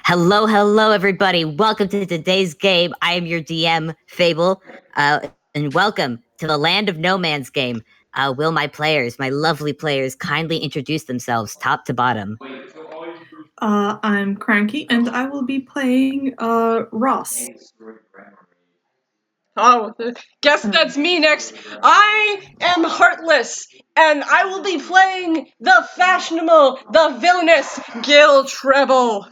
Hello, everybody. Welcome to today's game. I am your DM, Fable, and welcome to the land of no man's game. Will my lovely players, kindly introduce themselves top to bottom? I'm Cranky, and I will be playing Ross. Oh, guess that's me next. I am Heartless, and I will be playing the fashionable, the villainous Gille Trebble.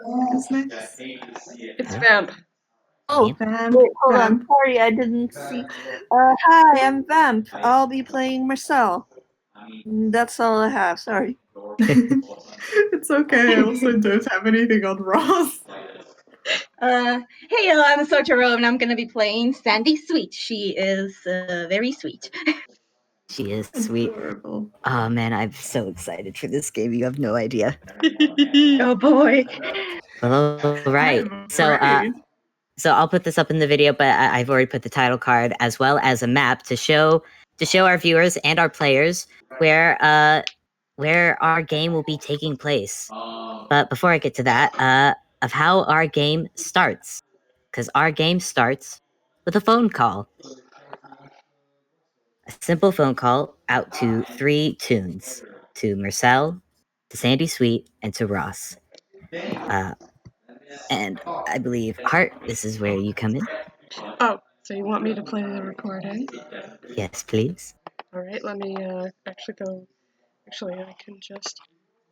Who's next? It's Vamp. Oh, Vamp. wait, hold on. Vamp. Sorry, I didn't see. Hi, I'm Vamp. I'll be playing Mersel. That's all I have. Sorry. It's okay. I also don't have anything on Ross. Hey, I'm Sotoro, and I'm gonna be playing Sandy Sweet. She is very sweet. She is sweet. Adorable. Oh man, I'm so excited for this game. You have no idea. Oh boy. All right. I'm So, afraid. so I'll put this up in the video, but I've already put the title card as well as a map to show our viewers and our players where our game will be taking place. But before I get to that, of how our game starts, because our game starts with a phone call. A simple phone call out to 3 tunes, to Mersel, to Sandy Sweet, and to Ross. And I believe, Hart, this is where you come in. Oh, so you want me to play the recording? Yes, please. Alright, let me actually go. Actually, I can just.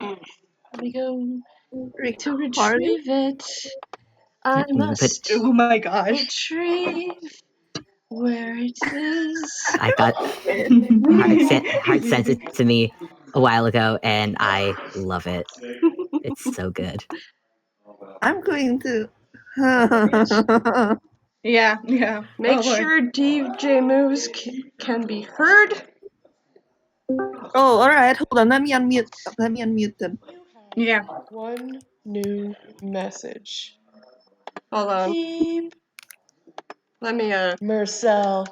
Let me go to retrieve it. I must Oh my gosh. retrieve where it is. I got Hart sent it to me a while ago, and I love it. It's so good. I'm going to. Yeah. Make sure DJ moves can be heard. Oh, all right. Hold on. Let me unmute them. Yeah. One new message. Hold on. Beep. Let me Mersel.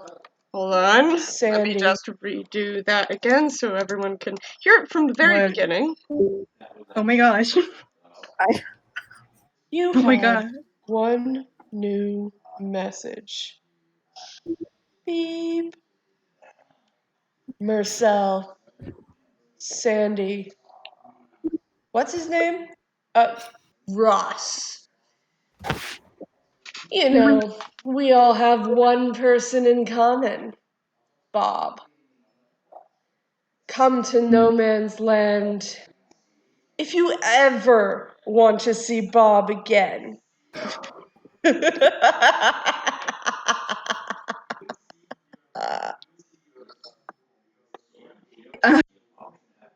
hold on. Sandy. Let me just redo that again so everyone can hear it from the very beginning. Oh my gosh. You Oh my have god. one new message. Beep. Mersel. Sandy. What's his name? Ross. You know, we all have one person in common. Bob. Come to no man's land. If you ever want to see Bob again.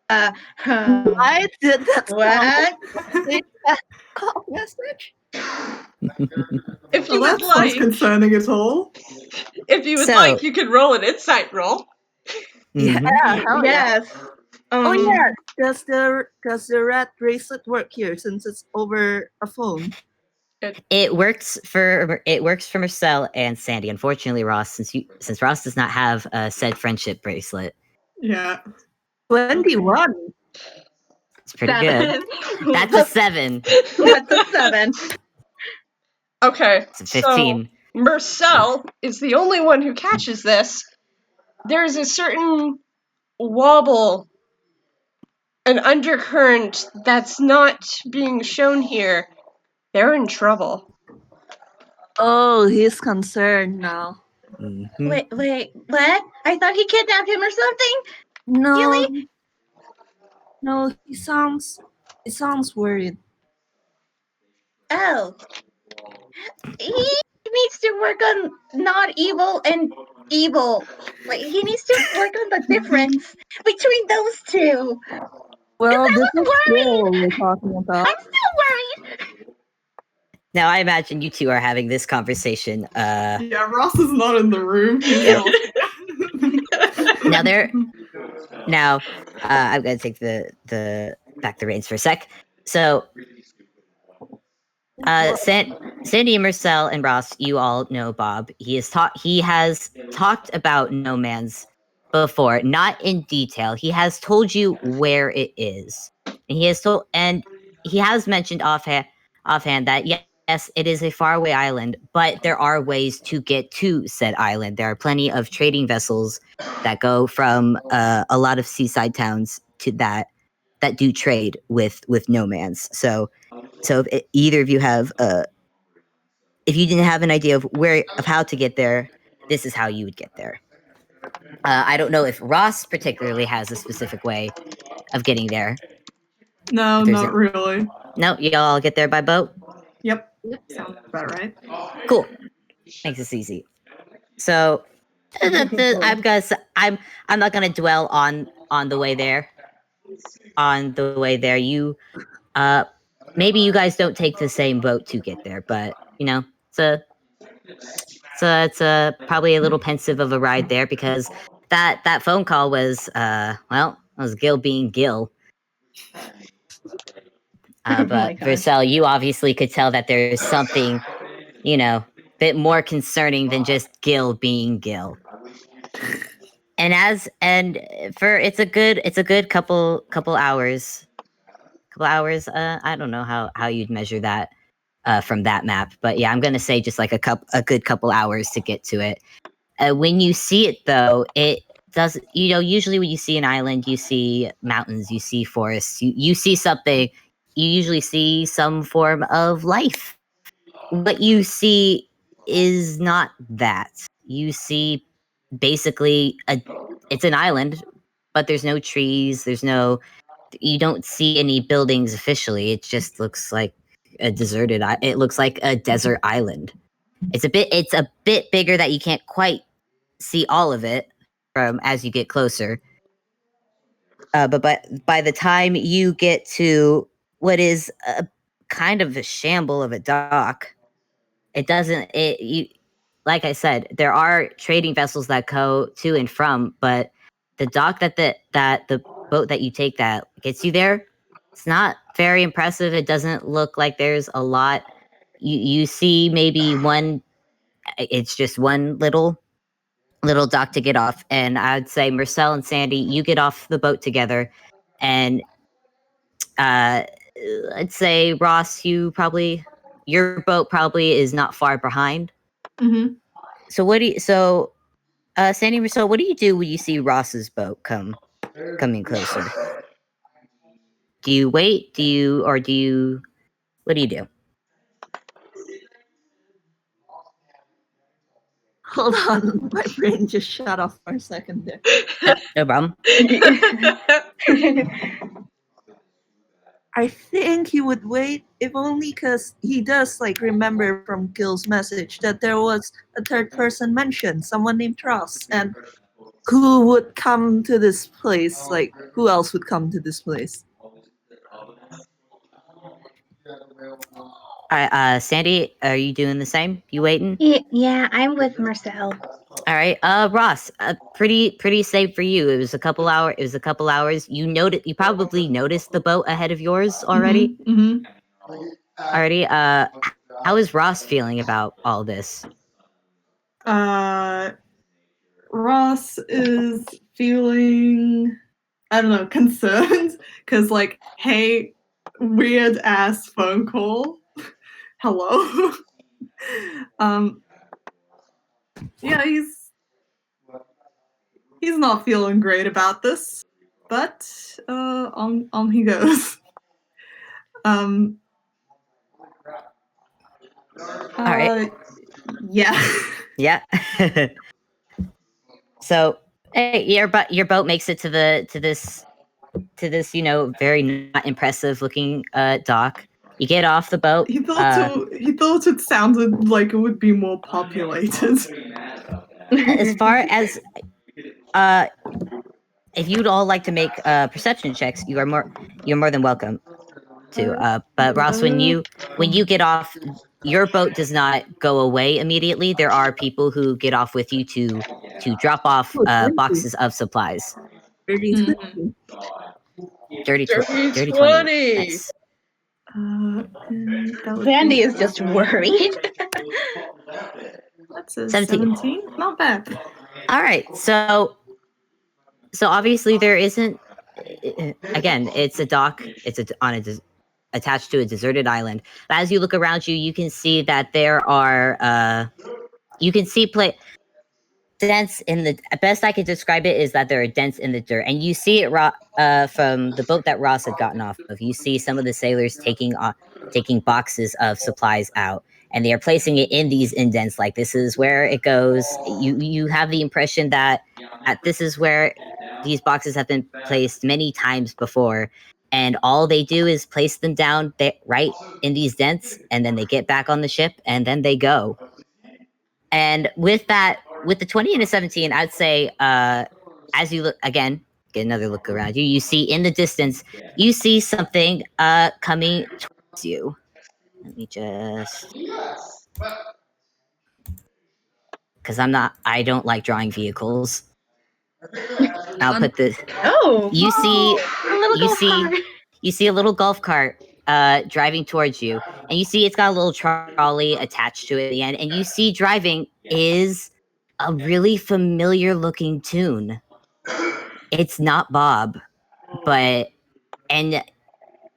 I did that. What? Call message. If you Well, would that sounds like, concerning at all. if you would So- like, you could roll an insight roll. Yeah, Mhm. hell yeah. Yes. Oh yeah. Does the red bracelet work here since it's over a phone? It works for Mersel and Sandy. Unfortunately, Ross, since Ross does not have a said friendship bracelet, Yeah. 21. it's pretty good. 7. That's a 7. That's a 7. Okay, It's a so 15. Mersel is the only one who catches this. There's a certain wobble, an undercurrent that's not being shown here. They're in trouble. Oh, he's concerned now. Mhm. Wait, what? I thought he kidnapped him or something? No, Really? no, he sounds worried. Oh. He needs to work on not evil and evil. Like, he needs to work on the difference between those two. Well, this is worried. Gille we're talking about. I'm still worried. Now, I imagine you two are having this conversation. Yeah, Ross is not in the room. He's Yep. not. Now, I'm gonna take the back the reins for a sec. So, Sandy, Mersel, and Ross, you all know Bob. He has talked about No Man's before, not in detail. He has told you where it is, and he has mentioned offhand that yes, it is a faraway island, but there are ways to get to said island. There are plenty of trading vessels that go from a lot of seaside towns to that do trade with nomads. So if either of you have if you didn't have an idea of how to get there, this is how you would get there. I don't know if Ross particularly has a specific way of getting there. No, not really. No, y'all get there by boat? Yep. Sounds about right. Cool. Makes this easy. So I'm not gonna dwell on the way there. On the way there, you maybe you guys don't take the same boat to get there, but you know, it's probably a little pensive of a ride there because that phone call was was Gil being Gil. But Mersel, you obviously could tell that there's something, a bit more concerning than just Gil being Gil. And it's a good couple hours. I don't know how you'd measure that from that map, but yeah, I'm gonna say just like a good couple hours to get to it. When you see it, though, it does. Usually when you see an island, you see mountains, you see forests, you see something. You usually see some form of life. What you see is not that. You see basically it's an island, but there's no trees. You don't see any buildings officially. It just looks like it looks like a desert island. It's a bit bigger that you can't quite see all of it from as you get closer. But by the time you get to what is a kind of a shamble of a dock, like I said, there are trading vessels that go to and from, but the dock that the boat that you take that gets you there, it's not very impressive. It doesn't look like there's a lot. You see maybe one. It's just one little dock to get off, and I'd say Mersel and Sandy, you get off the boat together, and I'd say Ross, your boat probably is not far behind. Mm-hmm. So Sandy, Mersel, what do you do when you see Ross's boat coming closer? Do you wait? What do you do? Hold on, my brain just shut off for a second there. No problem. I think he would wait, if only because he does remember from Gil's message that there was a third person mentioned, someone named Ross, and who would come to this place? Who else would come to this place? All right, Sandy, are you doing the same? You waiting? Yeah, I'm with Mersel. All right, Ross, pretty safe for you. It was a couple hours. You probably noticed the boat ahead of yours already. Mm-hmm. Already. How is Ross feeling about all this? Ross is feeling, I don't know, concerned because hey, weird ass phone call. Hello. Yeah, he's not feeling great about this, but on he goes. All right. Yeah. Yeah. So, hey, your boat makes it to this very not impressive looking dock. You get off the boat. He thought it sounded like it would be more populated. As far as if you'd all like to make perception checks, you're more than welcome to. But Ross, when you get off, your boat does not go away immediately. There are people who get off with you to drop off boxes of supplies. Dirty Mm-hmm. Dirty 20. 20. Nice. Sandy is just worried. That's a 17. Not bad. All right, so so obviously there isn't. Again, it's a dock. It's attached to a deserted island. But as you look around you, you can see that there are. You can see dents in the best I could describe it is that there are dents in the dirt, and you see it from the boat that Ross had gotten off of. You see some of the sailors taking boxes of supplies out, and they are placing it in these indents. Like this is where it goes. You have the impression that this is where these boxes have been placed many times before, and all they do is place them down right in these dents, and then they get back on the ship, and then they go. And with the 20 and a 17, I'd say as you look again, get another look around you, you see in the distance, you see something coming towards you. Let me just, because I don't like drawing vehicles. I'll put this. Oh, You see, a little you golf see, cart. you see a little golf cart driving towards you, and you see it's got a little trolley attached to it at the end, and you see driving is a really familiar looking tune. It's not Bob, but and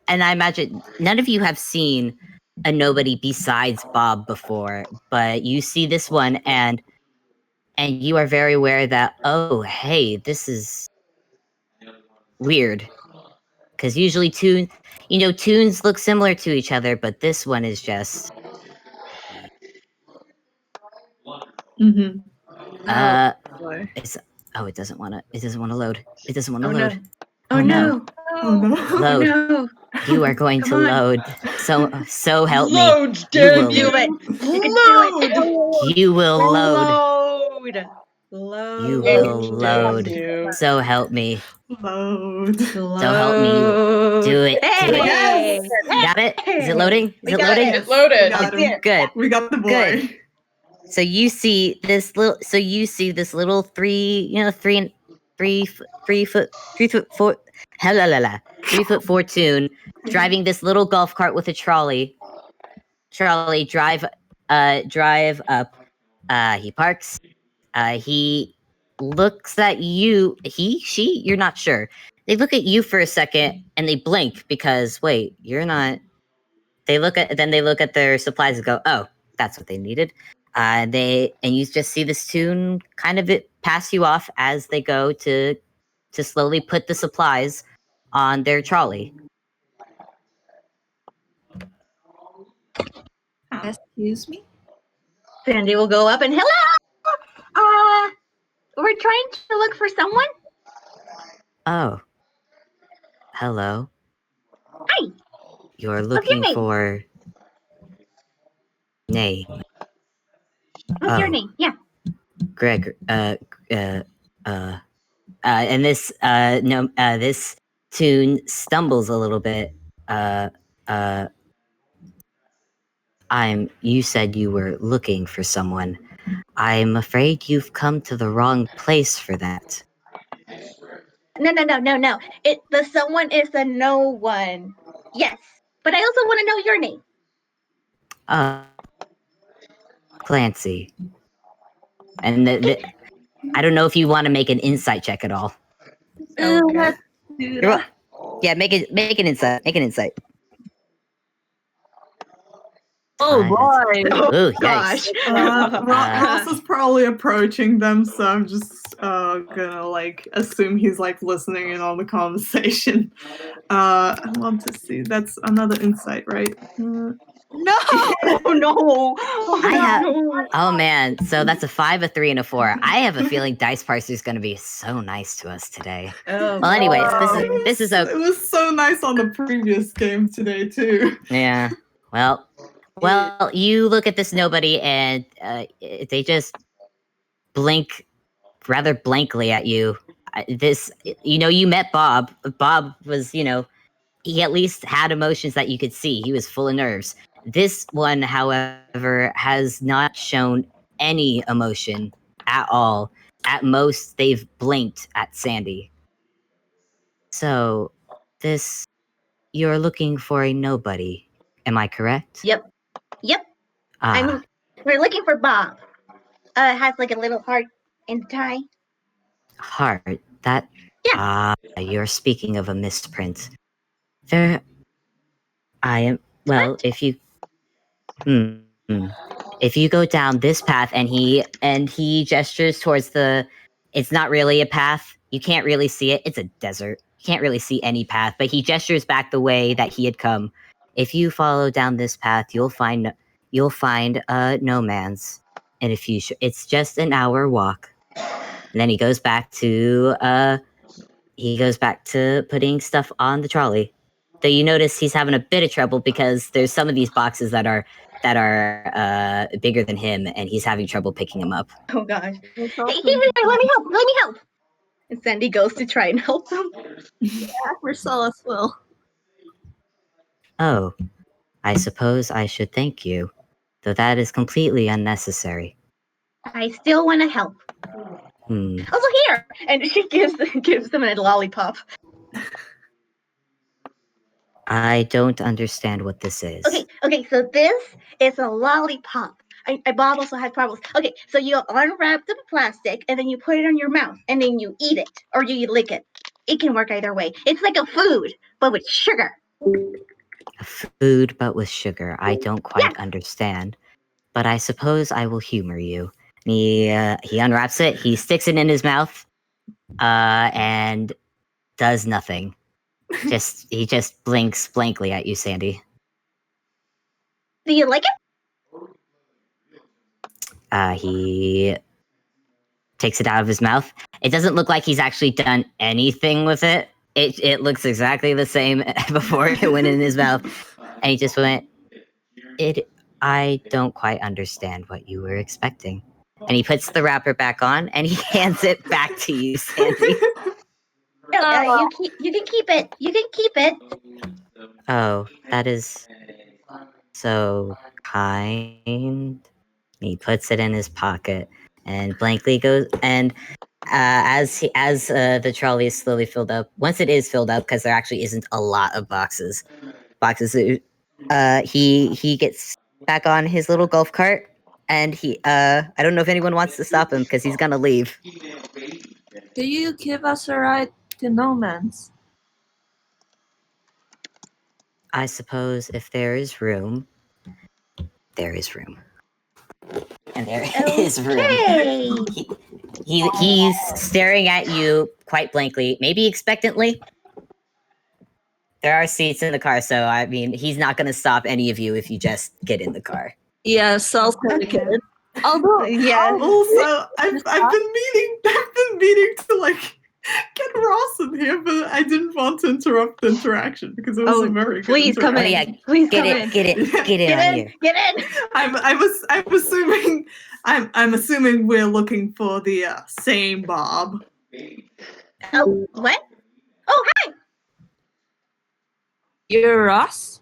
I imagine none of you have seen a nobody besides Bob before, but you see this one and you are very aware that, oh, hey, this is weird. Because usually tunes look similar to each other, but this one is just Mm-hmm. boy. it doesn't want to load. It doesn't want to Oh load. no. Oh no. Oh no. Load. Oh no. You are going to Come on. load. So help me. Load, You damn will Do it. You can do it. You will load. Load. Load. You Oh, will damn load. you. So help me. Load. So help me. Do it. Hey. Do it. Yes. Got it? Is it loading? Is We it got loading? it. It loaded. We got him. Good. We got the boy. Good. So you see this little. So you see this little 3 foot 4. 3-foot-4 tune driving this little golf cart with a trolley. Drive up. He parks. He looks at you. She, you're not sure. They look at you for a second and they blink because wait, you're not. They look at their supplies and go, oh, that's what they needed. And you just see this tune kind of pass you off as they go to slowly put the supplies on their trolley. Excuse me? Sandy will go up and hello. We're trying to look for someone. Oh, hello. Hi. You're What's your looking name? for name. What's your name? Yeah. Greg. And this this tune stumbles a little bit. You said you were looking for someone. I'm afraid you've come to the wrong place for that. No. The someone is the no one. Yes. But I also want to know your name. Clancy. And I don't know if you want to make an insight check at all. Let's do that. Yeah, make an insight. Make an insight. Oh boy. Ooh, Gosh. yikes. Ross is probably approaching them, so I'm just gonna like assume he's like listening in on the conversation. I want to see. That's another insight, right? No. No. Oh man, so that's a 5, a 3, and a 4. I have a feeling Dice Parser's going to be so nice to us today. Oh, Well, anyways, this is a It was so nice on the previous game today too. yeah. Well, you look at this nobody and they just blink rather blankly at you. You met Bob. Bob was, he at least had emotions that you could see. He was full of nerves. This one, however, has not shown any emotion at all. At most, they've blinked at Sandy. So, you're looking for a nobody. Am I correct? Yep. We're looking for Bob. Has like a little heart in the tie. Heart. You're speaking of a misprint. There, I am. Well, What? if you, if you go down this path, and he gestures towards the, it's not really a path. You can't really see it. It's a desert. You can't really see any path. But he gestures back the way that he had come. If you follow down this path, you'll find no man's. And if you, it's just an hour walk. And then he goes back to putting stuff on the trolley. Though you notice he's having a bit of trouble because there's some of these boxes that are bigger than him, and he's having trouble picking them up. Oh gosh. It's Hey, also here, let me help. Let me help. And Sandy goes to try and help them. Mersel as well. Oh, I suppose I should thank you, though that is completely unnecessary. I still want to help. Also here, and she gives them a lollipop. I don't understand what this is. Okay. So this is a lollipop. Bob also had problems. Okay, so you unwrap the plastic and then you put it on your mouth and then you eat it or you lick it. It can work either way. It's like a food, but with sugar. A food, but with sugar. I don't quite understand, but I suppose I will humor you. And he unwraps it. He sticks it in his mouth, and does nothing. He just blinks blankly at you, Sandy. Do you like it? He takes it out of his mouth. It doesn't look like he's actually done anything with it. It looks exactly the same before it went in his mouth. And he just went, I don't quite understand what you were expecting. And he puts the wrapper back on and he hands it back to you, Sandy. You can keep it. You can keep it. Oh, that is so kind. He puts it in his pocket and blankly goes. And as the trolley is slowly filled up, once it is filled up, because there actually isn't a lot of boxes, he gets back on his little golf cart, and I don't know if anyone wants to stop him because he's gonna leave. Do you give us a ride to No Man's? I suppose if there is room, there is room. And there is room. He's staring at you quite blankly, maybe expectantly. There are seats in the car, so I mean, he's not going to stop any of you if you just get in the car. Yeah, self-dedicated. Although, Yes. Also, I've been meaning to like get Ross in here, but I didn't want to interrupt the interaction because it was a very good please come in. interaction. Please Get come in, in. get in, get in on here. Get in. I'm assuming we're looking for the same Bob. Oh, what? Oh, hi. you're Ross?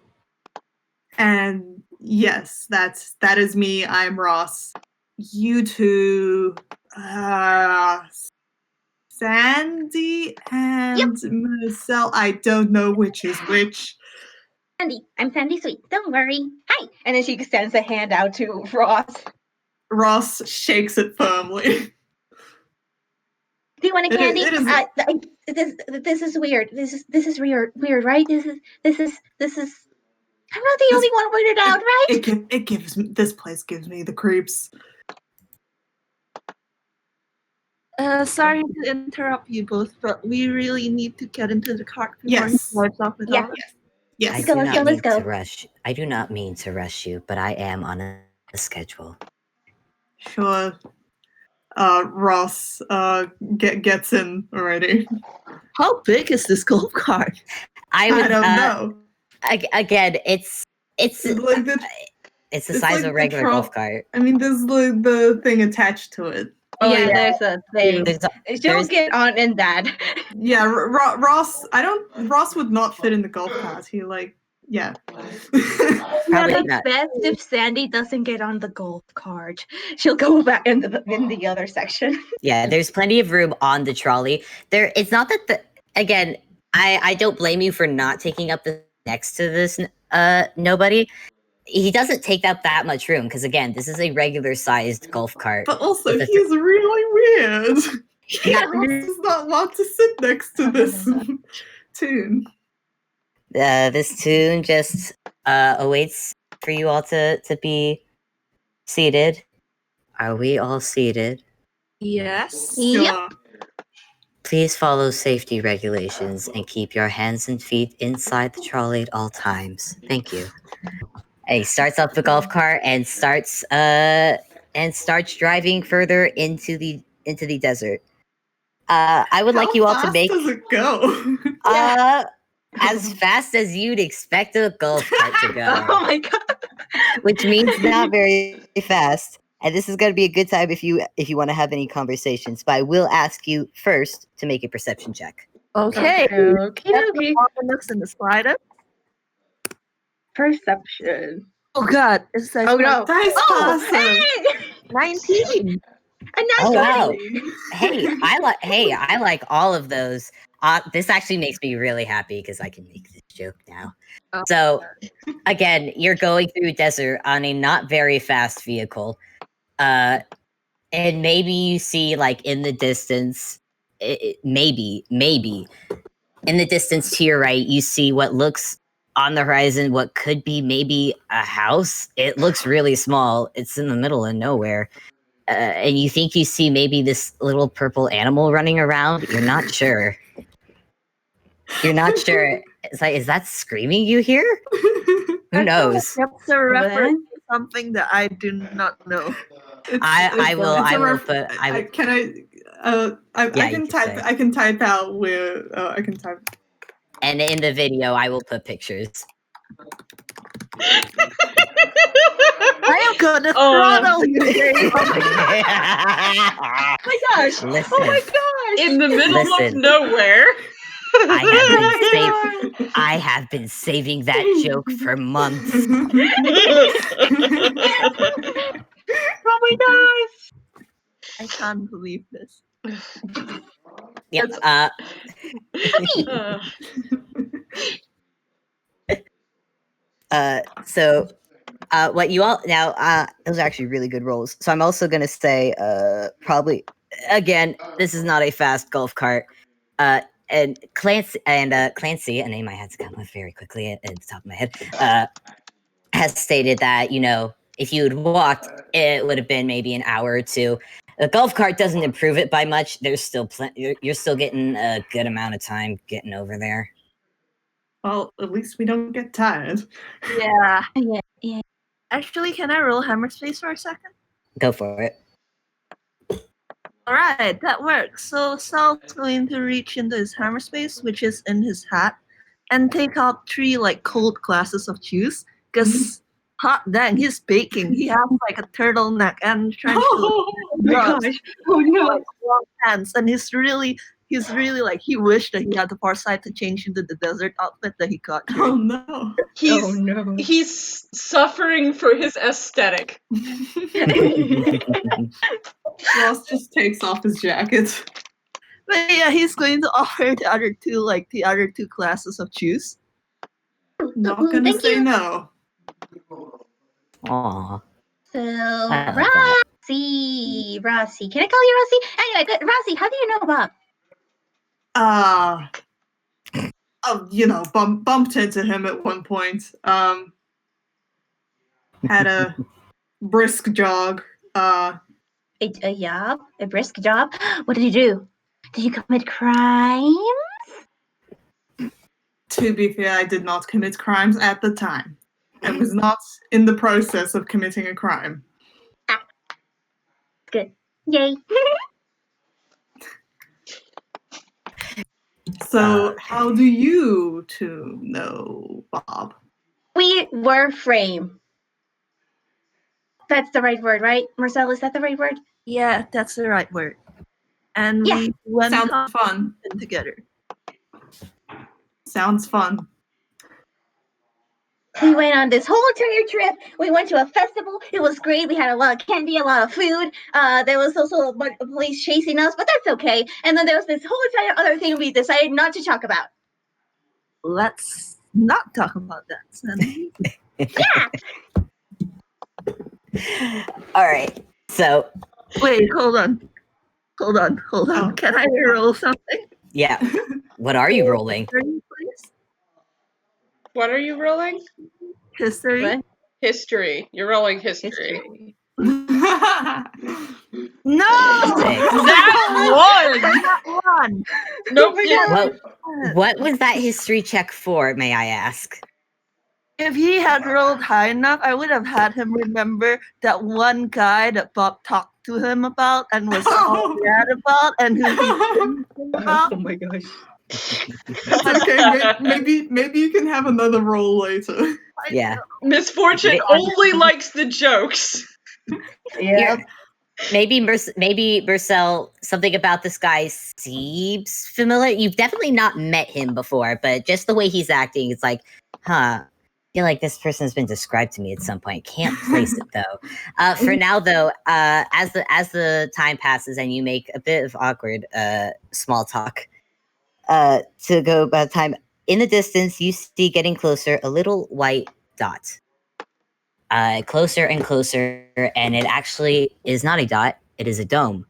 And yes, that is me. I'm Ross. You two, Sandy and Mersel. I don't know which is which. Sandy. I'm Sandy Sweet. Don't worry. Hi. And then she extends a hand out to Ross. Ross shakes it firmly. Do you want a candy? It is- This is weird. This is weird, right? This is. I'm not the only one weirded out, right? It gives me, this place gives me the creeps. Sorry to interrupt you both, but we really need to get into the cart before Yes. he drives off with Yeah. us. Yes. Let's go, let's go, let's go. I do not mean to rush you, but I am on a schedule. Sure. Ross gets in already. How big is this golf cart? I I don't know. Again, it's It's like the, it's the it's size like of a the regular tro- golf cart. I mean, there's the thing attached to it. There's a thing. She'll There's- get on in that. Yeah, Ross. Ross would not fit in the golf cart. He yeah. Probably It's not. best if Sandy doesn't get on the golf cart. She'll go back in the other section. Yeah, there's plenty of room on the trolley. It's not that again, I don't blame you for not taking up the next to this nobody. He doesn't take up that much room because again, this is a regular sized golf cart. But also, With a he's really weird. Heartless does not want to sit next to this tune. This tune just awaits for you all to be seated. Are we all seated? Yes. Yep. Sure. Please follow safety regulations and keep your hands and feet inside the trolley at all times. Thank you. And he starts up the golf cart and starts driving further into the desert. I would like you all to make How fast does it go? as fast as you'd expect a golf cart to go. Oh my god. Which means not very fast. And this is going to be a good time if you want to have any conversations. But I will ask you first to make a perception check. Okay. Okay. Looks in the slider. Perception. Oh god, it's like Oh no. Dice Oh, person. hey! 19. A nat Oh wow! 20. I like all of those. This actually makes me really happy because I can make this joke now. Oh. So, again, you're going through a desert on a not very fast vehicle, and maybe you see like in the distance, maybe in the distance to your right, you see what looks on the horizon, what could be maybe a house. It looks really small. It's in the middle of nowhere. And you think you see maybe this little purple animal running around. You're not sure. You're not sure. It's like, is that screaming you hear? Who knows? That's a reference to something that I do not know. I will put. Can I Yeah, you can can type. say. I can type out where I can type. And in the video, I will put pictures. I am gonna Oh. throttle you, Dave. Oh my gosh. Listen, Oh my gosh. In the middle of Listen. nowhere. I have been saving that joke for months. Oh my gosh. I can't believe this. Yep. So what you all now those are actually really good rolls. So I'm also gonna say probably again, this is not a fast golf cart. And Clancy, a name I had to come up very quickly at the top of my head, has stated that, you know, if you had walked, it would have been maybe an hour or two. The golf cart doesn't improve it by much. There's still you're still getting a good amount of time getting over there. Well, at least we don't get tired. Yeah. Yeah. Actually, can I roll hammer space for a second? Go for it. Alright, that works. So Sal's going to reach into his hammer space, which is in his hat, and take out 3 like cold glasses of juice. Because hot dang, he's baking. He has like a turtleneck and trying Oh my gosh. Oh no. like long pants, and he's really like he wished that he had the foresight to change into the desert outfit that he got. Oh no. He's Oh no. he's suffering for his aesthetic. Ross just takes off his jacket. But yeah, he's going to offer the other two glasses of juice. Not gonna Thank say you. no. Aw. So I like that. Rossi. Can I call you Rossi? Anyway, Rossi, how do you know Bob? You know, bumped into him at one point. Had a brisk jog. A brisk job. What did you do? Did you commit crime? To be fair, I did not commit crimes at the time. I was not in the process of committing a crime. Good. Yay. So, how do you two know Bob? We were frame. That's the right word, right? Mersel, is that the right word? Yeah, that's the right word. And Yeah. we went Sounds on fun. together. Sounds fun. We went on this whole entire trip. We went to a festival. It was great. We had a lot of candy, a lot of food. There was also a bunch of police chasing us, but that's okay. And then there was this whole entire other thing we decided not to talk about. Let's not talk about that. Sandy. Yeah. All right. So Wait, hold on. Hold on. Oh. Can I roll something? Yeah. What are you rolling? History, please. What are you rolling? History. What? History. You're rolling history. No! Six. That one! Not one. Nope. What was that history check for, may I ask? If he had rolled high enough, I would have had him remember that one guy that Bob talked to him about and was all mad about, and who he didn't think about. Oh my gosh. It's okay. Maybe you can have another roll later. Yeah. Misfortune only likes the jokes. Yeah. Maybe Mersel, something about this guy seems familiar. You've definitely not met him before, but just the way he's acting, it's like, huh. I feel like this person has been described to me at some point. Can't place it though. For now, though, as the time passes and you make a bit of awkward small talk, to go by the time in the distance, you see getting closer a little white dot. Closer and closer, and it actually is not a dot. It is a dome.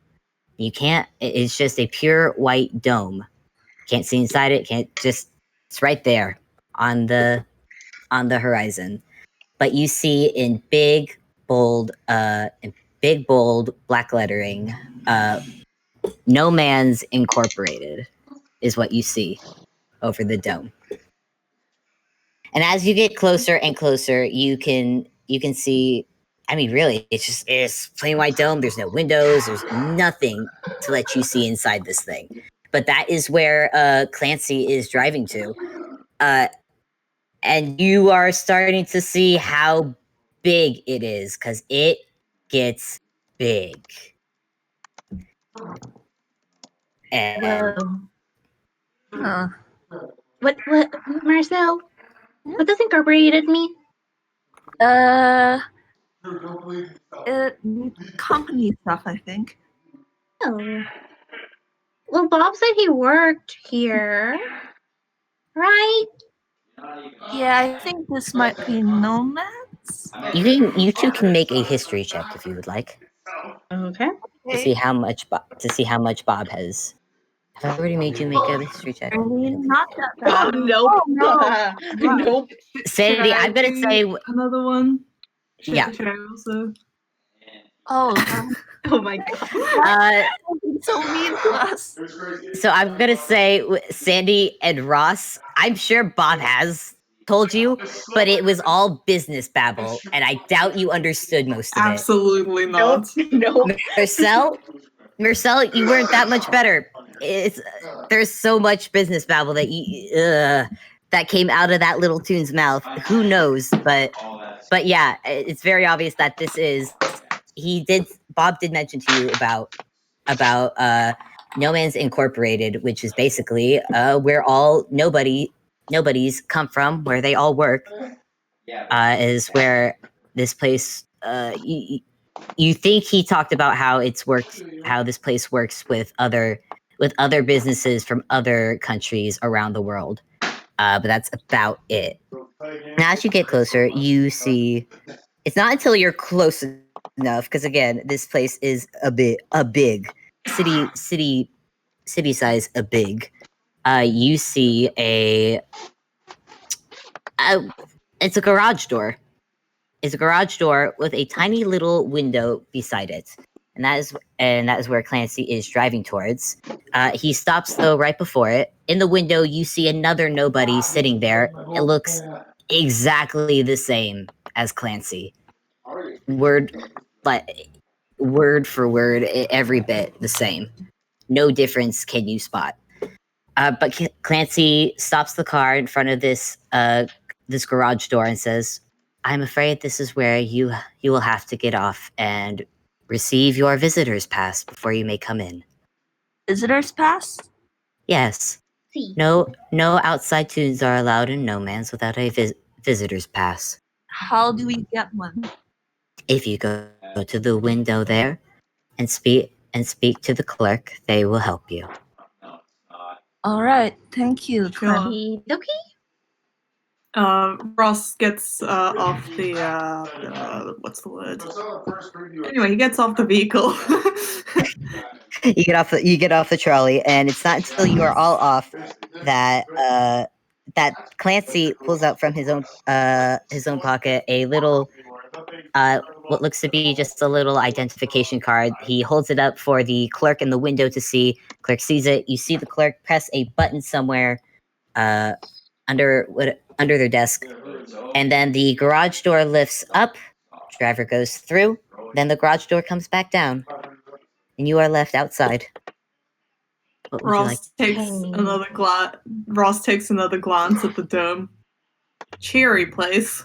You can't. It's just a pure white dome. Can't see inside it. It's right there on the horizon. But you see in big bold black lettering, "No Man's Incorporated" is what you see over the dome. And as you get closer and closer, you can see. I mean, really, it's plain white dome. There's no windows. There's nothing to let you see inside this thing. But that is where Clancy is driving to, and you are starting to see how big it is because it gets big. And Huh. What, Marcel? What does incorporated mean? Company stuff, I think. Oh. Well, Bob said he worked here. Right? Yeah, I think this might be nomads. you two can make a history check if you would like Okay. to see how much Bob has. Have I already made you make a history check? Really not that Oh, bad. nope. Oh, no. Nope. Sandy, Should I I'm gonna do say another one. Yeah. Should I also? Oh, Oh my god. so mean to us. so I'm gonna say Sandy and Ross. I'm sure Bob has told you, but it was all business babble, and I doubt you understood most of it. Absolutely not. Nope. Mersel, you weren't that much better. There's so much business babble that came out of that little tune's mouth. Who knows? But yeah, it's very obvious that this is. Bob did mention to you about No Man's Incorporated, which is basically where all nobodies come from, where they all work. Is where this place. You think he talked about how this place works with other businesses from other countries around the world. But that's about it. Now, as you get closer, you see. It's not until you're close enough, because again, this place is a big city size, a big. You see it's a garage door. It's a garage door with a tiny little window beside it, and that is where Clancy is driving towards. He stops though right before it. In the window, you see another nobody sitting there. It looks exactly the same as Clancy. Word for word, every bit the same. No difference can you spot. But Clancy stops the car in front of this garage door and says, "I'm afraid this is where you will have to get off and receive your visitor's pass before you may come in." Visitors pass? See. Yes. No outside tunes are allowed in No Man's without a visitor's pass. How do we get one? If you go to the window there and speak to the clerk, they will help you. All right, thank you. Sure. Okie Ross gets off the what's the word? Anyway, he gets off the vehicle. You get off the trolley, and it's not until you are all off that that Clancy pulls out from his own pocket a little what looks to be just a little identification card. He holds it up for the clerk in the window to see. Clerk sees it. You see the clerk press a button somewhere under their desk, and then the garage door lifts up. Driver goes through. Then the garage door comes back down, and you are left outside. What would you like? Ross takes another glance at the dome. Cheery place.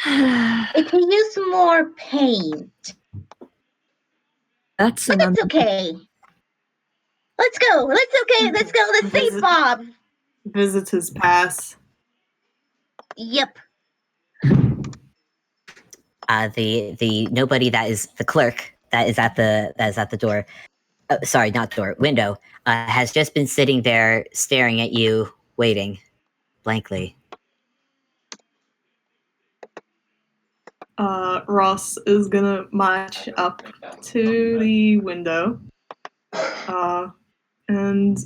It can use more paint. That's But another. it's okay. Let's go. Let's save Bob. Visitors pass. Yep. The nobody that is the clerk that is at the door. Sorry, not door, window. Has just been sitting there staring at you, waiting blankly. Ross is gonna march up to the window. And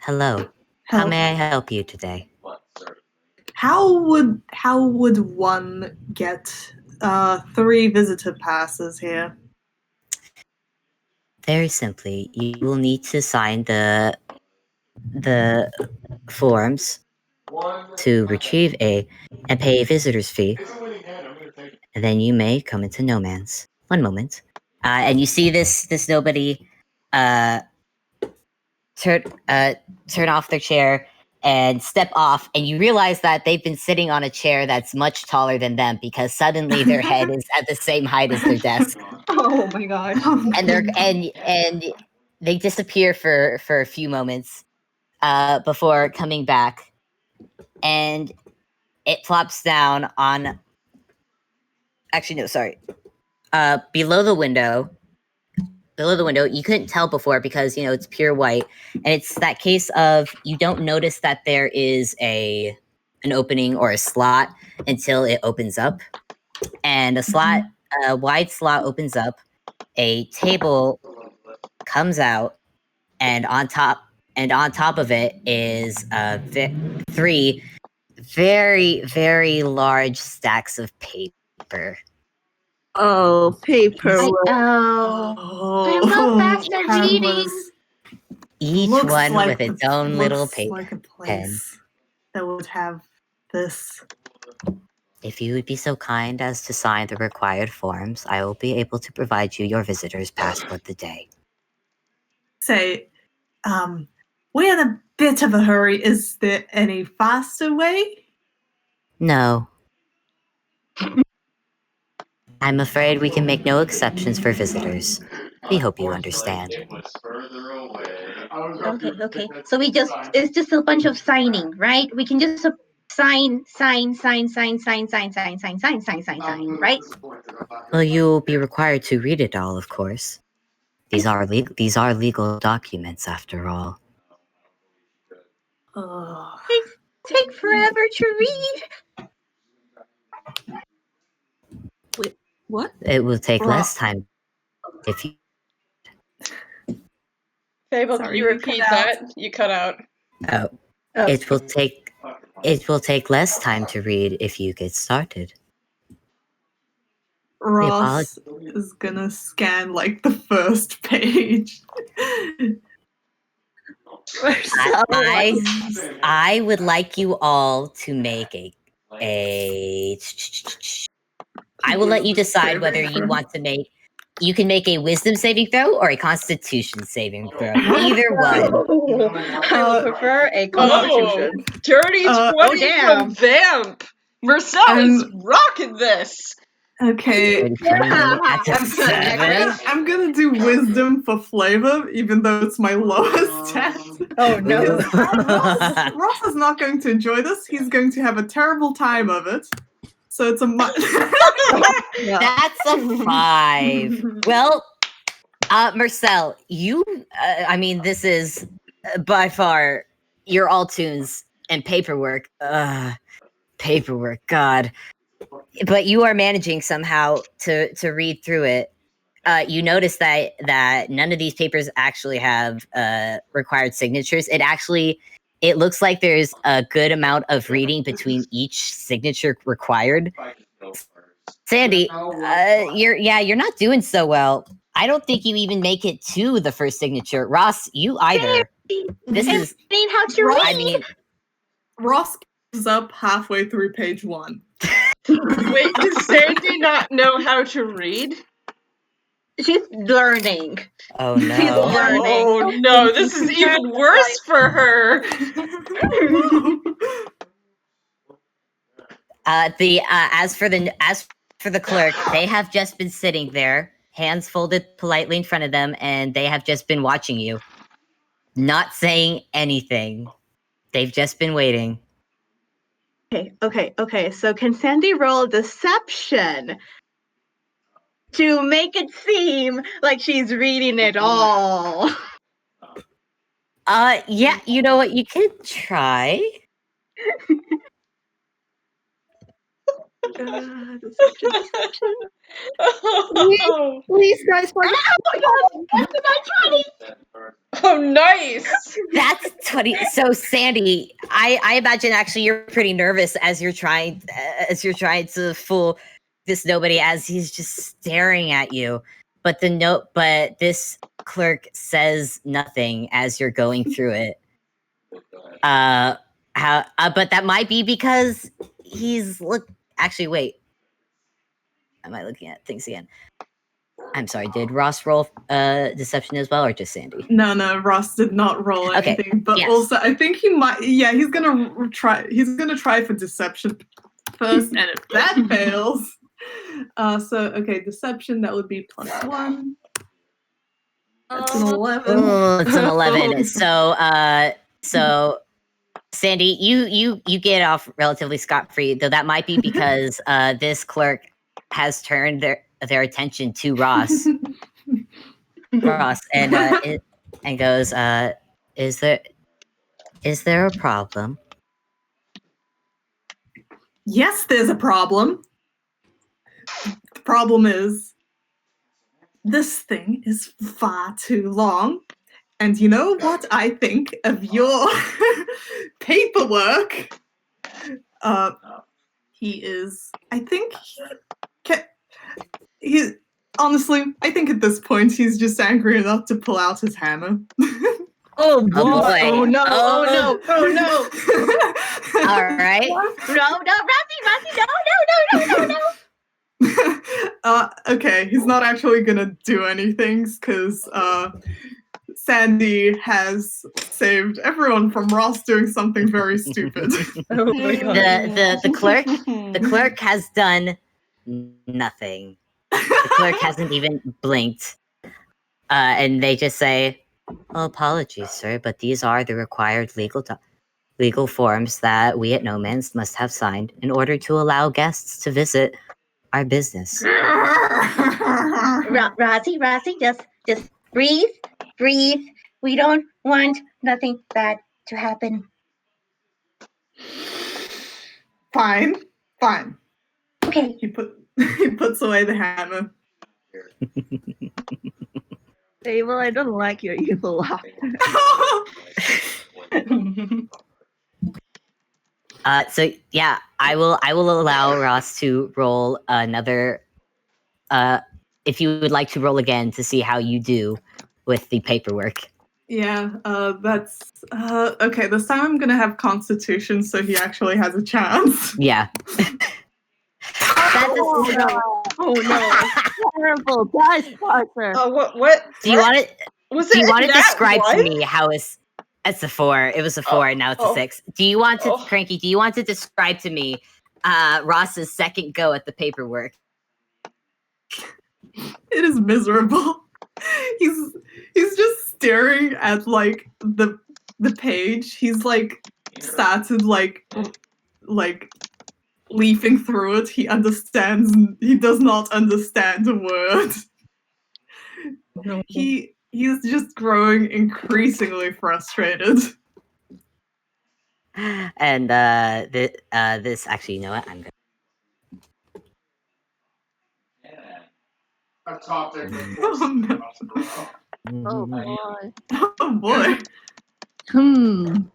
Hello. How may I help you today? how would one get 3 visitor passes here? Very simply, you will need to sign the forms to retrieve and pay a visitor's fee, and then you may come into No Man's. One moment, and you see this nobody turn off their chair and step off, and you realize that they've been sitting on a chair that's much taller than them because suddenly their head is at the same height as their desk. Oh my god. And they're and they disappear for a few moments before coming back, and it plops down on. Actually, no, sorry. Below the window, you couldn't tell before because it's pure white, and it's that case of you don't notice that there is an opening or a slot until it opens up, and a wide slot opens up. A table comes out, and on top of it is 3 very, very large stacks of paper. Oh, paper. I love faster reading. Each Looks one like with its own little paper like a pen. place that would have this. If you would be so kind as to sign the required forms, I will be able to provide you your visitor's pass for the day. Say, we're in a bit of a hurry. Is there any faster way? No. I'm afraid we can make no exceptions for visitors. We hope you understand. Okay. So it's just a bunch of signing, right? We can just sign, right? Well, you'll be required to read it all, of course. These are legal documents, after all. Take forever to read. Wait, what? It will take less time if you. Fable, Sorry, can you you repeat cut out. that? You cut out. Oh, it will take less time to read if you get started. Ross is gonna scan like the first page. I would like you all to make a. I will let you decide whether you want to make. You can make a wisdom saving throw or a constitution saving throw. Either one. I will prefer a constitution. Dirty 20 damn. from Vamp! Mersel is rocking this! Okay. That's a 7. I'm gonna do wisdom for flavor, even though it's my lowest test. Oh no. Ross is not going to enjoy this. He's going to have a terrible time of it. So it's a That's a 5. Well, Mersel, you, this is by far your all tunes and paperwork. Paperwork, God. But you are managing somehow to read through it. you notice that none of these papers actually have required signatures. It looks like there's a good amount of reading between each signature required. Sandy, you're not doing so well. I don't think you even make it to the first signature. Ross, you either. This is how to Ross- read. I mean, Ross gives up halfway through page 1. Wait, does Sandy not know how to read? She's learning. oh She's no. learning. Oh no, this is even worse for her. As for the clerk, they have just been sitting there, hands folded politely in front of them, and they have just been watching you, not saying anything. They've just been waiting. Okay. So can Sandy roll deception to make it seem like she's reading it all? Yeah, you know what? You can try. Deception. Oh, Please, guys, for oh nice. That's 20. So Sandy, I imagine actually you're pretty nervous as you're trying to fool this nobody as he's just staring at you. But this clerk says nothing as you're going through it. But that might be because actually, wait. Am I looking at things again? I'm sorry, did Ross roll deception as well, or just Sandy? No, Ross did not roll Okay, anything. But yes. also, I think he might. Yeah, he's gonna try. He's gonna try for deception first, and if that fails, deception, that would be +1. That's an 11. Oh, it's an 11. So Sandy, you get off relatively scot-free, though that might be because this clerk has turned their attention to Ross. And goes, is there a problem? Yes, there's a problem. The problem is this thing is far too long. And you know what I think of your paperwork? Honestly, I think at this point he's just angry enough to pull out his hammer. Oh boy. Oh no! All right. No, Rafi, no! Okay, he's not actually gonna do anything because Sandy has saved everyone from Ross doing something very stupid. Oh my god. The clerk has done nothing. The clerk hasn't even blinked. And they just say, "Oh, apologies, sir, but these are the required legal forms that we at No Man's must have signed in order to allow guests to visit our business." Rossi, just breathe. We don't want nothing bad to happen. Fine. Okay. He puts away the hammer. Fable, I don't like your evil laughter. So yeah, I will allow Ross to roll another. If you would like to roll again to see how you do with the paperwork. Yeah, that's okay. This time I'm gonna have Constitution, so he actually has a chance. Yeah. Oh no! Terrible, guys, Parker. What? Do you want it? Was Do you it want to that describe to one? me how it's a 4? It was a 4, and now it's a 6. Do you want to, Cranky? Do you want to describe to me Ross's second go at the paperwork? It is miserable. He's just staring at like the page. He's like started like leafing through it. He does not understand a word. He's just growing increasingly frustrated. And this actually, you know what? I'm gonna. Oh no. Oh boy. Oh boy. Seven.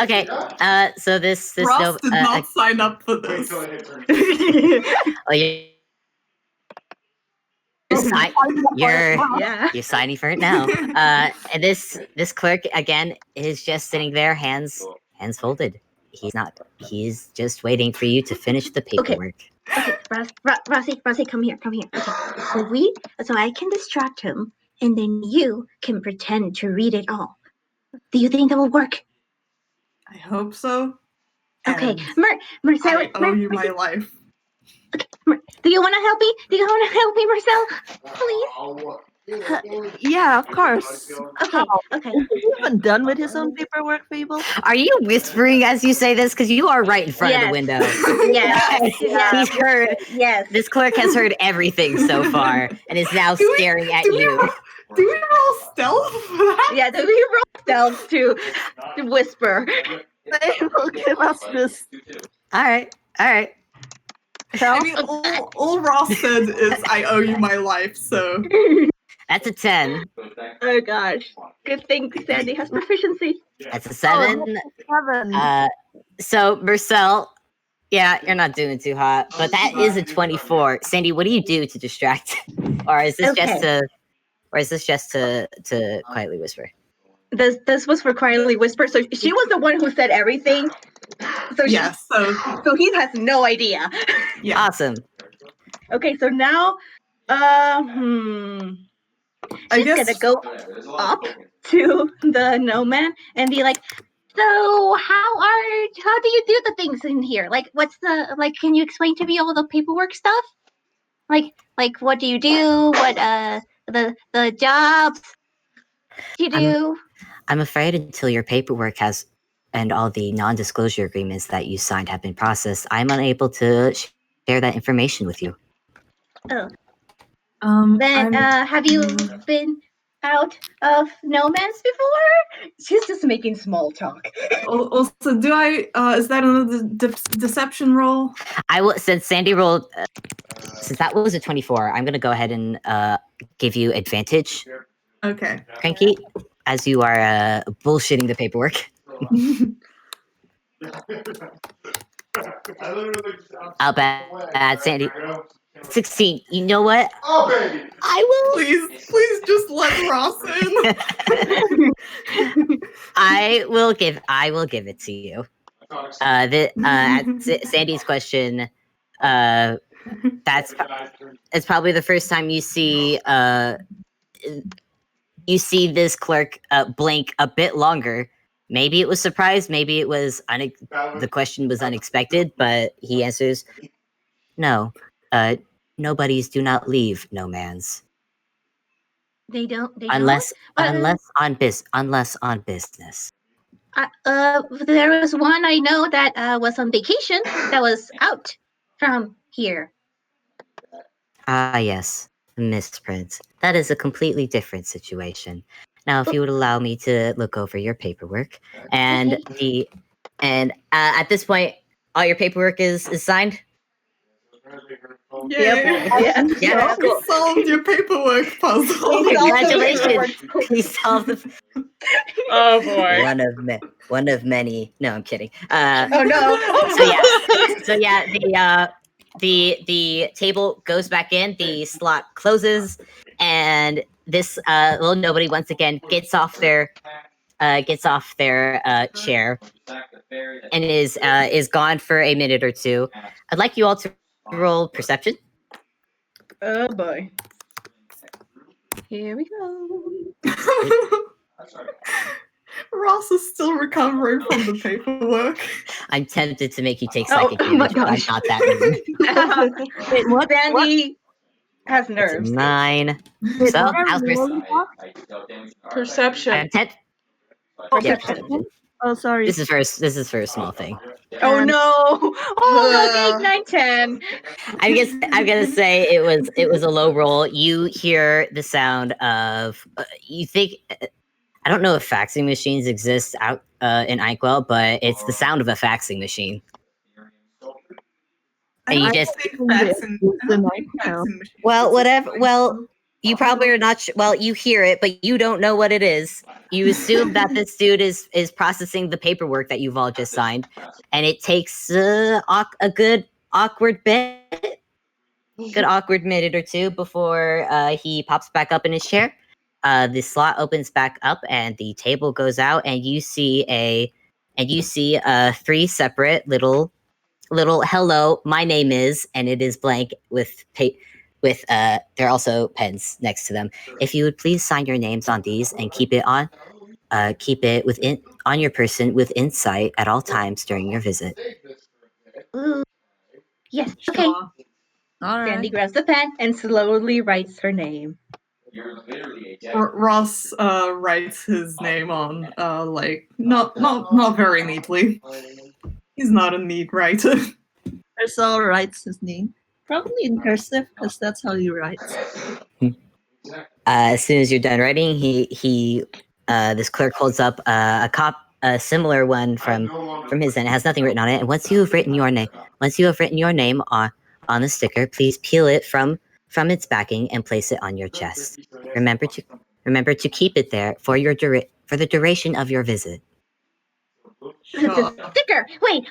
Okay. So this Ross no. did not sign up for this. Oh, you're Yeah. you're signing for it now. And this clerk again is just sitting there, hands folded. He's just waiting for you to finish the paperwork. Okay, Rossi, come here. Okay, so I can distract him, and then you can pretend to read it all. Do you think that will work? I hope so. Okay, And Mersel, I owe you my life. do you want to help me? Mersel? Please? Yeah, of course. Okay. Is he even done with his own paperwork, Fable? Are you whispering as you say this? Because you are right in front of the Yes. window. Yes. He's heard. Yes. This clerk has heard everything so far and is now Do we- staring at do we you. Do we roll stealth for that? Yeah, do we roll stealth to whisper? They will give us this. All right. I mean, all Ross said is, I owe you my life, so. That's a 10. Oh gosh. Good thing Sandy has proficiency. That's a 7. 7. So Mersel, yeah, you're not doing too hot, but that is a 24. Sandy, what do you do to distract? Or is this just to quietly whisper? This was for quietly whisper. So she was the one who said everything. So Yes, so he has no idea. yeah. Awesome. Okay, so now I she's guess gonna go up to the no man and be like, so how do you do the things in here? Like what's the can you explain to me all the paperwork stuff? Like what do you do? What the jobs you do? I'm afraid until your paperwork has and all the non-disclosure agreements that you signed have been processed, I'm unable to share that information with you. Oh. I'm- Then have you been out of no man's before? She's just making small talk. Also, do I? Is that another deception roll? I will, since Sandy rolled, since that was a 24, I'm going to go ahead and give you advantage, Okay. Cranky, as you are bullshitting the paperwork. I'll bet Sandy. 16. You know what? I will. Please just let Ross in. I will give it to you. Sandy's question. It's probably the first time you see this clerk blink a bit longer. Maybe it was surprised. Maybe it was the question was unexpected. But he answers, "No, nobodies do not leave no man's They don't. unless don't? on business." There was one I know that was on vacation that was out from here. Ah, yes, Miss Prince. That is a completely different situation. Now, if you would allow me to look over your paperwork, and at this point, all your paperwork is signed. Yay. Yeah. We solved your paperwork puzzle. Congratulations! You solved the Oh boy. one of many. No, I'm kidding. Oh no. So yeah, the table goes back in, the slot closes, and this little nobody once again gets off their chair and is gone for a minute or two. I'd like you all to roll perception. Oh boy. Here we go. Ross is still recovering from the paperwork. I'm tempted to make you take Oh, psychic oh my damage, but I'm gosh. not that mean. Wait, what? Sandy has It's a nerves. 9. Wait, So, what are how's we Mercy? rolling for? Perception. I'm temp- yeah, perception. Oh, sorry. This is for a small thing. Oh And- no! Oh, look, 8, 9, 10. I'm gonna say it was a low roll. You hear the sound of you think I don't know if faxing machines exist out in Inkwell, but it's the sound of a faxing machine. I And you don't just think think facts it's and the I don't night think facts now. and machines well, exist whatever. right Well, now. you probably are not. Well, you hear it, but you don't know what it is. You assume that this dude is processing the paperwork that you've all just signed, and it takes a good awkward bit, good awkward minute or two before he pops back up in his chair. The slot opens back up, and the table goes out, and you see three separate little hello, my name is, and it is blank with there are also pens next to them. If you would please sign your names on these and keep it within on your person with insight at all times during your visit. Ooh. Yes. Okay. Sure. All Sandy right. grabs the pen and slowly writes her name. Ross writes his name on like not very neatly. He's not a neat writer. Mersel writes his name. Probably in cursive, because that's how he writes. As soon as you're done writing, this clerk holds up a similar one from his end. It has nothing written on it. And once you have written your name on the sticker, please peel it from its backing and place it on your chest. Remember to keep it there for the duration of your visit. It's a sticker. Wait.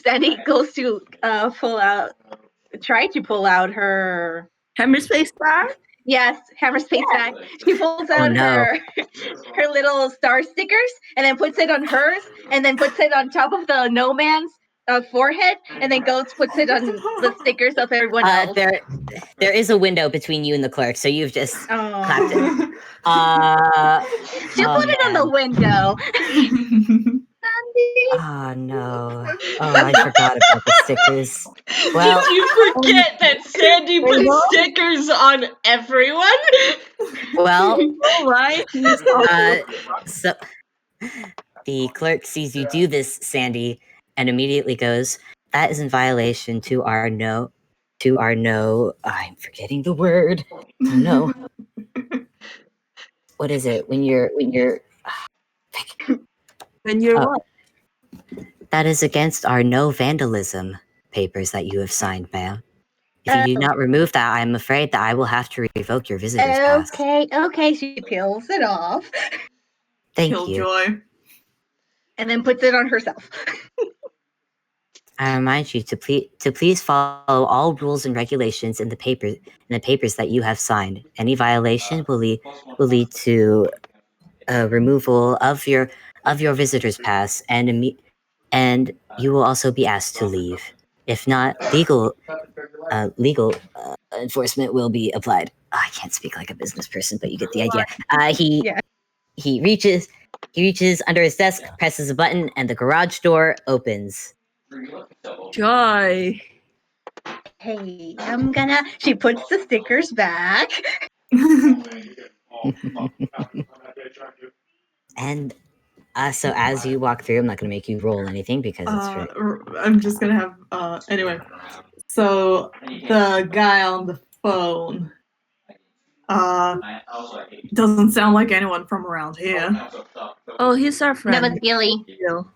Sandy goes to try to pull out her. Hammer space bar? Yes, hammer space back. She pulls out no. her little star stickers and then puts it on hers and then puts it on top of the no man's forehead and then puts it on the stickers of everyone else. There is a window between you and the clerk, so you've just clapped it. She'll put it on the window. Oh no! Oh, I forgot about the stickers. Well, Did you forget that Sandy put stickers on everyone? well, All right. so the clerk sees you do this, Sandy, and immediately goes, "That is in violation to our no." I'm forgetting the word. Oh no! What is it when you're When you're Oh. what? That is against our no vandalism papers that you have signed, ma'am. If you do not remove that, I'm afraid that I will have to revoke your visitor's pass. Okay. She peels it off Thank you. Killjoy. and then puts it on herself. I remind you to please follow all rules and regulations in the papers that you have signed. Any violation will lead to removal of your visitor's pass, and you will also be asked to leave. If not, legal enforcement will be applied. Oh, I can't speak like a business person, but you get the idea. He reaches under his desk, presses a button, and the garage door opens. Joy. Hey, she puts the stickers back. And so as you walk through, I'm not going to make you roll anything because it's I'm just gonna have anyway. So the guy on the phone doesn't sound like anyone from around here. Oh, he's our friend. That was Gille. Gille.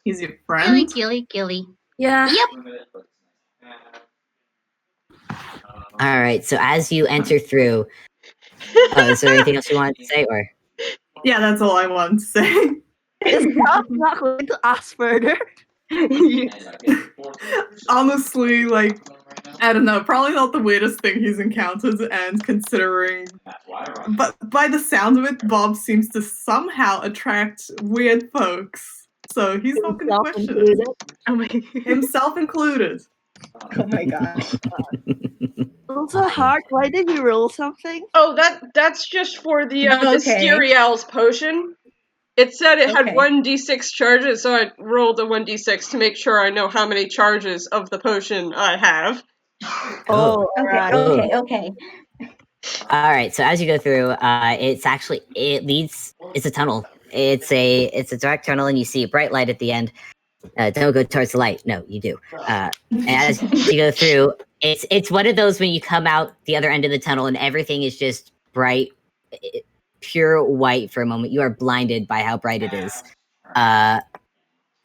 He's your friend? Gille. Yeah. Yep. all right. So as you enter through, is there anything else you wanted to say, or? Yeah, that's all I wanted to say. Is not going to ask further? Honestly, like, I don't know, probably not the weirdest thing he's encountered, and considering, but by the sound of it, Bob seems to somehow attract weird folks, so he's not going to question it. Oh my. Himself included. Oh my gosh. Also, Hart, why did you roll something? Oh, that's just for the Okay. Mysterial's potion. It said it had Okay. 1d6 charges, so I rolled a 1d6 to make sure I know how many charges of the potion I have. Oh, alright. Okay. All right. So as you go through, it's a tunnel. It's a direct tunnel, and you see a bright light at the end. Don't go towards the light. No, you do. And as you go through, it's one of those when you come out the other end of the tunnel and everything is just bright, pure white for a moment. You are blinded by how bright it is.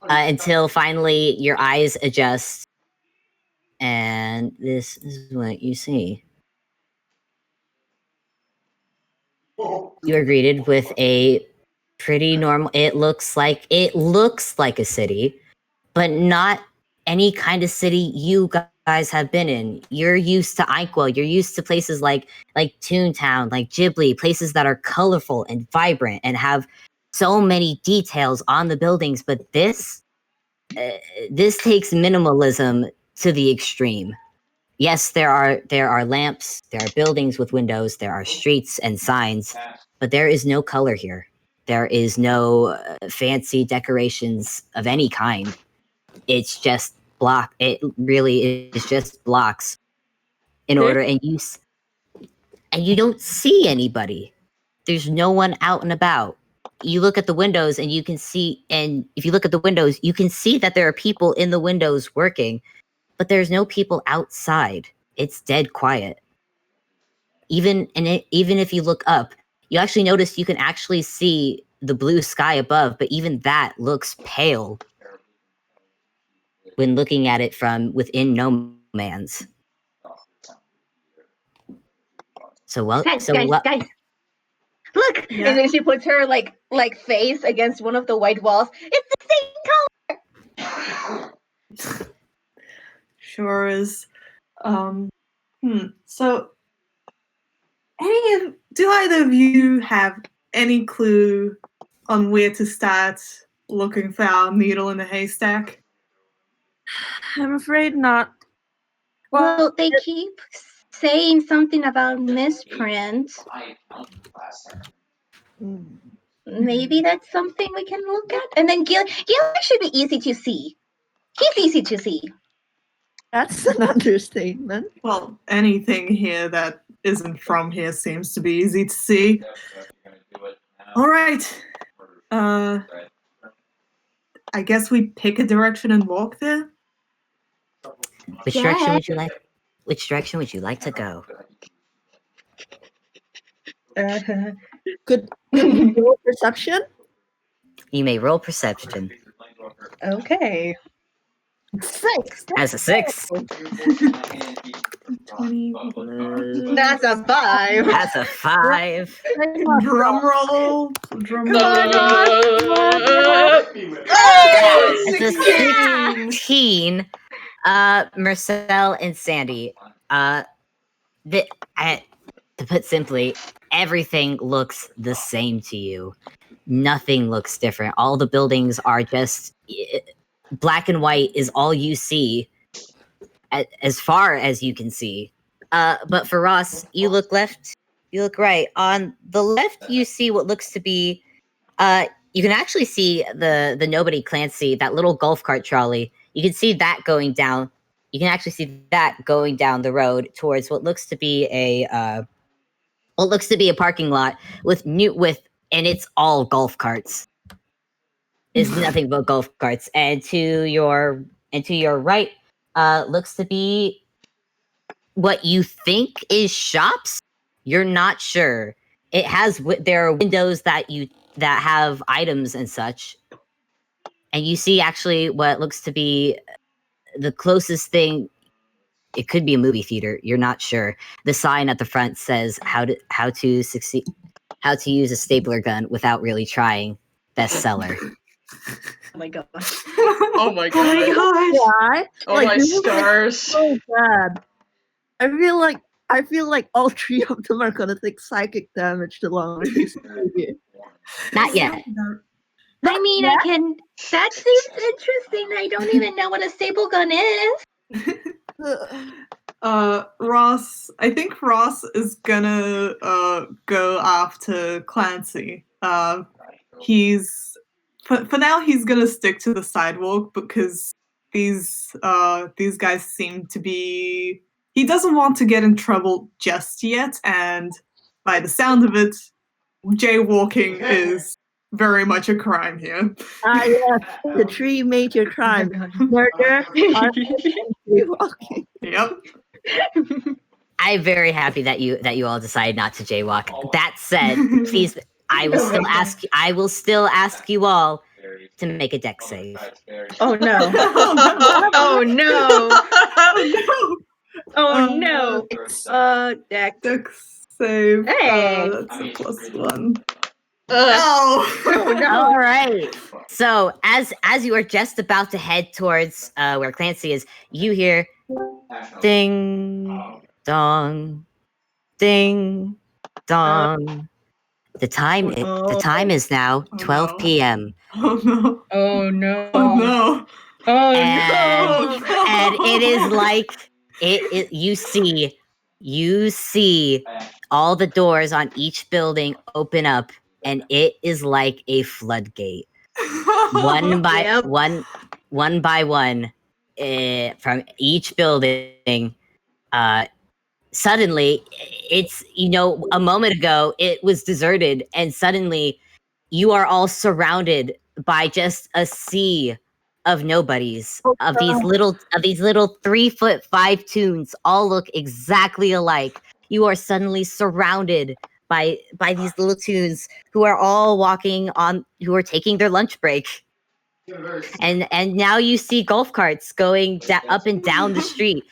Until finally your eyes adjust And this is what you see. You are greeted with a pretty normal. It looks like a city, but not any kind of city you guys have been in. You're used to Inkwell. You're used to places like Toontown, like Ghibli, places that are colorful and vibrant and have so many details on the buildings. But this takes minimalism to the extreme. Yes, there are lamps, there are buildings with windows, there are streets and signs, but there is no color here. There is no fancy decorations of any kind. It's just block. It really is just blocks in order, and you don't see anybody. There's no one out and about. You look at the windows and you can see, and if you look at the windows, you can see that there are people in the windows working, but there's no people outside. It's dead quiet. Even if you look up, you actually notice you can actually see the blue sky above, but even that looks pale when looking at it from within no man's. Guys, look! Yeah. And then she puts her like face against one of the white walls. It's the same color. Sure is. So, do either of you have any clue on where to start looking for our needle in the haystack? I'm afraid not. Well, they keep saying something about misprint. Maybe that's something we can look at. And then Gille should be easy to see. He's easy to see. That's an understatement. Well, anything here that isn't from here seems to be easy to see. All right. I guess we pick a direction and walk there. Which direction would you like? Which direction would you like to go? Could we roll perception? You may roll perception. Okay. 6. As a 6. 20. That's a 5. That's a 5. Drum roll. Drum roll. As a 16. Mersel and Sandy. To put simply, everything looks the same to you. Nothing looks different. All the buildings are just black and white is all you see as far as you can see. But for Ross, you look left, you look right. On the left, you see what looks to be, you can actually see the Nobody Clancy, that little golf cart trolley. You can see that going down. You can actually see that going down the road towards what looks to be a parking lot and it's all golf carts. It's nothing but golf carts. And to your right, looks to be what you think is shops. You're not sure. There are windows that have items and such, and you see actually what looks to be the closest thing. It could be a movie theater. You're not sure. The sign at the front says how to use a stapler gun without really trying. Bestseller. Oh my gosh. Oh my Oh my god. gosh. Why? Oh Like, my this is stars. so bad. I feel like all 3 of them are gonna take psychic damage along with this movie. Not yet. I mean, Yeah. I can. That seems interesting. I don't even know what a staple gun is. Ross, I think Ross is gonna go after Clancy. For now he's gonna stick to the sidewalk because these guys seem to be. He doesn't want to get in trouble just yet, and by the sound of it, jaywalking is very much a crime here. Yes, the 3 major crimes: murder, arson, and jaywalking. Yep. I'm very happy that you all decided not to jaywalk. That said, please, I will still ask you all to make a deck save. Oh no. Oh, no. Oh no. Oh, Oh no. Deck. Deck save. Hey. That's a +1. Ugh. Oh. Oh no. All right. So as you are just about to head towards where Clancy is, you hear ding dong, ding dong. The time is now 12 no. p.m. Oh no. Oh no. Oh no. Oh And no. and it is like you see all the doors on each building open up, and it is like a floodgate. One by Yep. one by one, from each building. Suddenly, it's a moment ago it was deserted, and suddenly you are all surrounded by just a sea of nobodies, of these little 3'5" toons, all look exactly alike. You are suddenly surrounded by these little toons who are all who are taking their lunch break. And now you see golf carts going up and down the street.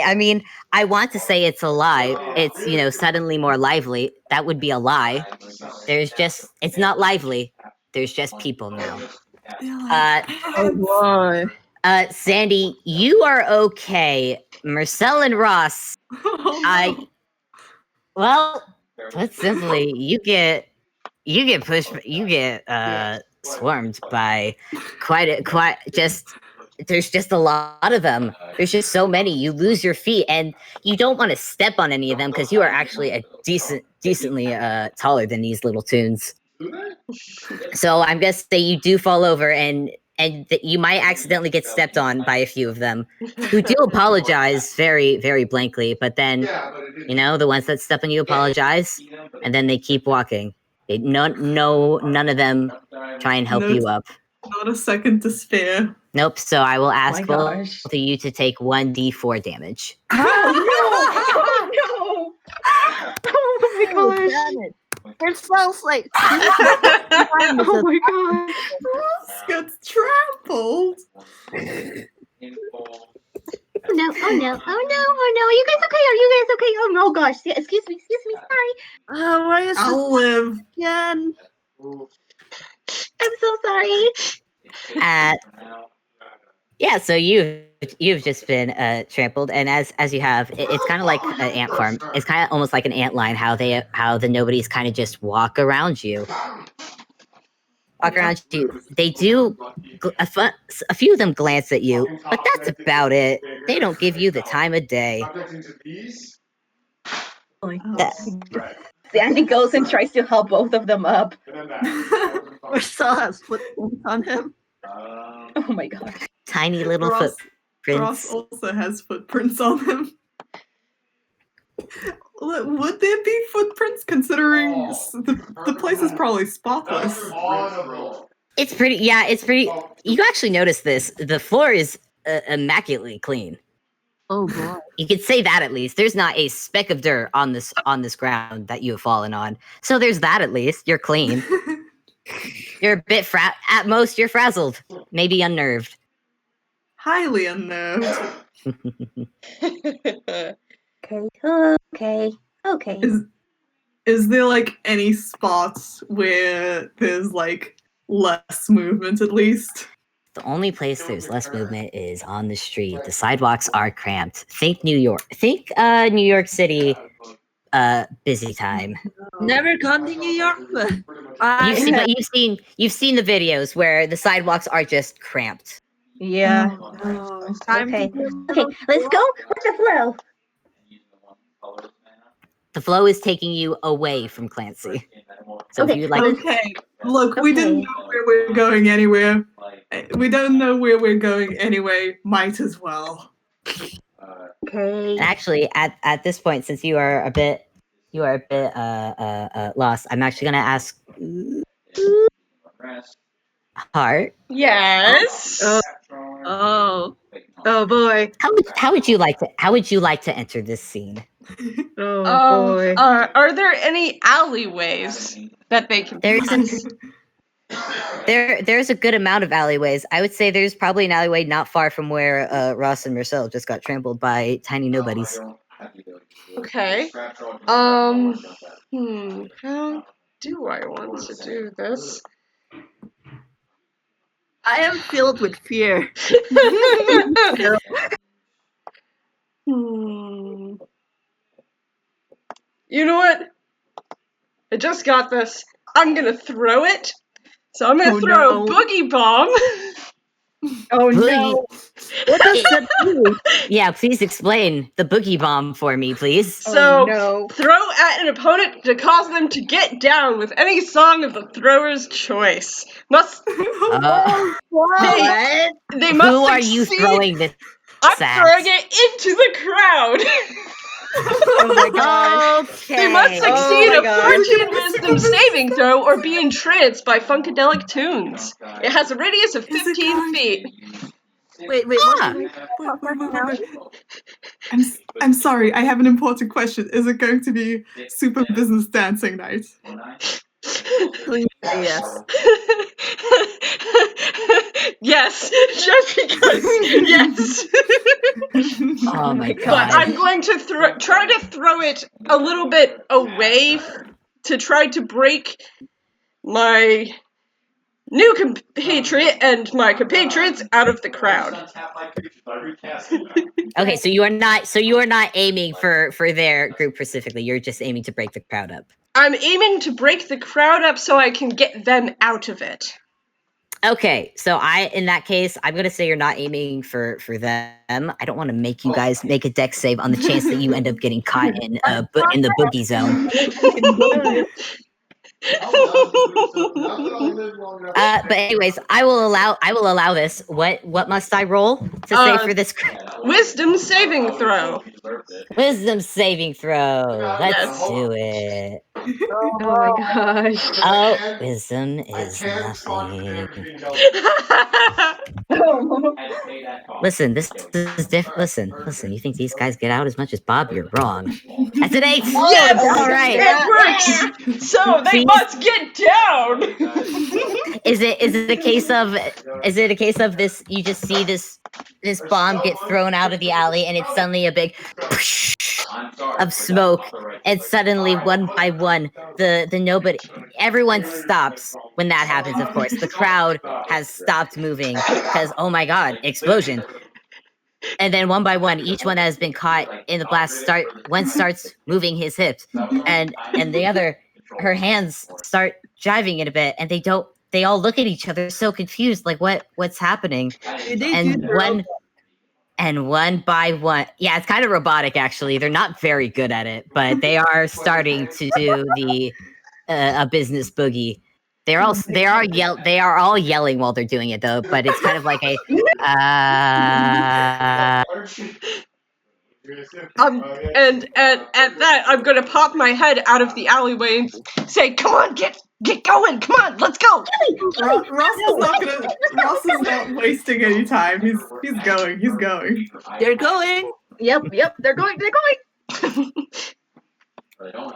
I mean, I want to say it's alive. It's suddenly more lively. That would be a lie. It's not lively. There's just people now. Boy. Sandy, you are okay. Mersel and Ross, well, put simply, you get swarmed by there's just a lot of them. There's just so many. You lose your feet, and you don't want to step on any of them because you are actually decently taller than these little toons. So I'm gonna say you do fall over, and you might accidentally get stepped on by a few of them, who do apologize very, very blankly. But then, the ones that step on you apologize, and then they keep walking. None of them try and help you up. Not a second to spare. Nope. So I will ask my both gosh. of you to take 1d4 damage. Oh no. Oh my gosh. Damn it. It sounds like. Oh my god. Ross gets trampled. Oh no, oh no, oh no, oh no. Are you guys okay? Are you guys okay? Oh no, gosh. Yeah, excuse me, sorry. Why is I'll live. again? I'm so sorry. Yeah, so you've just been trampled, and as you have, it's kind of like an ant farm. It's kind of almost like an ant line. How the nobodies kind of just walk around you. They do. A few of them glance at you, but that's about it. They don't give you the time of day. Sandy goes and tries to help both of them up. Mersel has footprints on him. Oh my gosh. Tiny little Ross footprints. also has footprints on him. Would there be footprints considering the place is probably spotless? It's pretty. Yeah, it's pretty. You actually notice this. The floor is immaculately clean. Oh boy. You could say that at least. There's not a speck of dirt on this ground that you have fallen on. So there's that at least. You're clean. You're a bit at most you're frazzled, maybe unnerved. Highly unnerved. Okay. Is there like any spots where there's like less movement at least? The only place there's less movement is on the street. The sidewalks are cramped. Think New York. Think New York City. Busy time. Never gone to New York, but you've seen the videos where the sidewalks are just cramped. Yeah. time Okay. to do Okay, let's go with the flow. The flow is taking you away from Clancy. So if Okay, you would like, Okay, look, we didn't Okay. know where we're going anywhere. We don't know where we're going anyway. Might as well. Okay. and actually at this point, since you are a bit lost, I'm actually gonna ask Heart. Yes. Oh. Oh boy. How would you like to enter this scene? Oh boy. Are there any alleyways that they can There pass? isn't. There's a good amount of alleyways. I would say there's probably an alleyway not far from where Ross and Mersel just got trampled by tiny nobodies. Okay. How do I want to do this? I am filled with fear. You know what? I just got this. I'm gonna throw it. So I'm gonna throw a boogie bomb. Oh Boogie. no! What does that do? Yeah, please explain the boogie bomb for me, please. So Oh no! throw at an opponent to cause them to get down with any song of the thrower's choice. Must What? they must Who are you succeed- throwing this I'm at? throwing it into the crowd. Oh my gosh! Okay. They must succeed my a God. 14 wisdom saving throw or be entranced by funkadelic tunes. It has a radius of 15 feet. Wait, Ah. what? I'm sorry. I have an important question. Is it going to be super business dancing night? Please say yes. Yes, just because. Yes. Oh my But god. I'm going to try to throw it a little bit away to try to break my new compatriot and my compatriots out of the crowd. Okay, so you are not aiming for their group specifically. You're just aiming to break the crowd up. I'm aiming to break the crowd up so I can get them out of it. Okay, so in that case, I'm gonna say you're not aiming for them. I don't want to make you guys make a dex save on the chance that you end up getting caught in the boogie zone. But anyways, I will allow this. What must I roll to say for this? Wisdom saving throw. Wisdom saving throw. Let's Yes. do it. Oh my gosh! Oh, wisdom is nothing. Listen, this is different. Listen. You think these guys get out as much as Bob? You're wrong. That's an 8. Yes! All right. It works! So they Please. must get down! Is it a case of this? You just see this bomb get thrown out of the alley, and it's suddenly a big of smoke, and suddenly one by one, everyone stops when that happens. Of course, the crowd has stopped moving because oh my god, explosion! And then one by one, each one that has been caught in the blast starts moving his hips, and the other, her hands start jiving it a bit, and they all look at each other so confused, like what's happening? And one by one, yeah, it's kind of robotic actually. They're not very good at it, but they are starting to do a business boogie. They are all yelling while they're doing it though, but it's kind of like a And at that, I'm gonna pop my head out of the alleyway and say, "Come on, get going! Come on, let's go!" Ross is not wasting any time. He's going. He's going. They're going. Yep, they're going.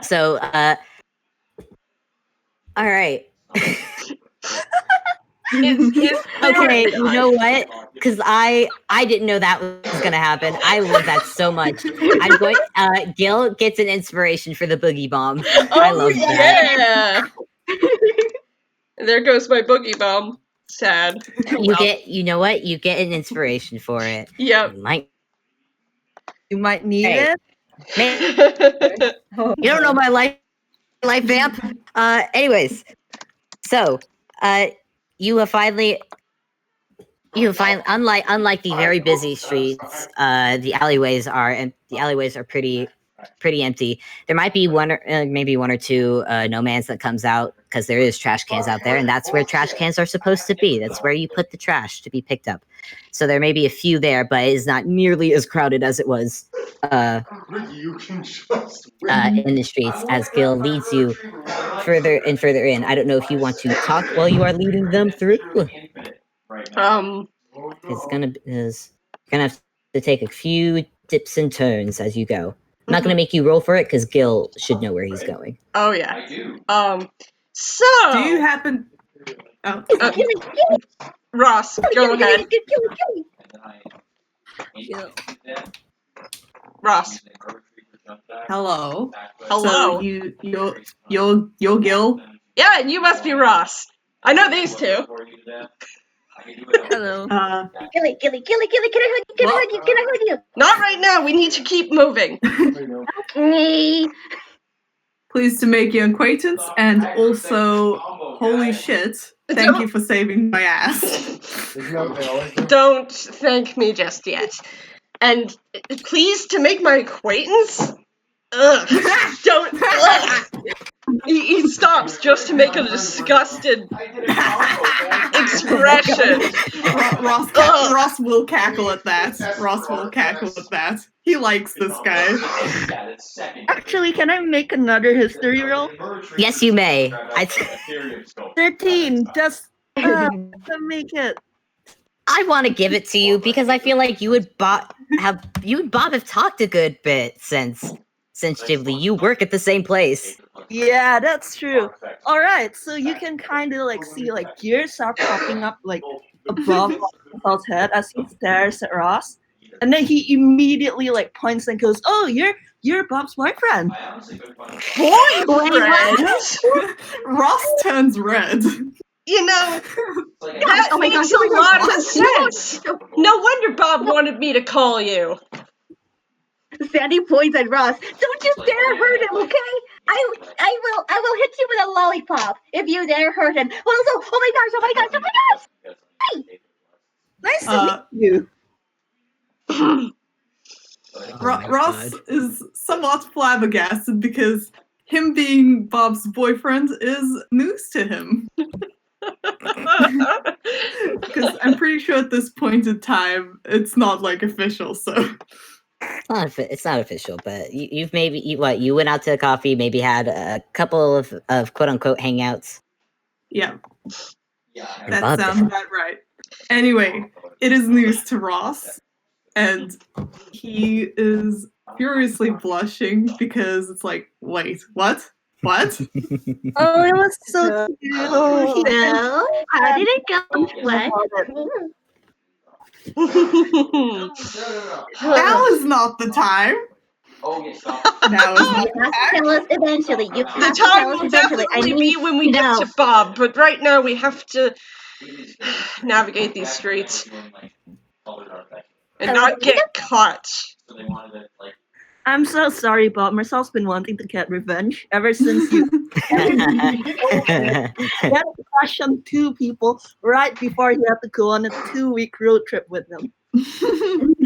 so. All right. Okay, you know what? Because I didn't know that was gonna happen. I love that so much. I'm going. Gil gets an inspiration for the boogie bomb. I love that. Yeah. There goes my boogie bomb. Sad. You know what? You get an inspiration for it. Yep. You might need Hey. it. You don't know my life Vamp. Anyways, so you have finally, unlike the very busy streets, the alleyways are pretty empty. There might be maybe one or two no mans that comes out because there is trash cans out there, and that's where trash cans are supposed to be. That's where you put the trash to be picked up. So there may be a few there, but it is not nearly as crowded as it was in the streets as Gil leads you further and further in. I don't know if you want to talk while you are leading them through. It's gonna have to take a few dips and turns as you go. I'm not gonna make you roll for it because Gil should know where he's going. Oh yeah. So Do you happen Oh, Uh, Gille, Gille, Ross, go Gille, ahead. Gille, Gil. Ross. hello. Hello. So you're Gil. Yeah, and you must be Ross. I know these two. Hello. Gille, Gille, can I hug you? Can I hug you? Not right now. We need to keep moving. Okay. Pleased to make your acquaintance, and also, holy shit, thank you for saving my ass. Don't thank me just yet. And pleased to make my acquaintance? Ugh. Don't. Ugh. He stops just to make a disgusted expression. Ross will cackle at that. Ross will cackle at that. He likes this guy. Actually, can I make another history roll? Yes, you may. 13. Just to make it. I want to give it to you because I feel like you and Bob have talked a good bit since Ghibli. You work at the same place. Yeah, that's true. All right, so you can kind of like see like gears are popping up like above Paul's head as he stares at Ross, and then he immediately like points and goes, "Oh, you're Bob's boyfriend." Boyfriend? Ross turns red. You know, that makes a lot of sense. No wonder Bob wanted me to call you. Sandy points at Ross. Don't you dare hurt him, okay? I will hit you with a lollipop if you dare hurt him. Also, oh my gosh. Hey! Nice to meet you. Ross is somewhat flabbergasted because him being Bob's boyfriend is news to him. Because I'm pretty sure at this point in time, it's not like official, so. It's not official, but you've maybe you went out to a coffee, maybe had a couple of quote unquote hangouts. Yeah. And That Bob sounds about right. Anyway, it is news to Ross, and he is furiously blushing because it's like, wait, what? What? Oh, it was so cute. Well, how did it go? What? Now is not the time. Now is not You have to tell us eventually. You have The to tell time us will eventually. definitely be when we get to Bob, but right now we have to navigate these streets and not get caught. I'm so sorry, Bob. Mersel's been wanting to get revenge ever since you had a crush on two people right before he had to go on a 2-week road trip with them.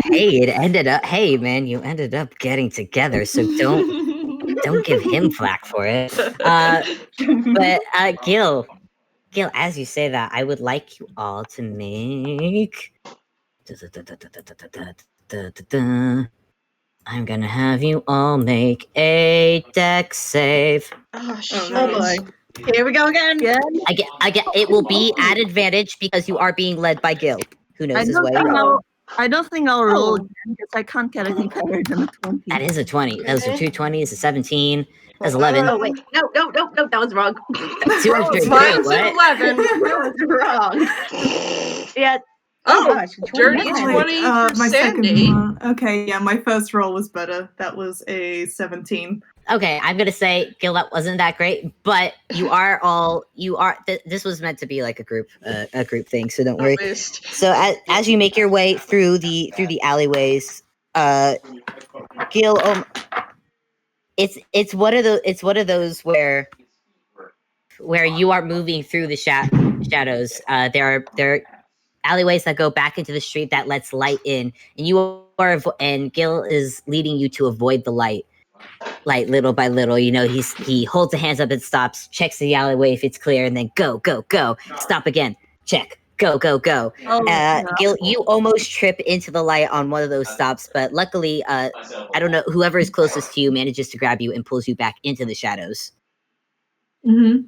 Hey man, you ended up getting together, so don't give him flack for it. But Gil, as you say that, I would like you all to make. I'm gonna have you all make a deck save. Oh, shit. Oh, boy. Here we go again. Yeah. I get. It will be at advantage because you are being led by Gil, who knows his way around. I don't think I'll roll again because I can't get anything better than a 20. That is a 20. Those are 2 20s, a 17. That's 11. Oh wait, no, that was wrong. 2 and 3. Mine's What? 11. That was wrong. Yeah. Oh, gosh, dirty 29. 20 for my Sandy. second one. Okay, yeah, my first roll was better. That was a 17. Okay, I'm gonna say, Gil, that wasn't that great, but you are. This was meant to be like a group thing, so don't worry. At least. So as you make your way through the alleyways, Gil, it's one of those where you are moving through the shadows. There are alleyways that go back into the street that lets light in, and Gil is leading you to avoid the light little by little. You know, he holds the hands up and stops, checks the alleyway if it's clear, and then go, stop again, check, go. Gil, you almost trip into the light on one of those stops, but luckily, I don't know, whoever is closest to you manages to grab you and pulls you back into the shadows. Mm-hmm.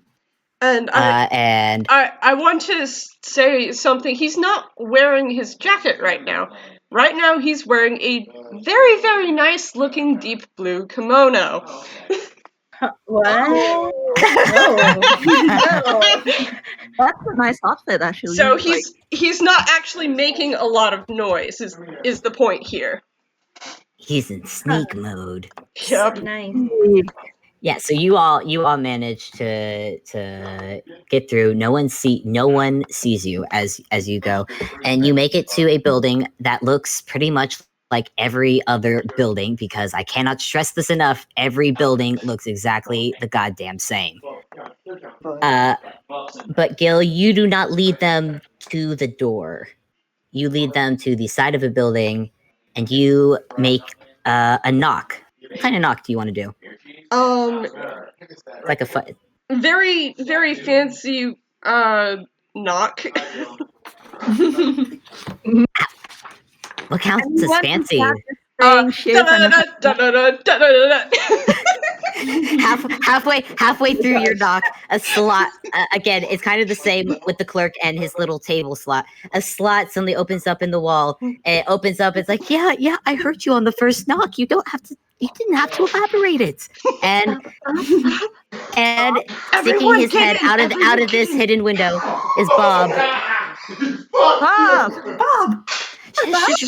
And I want to say something. He's not wearing his jacket right now. Right now, he's wearing a very, very nice looking deep blue kimono. What? That's a nice outfit, actually. So Like, he's not actually making a lot of noise. Is the point here? He's in sneak mode. Yep. Nice. Yeah, so you all managed to get through. No one sees you as you go, and you make it to a building that looks pretty much like every other building, because I cannot stress this enough. Every building looks exactly the goddamn same. But Gil, you do not lead them to the door. You lead them to the side of a building, and you make a knock. What kind of knock do you want to do? Like a Very, very fancy knock. What counts and as one fancy? saying shit and Halfway through your knock, a slot again. It's kind of the same with the clerk and his little table slot. A slot suddenly opens up in the wall. It opens up. It's like, yeah. I heard you on the first knock. You didn't have to elaborate it. And sticking his head out of this hidden window is Bob. Bob! Shh,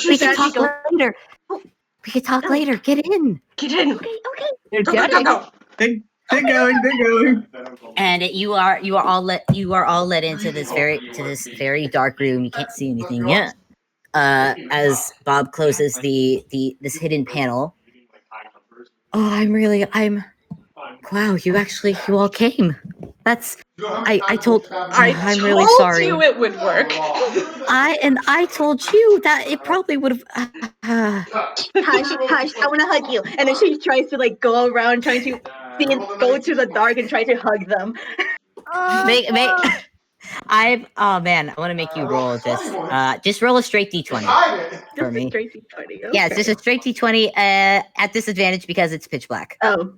we can talk later. We can talk later. Get in. Get in. Okay. Go. They're going. And you are all let into this very dark room. You can't see anything yet. As Bob closes this hidden panel. Oh, wow, you all came. I'm really sorry. You it would work. I told you that it probably would have. Hush, I want to hug you. And then she tries to like go around trying to go to the dark and try to hug them. Oh man, I want to make you roll just roll a straight d20 for me. Straight to 20. Okay. Yeah, it's just a straight d20 at disadvantage because it's pitch black. Oh.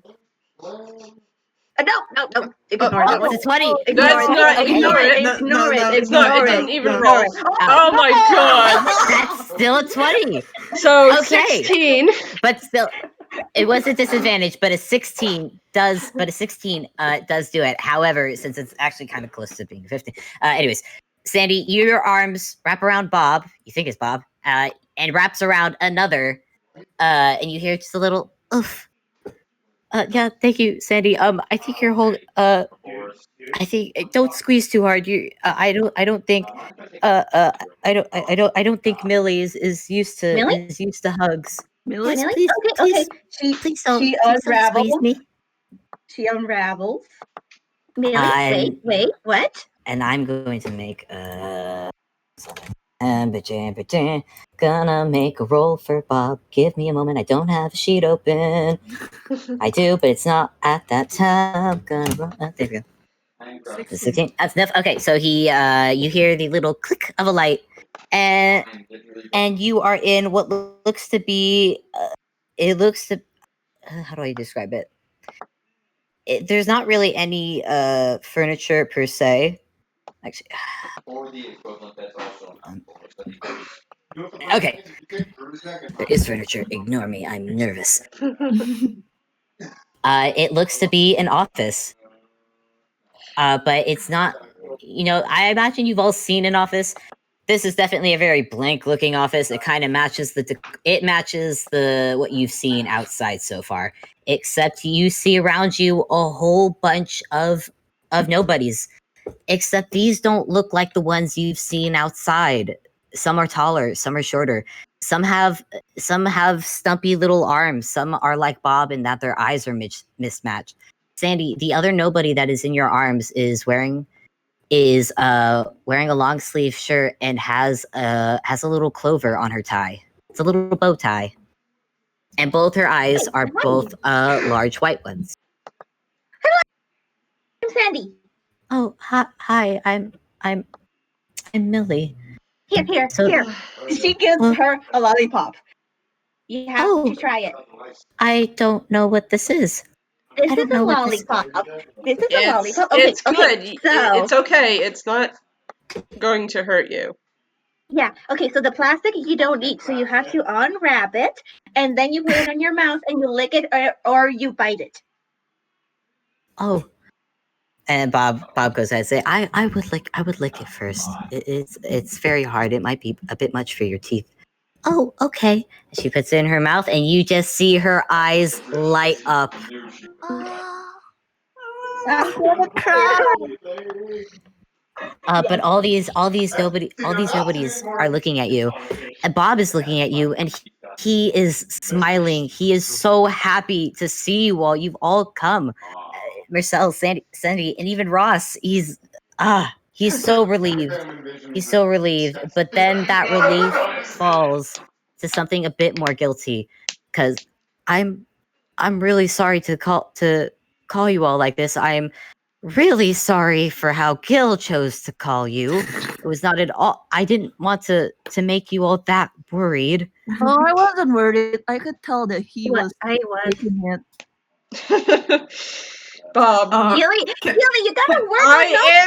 No. Ignore that one. It's a 20. Ignore it. It's not. It didn't even roll. Oh my god. That's still a 20. So Okay. 16. But still, it was a disadvantage, but a 16 does do it. However, since it's actually kind of close to being 15. Anyways, Sandy, your arms wrap around Bob, you think it's Bob, and wraps around another, and you hear just a little oof. Yeah, thank you, Sandy. I think you're holding. I think don't squeeze too hard. I don't think. I don't think Millie is used to hugs. Millie? Please, Okay. please don't She squeeze unravels. me. She unravels. Millie, wait, what? And I'm going to make gonna make a roll for Bob. Give me a moment. I don't have a sheet open. I do, but it's not at that time. Gonna roll. There we go. 16. That's enough. Okay, so you hear the little click of a light, and you are in what looks to be. How do I describe it? There's not really any furniture per se. Actually, okay. There is furniture. Ignore me. I'm nervous. It looks to be an office. But it's not. I imagine you've all seen an office. This is definitely a very blank-looking office. It kind of matches what you've seen outside so far. Except you see around you a whole bunch of nobodies. Except these don't look like the ones you've seen outside. Some are taller, some are shorter. Some have stumpy little arms. Some are like Bob in that their eyes are mismatched. Sandy, the other nobody that is in your arms is wearing a long sleeve shirt and has a little clover on her tie. It's a little bow tie. And both her eyes are both large white ones. I'm Sandy. Oh, hi. I'm Millie. Here. She gives her a lollipop. You have to try it. I don't know what this is. This is a lollipop. This is a lollipop. Okay, it's good. So it's okay. It's not going to hurt you. Yeah. Okay. So the plastic you don't eat, so you have to unwrap it, and then you put it on your mouth and you lick it, or you bite it. Oh, And Bob goes ahead and say, I would lick it first. It's very hard. It might be a bit much for your teeth. Oh, okay. She puts it in her mouth, and you just see her eyes light up. I'm gonna cry. But all these nobodies are looking at you, and Bob is looking at you, and he is smiling. He is so happy to see you all. You've all come, Mersel, Sandy, and even Ross. He's so relieved. He's so relieved. But then that relief falls to something a bit more guilty, because I'm really sorry to call you all like this. I'm really sorry for how Gil chose to call you. It was not at all. I didn't want to make you all that worried. Oh, I wasn't worried. I could tell that he Well, was I was. taking it. Bob, Gille, you gotta work on I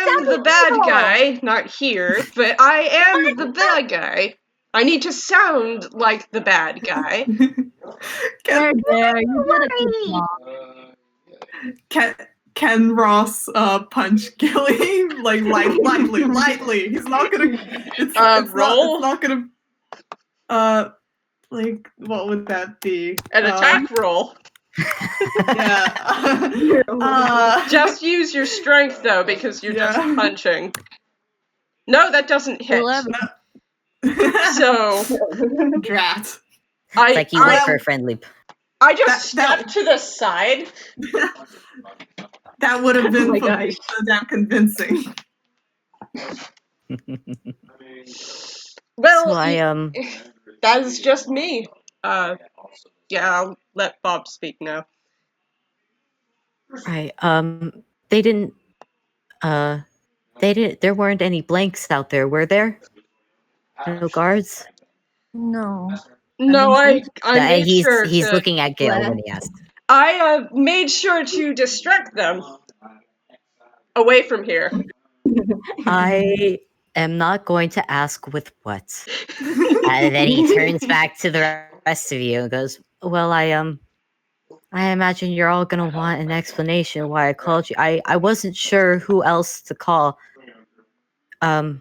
am those the bad people. guy, not here, but I am the bad guy. I need to sound like the bad guy. There, Can, you did a good job. can Ross punch Gilly like lightly? He's not gonna. Roll? It's not gonna. Like what would that be? An attack roll. Yeah. Just use your strength though, because you're just punching. No, that doesn't hit. 11. So Drat. It's like you wait for a friendly. I just stepped to the side. That would have been my so gosh. damn convincing. Well, So that is just me. Yeah, I'll let Bob speak now. right. They didn't. There weren't any blanks out there, were there? No guards. No. No, I made sure He's to. looking at Gale when he asked. I made sure to distract them away from here. I am not going to ask with what. And then he turns back to the rest of you and goes, "Well, I imagine you're all gonna want an explanation why I called you. I wasn't sure who else to call. I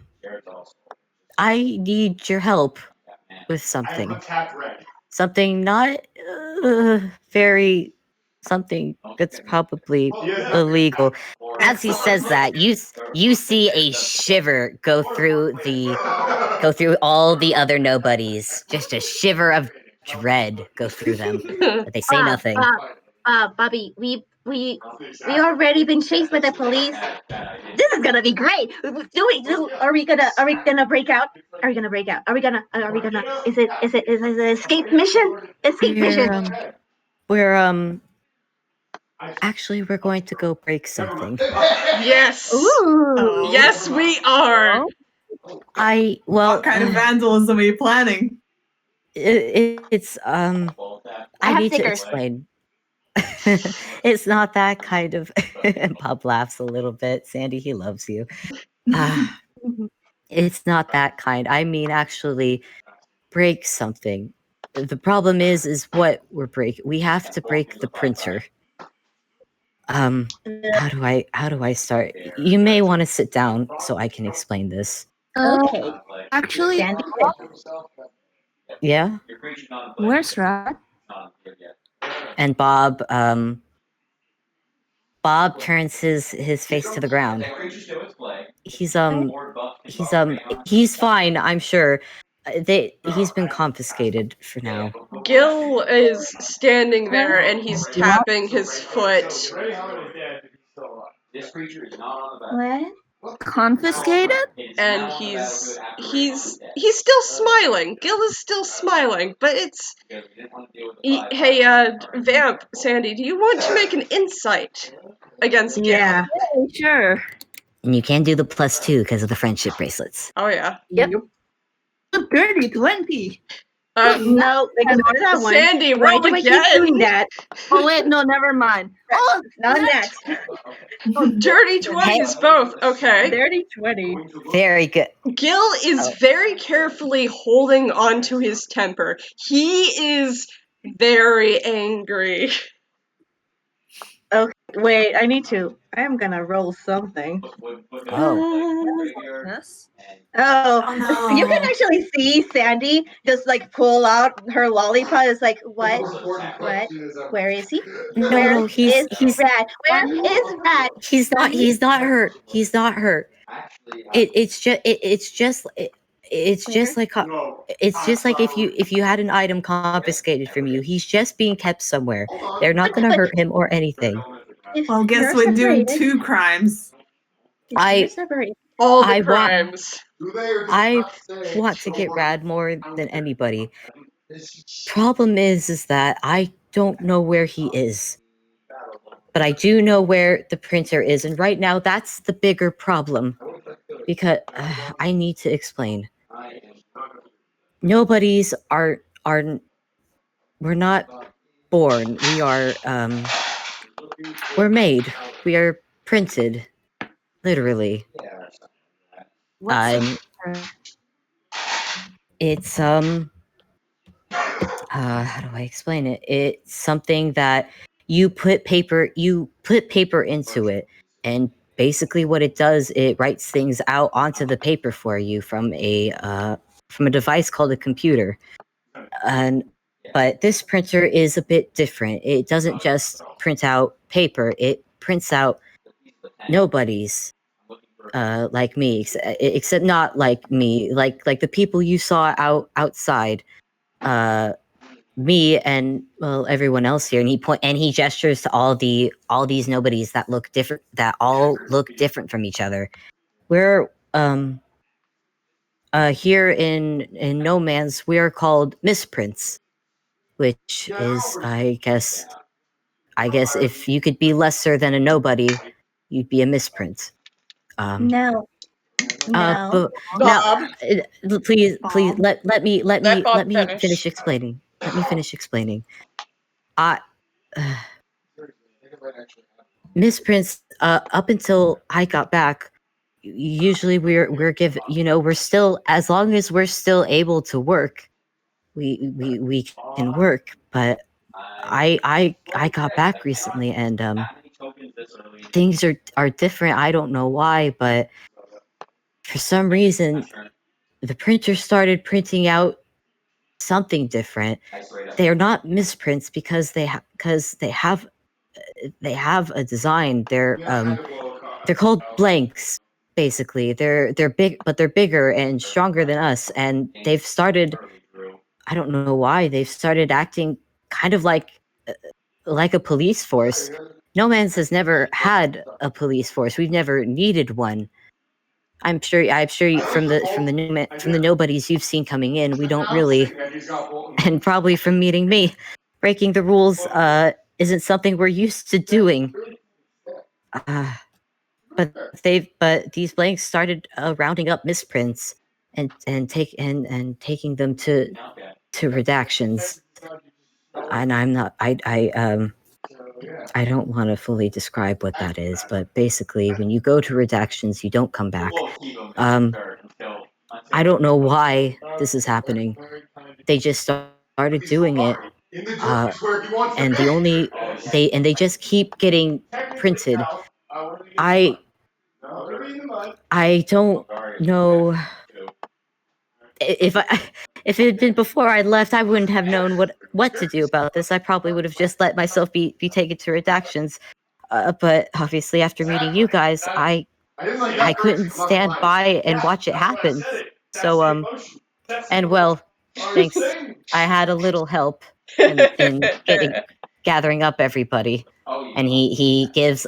need your help with something. Something not very. Something that's probably illegal." As he says that, you see a shiver go through all the other nobodies. Just a shiver of dread go through them, but they say nothing. Bobby, we already been chased by the police. This is gonna be great. Are we gonna break out? Are we gonna? Is it an escape mission? Escape mission. We're actually we're going to go break something. Yes. Ooh. Yes, we are. What kind of vandalism are you planning? It's I I have need to stickers. explain. It's not that kind of. And Bob laughs a little bit. Sandy, he loves you. It's not that kind. I mean, actually, break something. The problem is what we're breaking. We have to break the printer. How do I start? You may want to sit down so I can explain this. Okay. Actually, Sandy. Yeah. where's Rat? And Bob turns his face to the ground. He's fine, I'm sure. He's been confiscated for now. Gil is standing there and he's tapping his foot. What? Confiscated? And he's still smiling. Gil is still smiling, but it's. Hey, Vamp, Sandy, do you want to make an insight against Gil? Yeah. Yeah, sure. And you can do the +2 because of the friendship bracelets. Oh yeah. Yep. Dirty 20. No, ignore that one. Sandy, Why roll do I keep again. doing that? Oh wait, no, never mind. Oh, Not that. Dirty 20s both. Okay. Dirty 20. Very good. Gil is very carefully holding on to his temper. He is very angry. Okay, wait, I need to I am gonna roll something. Oh, Yes. Oh, Oh no. you can actually see Sandy just like pull out her lollipop. It's like, what? Where is he? Where no, is Rad? Where is Rad? he's not. Sandy? He's not hurt. He's not hurt. It's just like it's just like if you had an item confiscated from you. He's just being kept somewhere. They're not going to But hurt him or anything. if Well, guess you're we're doing separated, 2 crimes. if I- you're separated, All the I want- crimes. I want to get Rad more than anybody. Problem is that I don't know where he is. But I do know where the printer is, and right now that's the bigger problem. Because I need to explain. Nobody's are we're not born. We are we're made. We are printed. Literally. What's And it's how do I explain it? It's something that you put paper into it, and basically what it does, it writes things out onto the paper for you from a device called a computer. And but this printer is a bit different. It doesn't just print out paper, it prints out nobodies like me, except not like me, like the people you saw outside. Me and well everyone else here, and he gestures to all these nobodies that look different, that all look different from each other. We're here in No Man's, we are called misprints, which is I guess if you could be lesser than a nobody, you'd be a misprint. no. But Bob. now, please Bob. let me Let Bob finish finish. explaining. Let me finish explaining. I misprints, up until I got back, usually we're given, we're still, as long as we're still able to work, we can work. But I got back recently, and things are different. I don't know why, but for some reason the printer started printing out something different. They're not misprints because they have a design. They're called blanks. Basically, they're big, but they're bigger and stronger than us. And they've started. I don't know why they've started acting kind of like a police force. No Man's has never had a police force. We've never needed one. I'm sure from the nobodies you've seen coming in, we don't really, and probably from meeting me, breaking the rules isn't something we're used to doing. But these blanks started rounding up misprints and taking them to redactions. And I'm not I don't want to fully describe what that is, but basically when you go to redactions, you don't come back. I don't know why this is happening. They just started doing it, and they just keep getting printed. I don't know if if it had been before I left, I wouldn't have known what to do about this. I probably would have just let myself be taken to redactions. But obviously, after meeting you guys, I couldn't stand by and watch it happen. So and well, thanks. I had a little help in gathering up everybody, and he gives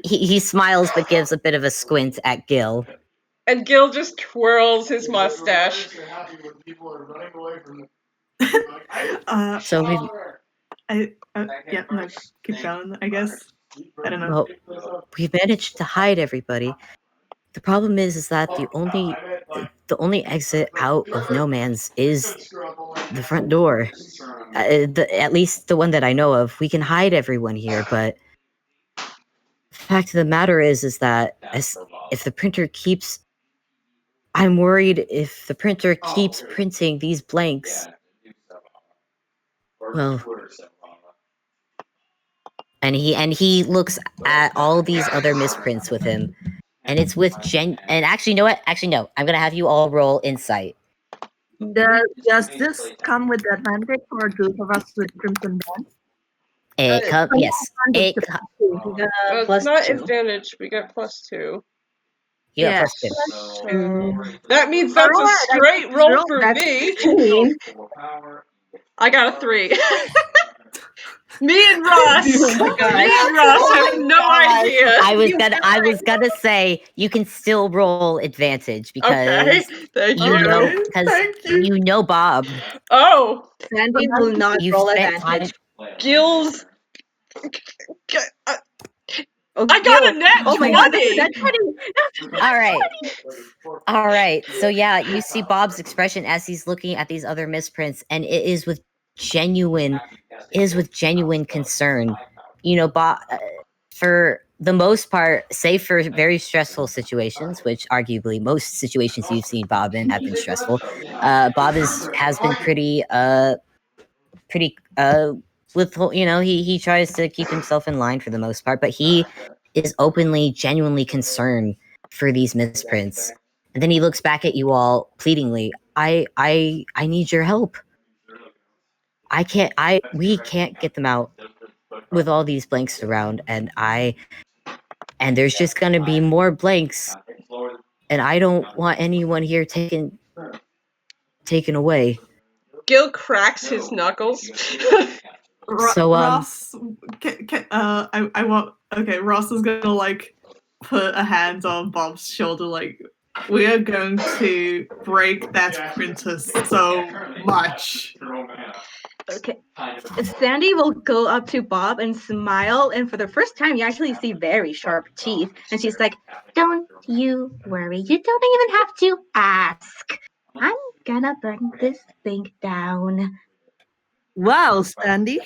he smiles but gives a bit of a squint at Gil. And Gil just twirls his mustache. So we Yeah, no, keep going, I guess. I don't know. well, we've managed to hide everybody. The problem is that the only exit out of No Man's is the front door. At least the one that I know of. We can hide everyone here, but the fact of the matter is that if the printer keeps, I'm worried if the printer keeps printing these blanks. Well, And he looks at all these other misprints with him, and it's with and actually, you know what? Actually, no. I'm gonna have you all roll insight. Does this come with advantage for those of us with Crimson Dawn? Yes. You got It's plus not 2. advantage. We got +2. You got Yes. plus 2. That means that's a Alright, I straight just roll rolled for That's me. 16. I got a 3. Me and Ross. Oh my god. Me and Ross have no idea. I was gonna say you can still roll advantage Okay, because thank you you. know because Thank you. you know Bob. Oh, Sandy will not You've roll spent advantage. Gills. Oh, I got a net Oh my god, 20. that's 20. All right. So yeah, you see Bob's expression as he's looking at these other misprints, and it is with genuine concern. You know, Bob, for the most part, save for very stressful situations, which arguably most situations you've seen Bob in have been stressful. Bob has been pretty with he tries to keep himself in line for the most part, but he is openly, genuinely concerned for these misprints. And then he looks back at you all pleadingly. I need your help. We can't get them out with all these blanks around, and there's just gonna be more blanks, and I don't want anyone here taken away. Gil cracks his knuckles. So, Ross, I want. Okay, Ross is gonna like put a hand on Bob's shoulder, like we are going to break that printer so much. Okay. Sandy will go up to Bob and smile, and for the first time, you actually see very sharp teeth. And she's like, "Don't you worry. You don't even have to ask. I'm gonna burn this thing down." Wow, Sandy.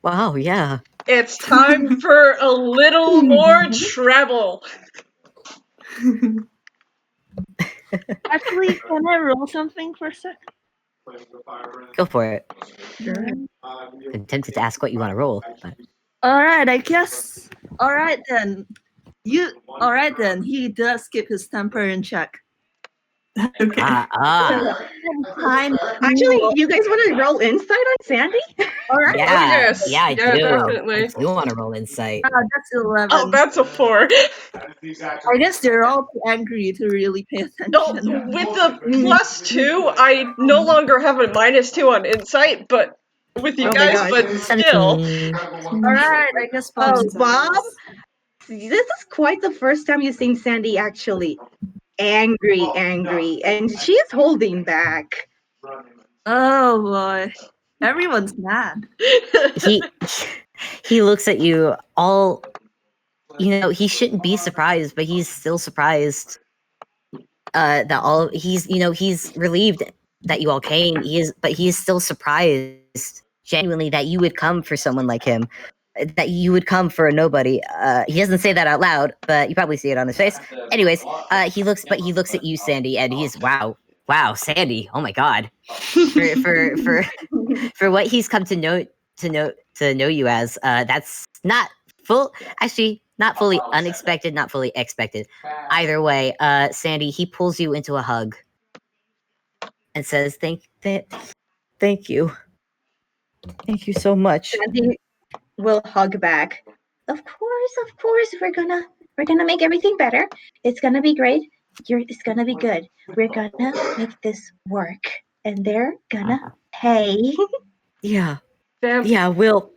wow, yeah. It's time for a little more Trebble. Actually, can I roll something for a sec? Go for it. Sure. I'm tempted to ask what you want to roll, but Alright, I guess. Alright then. He does keep his temper in check. Okay. Time Actually, you guys want to roll insight on Sandy? Alright. yeah, yes. I Yeah, do. definitely. I do want to roll insight. That's 11. Oh, that's a 4. I guess they're all too angry to really pay attention. No, with the +2, I no longer have a -2 on insight, but with you Oh my guys, gosh. but still. 17. Alright, I guess Bob's Bob? This is quite the first time you've seen Sandy actually angry, and she is holding back. Oh boy. Everyone's mad. He looks at you all. He shouldn't be surprised, but he's still surprised. He's relieved that you all came. But he is still surprised, genuinely, that you would come for someone like him. That you would come for a nobody. He doesn't say that out loud, but you probably see it on his face. Anyways, he looks at you, Sandy, and he's wow, Sandy. Oh my god, for what he's come to know you as. That's not not fully unexpected, not fully expected. Either way, Sandy, he pulls you into a hug and says, "Thank you, thank you so much." Sandy will hug back. Of course, we're gonna make everything better. It's gonna be great. It's gonna be good. We're gonna make this work, and they're gonna pay. Yeah, Vamp, yeah, we'll.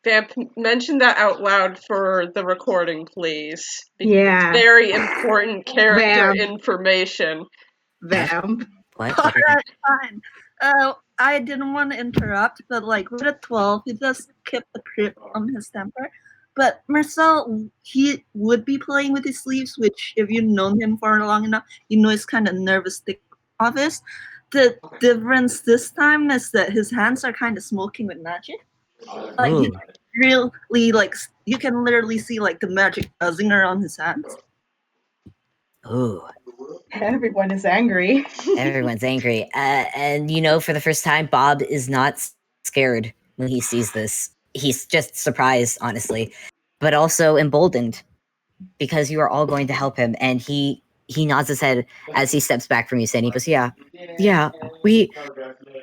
Vamp, mention that out loud for the recording, please. Yeah. Very important character Vamp. information. Vamp. What? Alright, fine. I didn't want to interrupt, but like with a 12, he does keep a grip on his temper. But Mersel, he would be playing with his sleeves, which if you've known him for long enough, you know he's kind of nervous tick office. The difference this time is that his hands are kind of smoking with magic. Like Ooh. you really you can literally see like the magic buzzing around his hands. Ooh. Everyone is angry. Everyone's angry. And for the first time, Bob is not scared when he sees this. he's just surprised, honestly, but also emboldened because you are all going to help him. And he nods his head as he steps back from you, saying, he goes, yeah,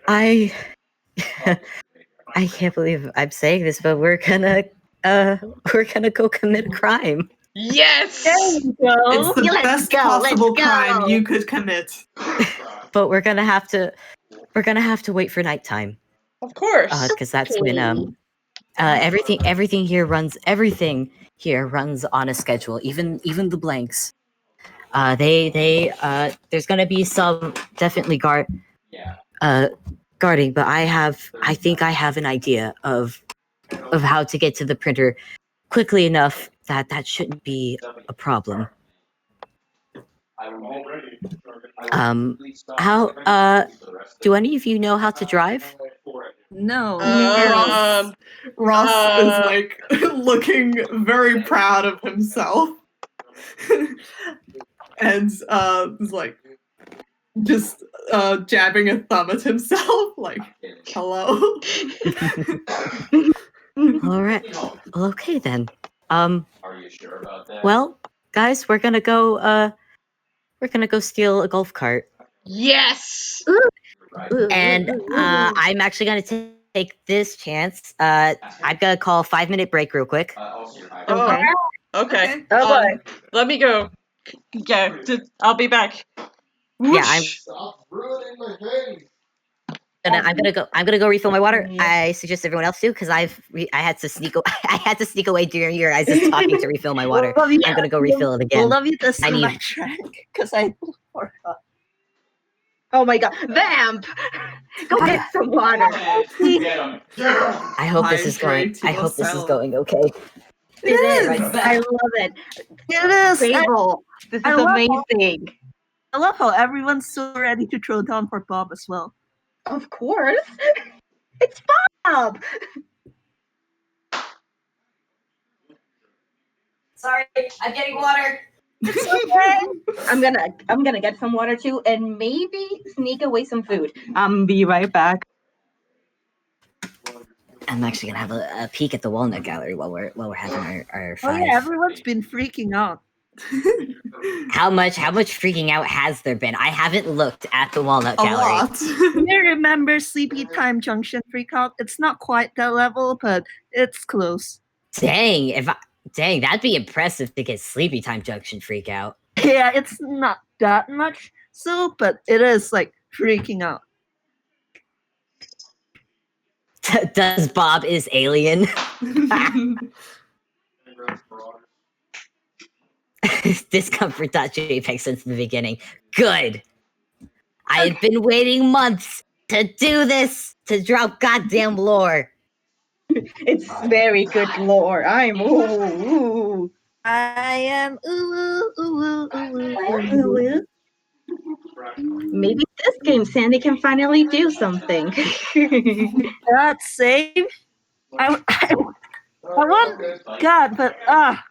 I I can't believe I'm saying this, but we're gonna go commit a crime. Yes. There you go. It's the Yeah, let's best go, possible let's crime go. you could commit. But we're gonna have to wait for nighttime. Of course. Because that's when everything here runs on a schedule, even the blanks. There's gonna be some definitely guarding, but I think I have an idea of how to get to the printer quickly enough that shouldn't be a problem. How do any of you know how to drive? No. Ross is like looking very proud of himself. And is like just jabbing a thumb at himself, like, hello. All right. Well, okay then. Are you sure about that? Well, guys, we're gonna go steal a golf cart. Yes. And I'm actually gonna take this chance. I'm gonna call a 5-minute break real quick. Okay. Okay. Let me go. Yeah, I'll be back. Yeah, I'm gonna go refill my water. Yeah. I suggest everyone else do, because I had to sneak away during your guys' talking to refill my water. I'm gonna go refill it again. Love you to see I need- my track because I forgot. Oh my god, Vamp! Go get some water. I hope this is going. I hope this is going okay. It is. I love it. It is. Fable. This is I love amazing. I love how everyone's so ready to throw down for Bob as well. Of course. It's Bob. Sorry, I'm getting water. It's okay. I'm gonna get some water too, and maybe sneak away some food. Be right back. I'm actually gonna have a peek at the Walnut Gallery while we're having our Oh 5. yeah, everyone's been freaking out. How much freaking out has there been? I haven't looked at the Walnut A Gallery. lot. Do you remember Sleepy Time Junction freak out? It's not quite that level, but it's close. Dang, that'd be impressive to get Sleepy Time Junction freak out. Yeah, it's not that much so, but it is like freaking out. Does Bob is alien? Discomfort.jpg since the beginning. Good. I had been waiting months to do this, to drop goddamn lore. It's very good lore. I'm ooh. I am ooh. Maybe this game Sandy can finally do something. God save. I want God, but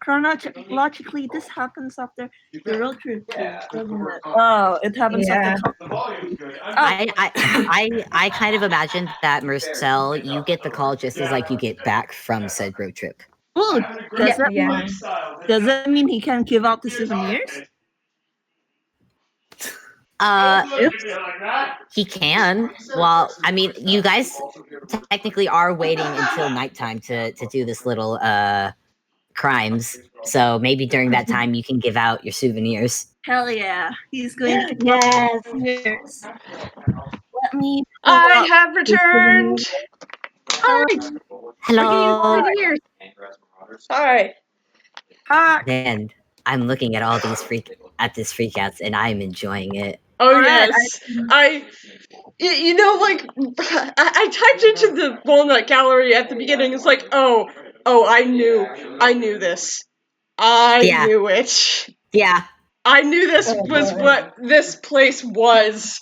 chronologically this happens after the road trip, doesn't it? Oh, it happens Yeah. after. I kind of imagined that Mersel, you get the call just as like you get back from said road trip. Ooh, does Yeah. that mean he can't give out the souvenirs? He can. Well, I mean, you guys technically are waiting until nighttime to do this little crimes. So maybe during that time you can give out your souvenirs. Hell yeah, he's going to give Yes. out souvenirs. Let me. I have returned. Hello. Hi. Man, I'm looking at all these freakouts and I'm enjoying it. Oh Alright, yes, you know, like I typed into the Walnut Gallery at the beginning. It's like, oh, I knew this. I Yeah. knew it. Yeah. I knew this was what this place was.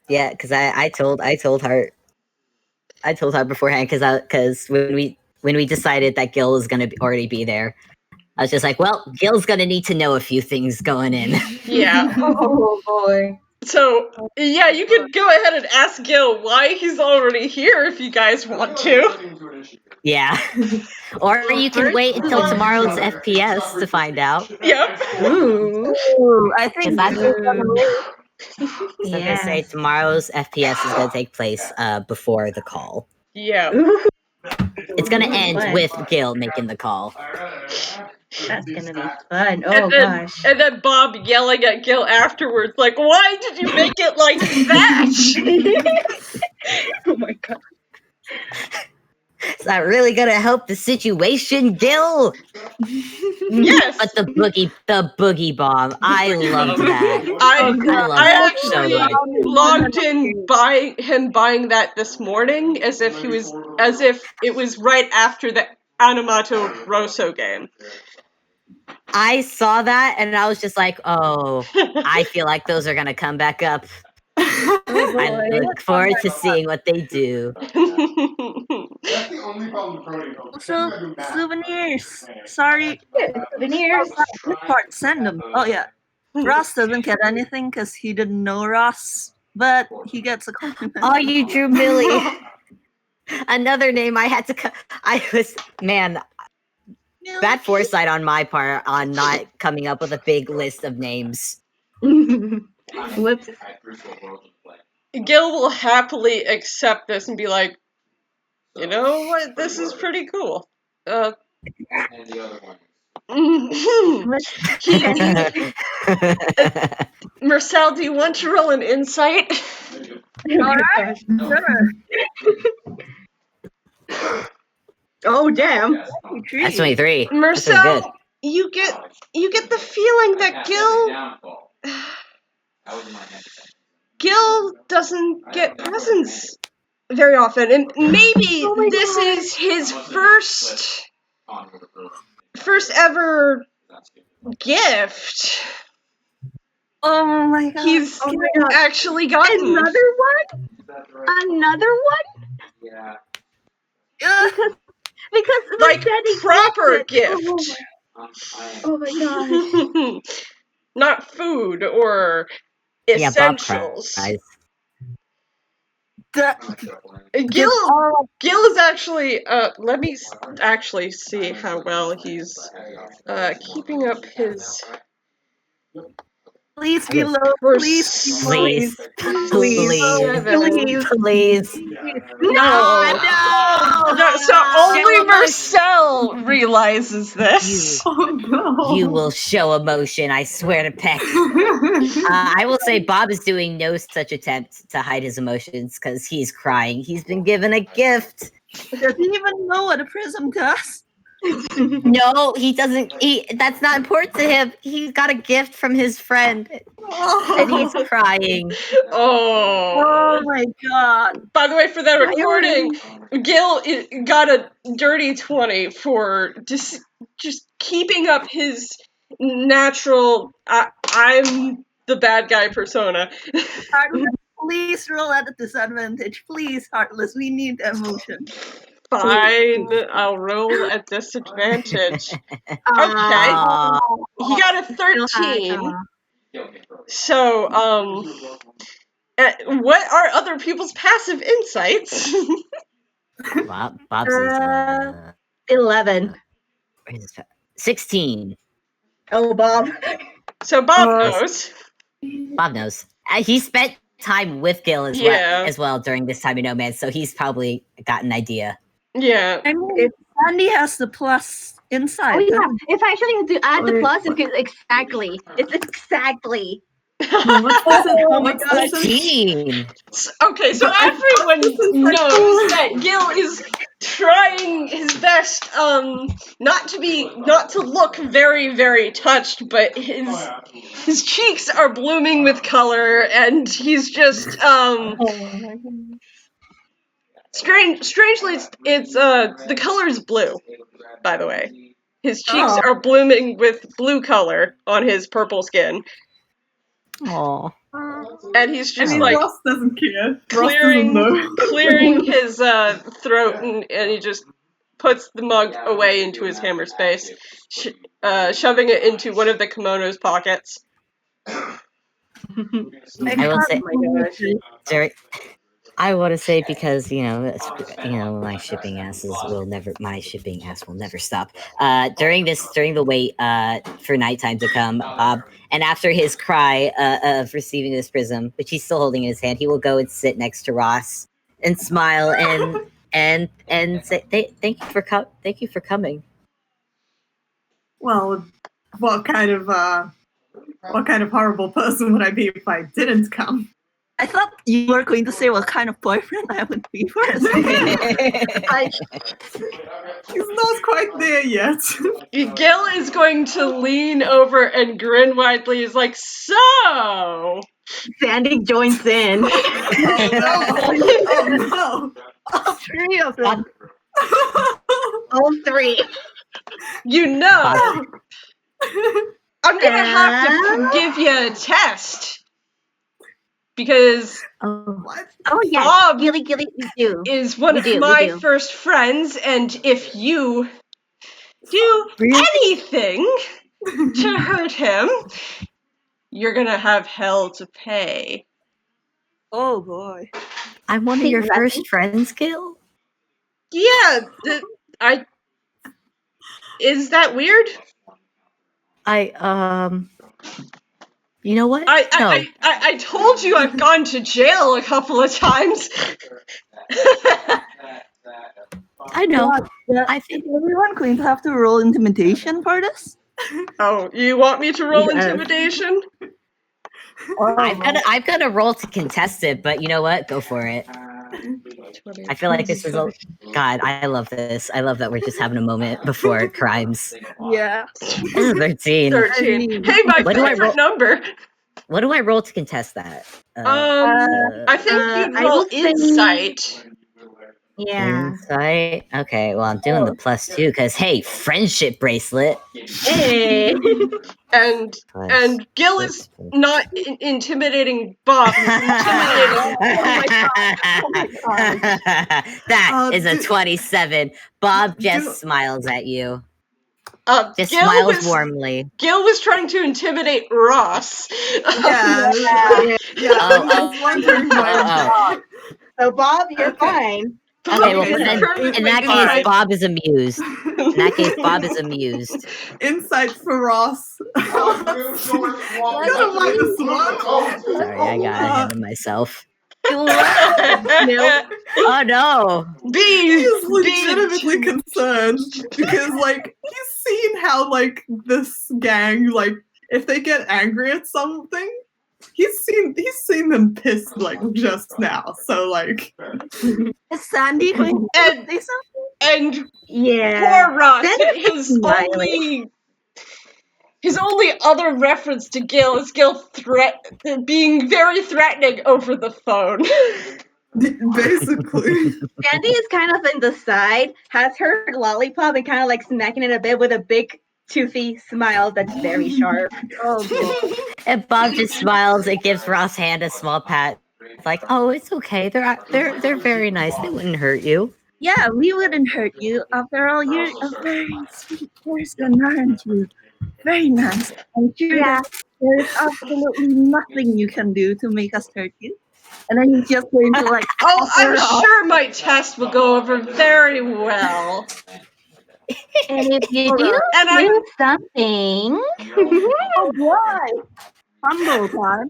Yeah, because I told her beforehand because when we decided that Gil was gonna already be there, I was just like, well, Gil's gonna need to know a few things going in. Yeah. Oh boy. So, yeah, you could go ahead and ask Gil why he's already here if you guys want to. Yeah. Or you can wait until tomorrow's FPS to find out. Yep. Ooh. Ooh, I think Because that's Gil's gonna wait. So I'm gonna say tomorrow's FPS is gonna take place before the call. Yeah. Ooh. It's gonna end Fun. with Gil making the call. That's gonna be fun. Oh gosh. And then Bob yelling at Gil afterwards, like, why did you make it like that? Oh my god. Is that really gonna help the situation, Gil? Yes. But the boogie bomb, I love that. I love I that actually so much. logged in by him buying that this morning as if it was right after the Animato Rosso game. I saw that and I was just like, oh, I feel like those are gonna come back up. I look forward to seeing what they do. Also, souvenirs. Sorry, Souvenirs. this part, send them. Oh yeah, Ross doesn't get anything because he didn't know Ross, but he gets a compliment. Oh, you drew Millie. Another name I had to. Bad foresight on my part on not coming up with a big list of names. Whoops. Gil will happily accept this and be like, you know what, this is pretty cool. Mersel, do you want to roll an insight? Alright, sure. Oh damn. That's 23. That's really Mersel, good. you get the feeling that Gil doesn't get presents very often, and maybe this is his first ever gift Oh my god. he's Oh my god. actually gotten. Another one? Another one? Ugh. Because Like Daddy proper gifted. gift. Oh my god. Not food or Yeah, Bob essentials. cries. Gil is actually let me actually see how well he's keeping up his Please be low. Please be low. Please. Please. Please. No. So only Mersel realizes this. Oh no. You will show emotion, I swear to Peck. I will say Bob is doing no such attempt to hide his emotions because he's crying. He's been given a gift. Does he even know what a prism does? No, he doesn't. That's not important to him. He got a gift from his friend, and he's crying. Oh. Oh my god. By the way, for that recording, Gil got a dirty 20 for just keeping up his natural I'm the bad guy persona. Heartless, please roll at a disadvantage. Please, Heartless, we need emotion. Fine, I'll roll at disadvantage. Okay. Aw. He got a 13. So, what are other people's passive insights? Bob's is 11. 16. Oh, Bob. So Bob knows. Bob knows. He spent time with Gil as well during this time in No Man's, so he's probably got an idea. Yeah. I mean, Sandy has the plus inside. Oh yeah. If I actually had to add the plus, it's exactly. It's exactly. What's this? 18. Okay, so everyone knows that Gil is trying his best not to look very, very touched, but his cheeks are blooming with color, and he's just strangely it's the color is blue, by the way. His cheeks are blooming with blue color on his purple skin. Aw. And he's just Ross doesn't care. Ross doesn't know. clearing his throat, and he just puts the mug away into his hammer space, shoving it into one of the kimono's pockets. I will say, Oh my gosh. during, I want to say because my shipping ass will never stop. During the wait for nighttime to come, Bob, and after his cry of receiving this prism, which he's still holding in his hand, he will go and sit next to Ross and smile and say thank you for coming. Well, what kind of horrible person would I be if I didn't come? I thought you were going to say what kind of boyfriend I would be for a second. He's not quite there yet. Gil is going to lean over and grin widely. He's like, so. Sandy joins in. Oh no! All three of them. All three. You know, I'm gonna have to give you a test. Because What? Oh yeah, Bob Gilly, we do. is one We of do, we my do. first friends, and if you do anything to hurt him, you're gonna have hell to pay. Oh boy. I'm one of Think your nothing. first friends, Gil. Yeah, is that weird? You know what? No. I told you I've gone to jail a couple of times. I know. I think everyone going to have to roll intimidation for this. Oh, you want me to roll Yes. intimidation? I've got a roll to contest it, but you know what? Go for it. I feel like this is God, I love this. I love that we're just having a moment before crimes. Yeah. This is 13. 13. Hey, my What do I favorite roll? number. What do I roll to contest that? I think you'd I roll will say- insight. Yeah. Insight. Okay, well I'm doing the +2 because hey, friendship bracelet. Hey. And Gil is not intimidating Bob. He's intimidating. That is a do- 27. Bob just do- smiles at you. Just Gil smiles was warmly. Gil was trying to intimidate Ross. Yeah. I was wondering why. So Bob, you're fine. Okay, well Okay, then, perfectly in that case, fine. Bob is amused. In that case, Bob is amused. Insight for Ross. Gotta mind this one. Sorry, I got ahead of myself. No. Oh no! He's legitimately concerned because, like, he's seen how, like, this gang, like, if they get angry at something, he's seen them pissed, like, just now. So, like, Is Sandy going to And- say something? And Yeah. poor Ross, Sandy's smiling. his only other reference to Gil is Gil being very threatening over the phone. basically. Sandy is kind of in the side, has her lollipop and kind of like smacking it a bit with a big toothy smile that's very sharp. Oh boy. And Bob just smiles and gives Ross' hand a small pat. It's like, oh, it's okay. They're very nice. They wouldn't hurt you. Yeah, we wouldn't hurt you. After all, you're a very sweet person, aren't you? Very nice. I'm sure Yeah. that there's absolutely nothing you can do to make us hurt you. And then he's just going to like. Oh, I'm offer up. sure my test will go over very well. And if you do And I do something, Oh boy! Humble time.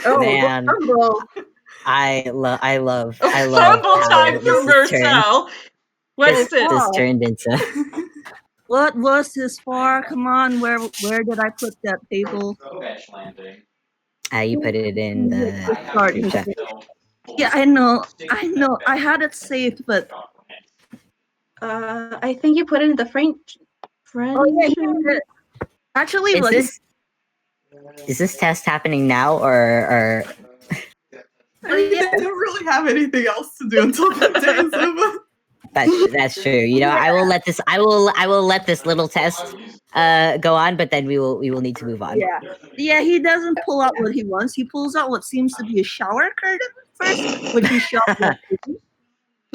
oh, Man. humble. I love fumble how time for this has turned. Mersel. What's this? This turned into. What was this for? Come on, where did I put that table? You put it in the Sorry. group chat. Yeah, I know. I had it saved, but I think you put it in the friend. oh yeah, here. Actually, Is this test happening now or I mean, they don't really have anything else to do until the day is over. that's true. You know, I will let this little test go on, but then we will need to move on. Yeah, he doesn't pull out what he wants. He pulls out what seems to be a shower curtain first, which he shoves back in.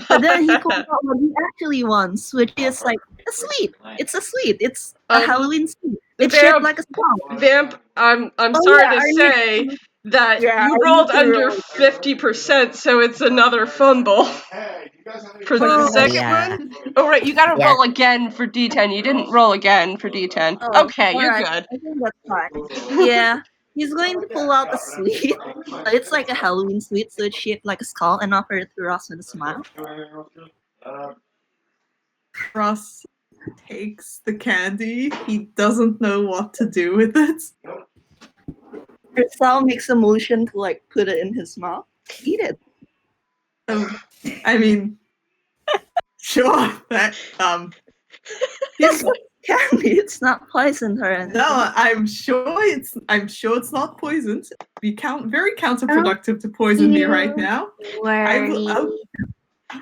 But then he pulls out what he actually wants, which is like a sweet. It's a sweet. It's a Halloween sweet. It's shaped like a song. Vamp, I'm Oh, sorry yeah, to say, that Yeah, you I rolled need to under roll. 50%, so it's another fumble. For the Oh, second yeah. one? Oh, right, you gotta Yeah. roll again for D10. You didn't roll again for D10. Oh, Okay, you're alright. good. I think that's fine. Yeah, he's going to pull out a sweet. It's like a Halloween sweet, so it's shaped like a skull, and offer it to Ross with a smile. Ross takes the candy. He doesn't know what to do with it. Mersel makes a motion to like put it in his mouth. Eat it. I mean, sure. That It's candy. It's not poisoned or anything. no, I'm sure it's not poisoned. Be very counterproductive to poison me right now.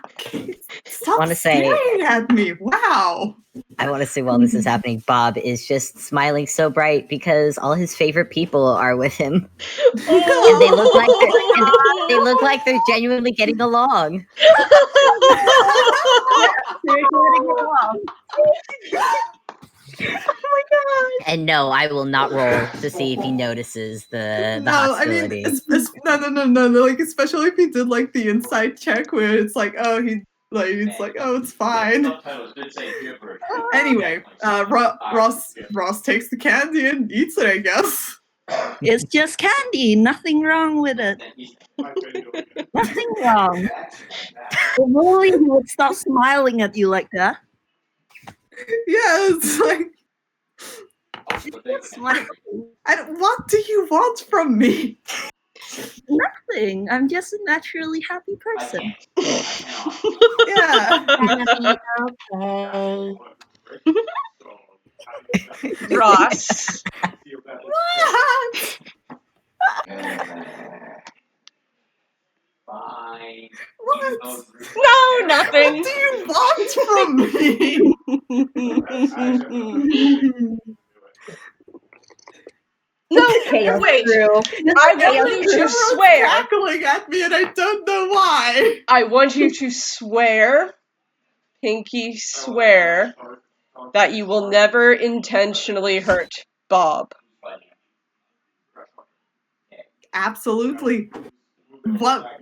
Okay, stop Wanna say- staring at me. Wow. I want to say while this is happening, Bob is just smiling so bright because all his favorite people are with him, and they look like they're genuinely getting along. They're getting along. And no, I will not roll to see if he notices the No, I mean, hostility. no. Like, especially if he did like the inside check where it's like, oh, it's fine. Anyway, Ross takes the candy and eats it, I guess. It's just candy. Nothing wrong with it. Nothing wrong. If only he would stop smiling at you like that. Yeah, it's like, Smile. what do you want from me? Nothing. I'm just a naturally happy person. Yeah. Ross. What? What? No, nothing. What do you want from me? No, Chaos wait. brew. I want you to Everyone's swear. cackling at me and I don't know why. I want you to swear, pinky swear, that you will never intentionally hurt Bob. Absolutely. What?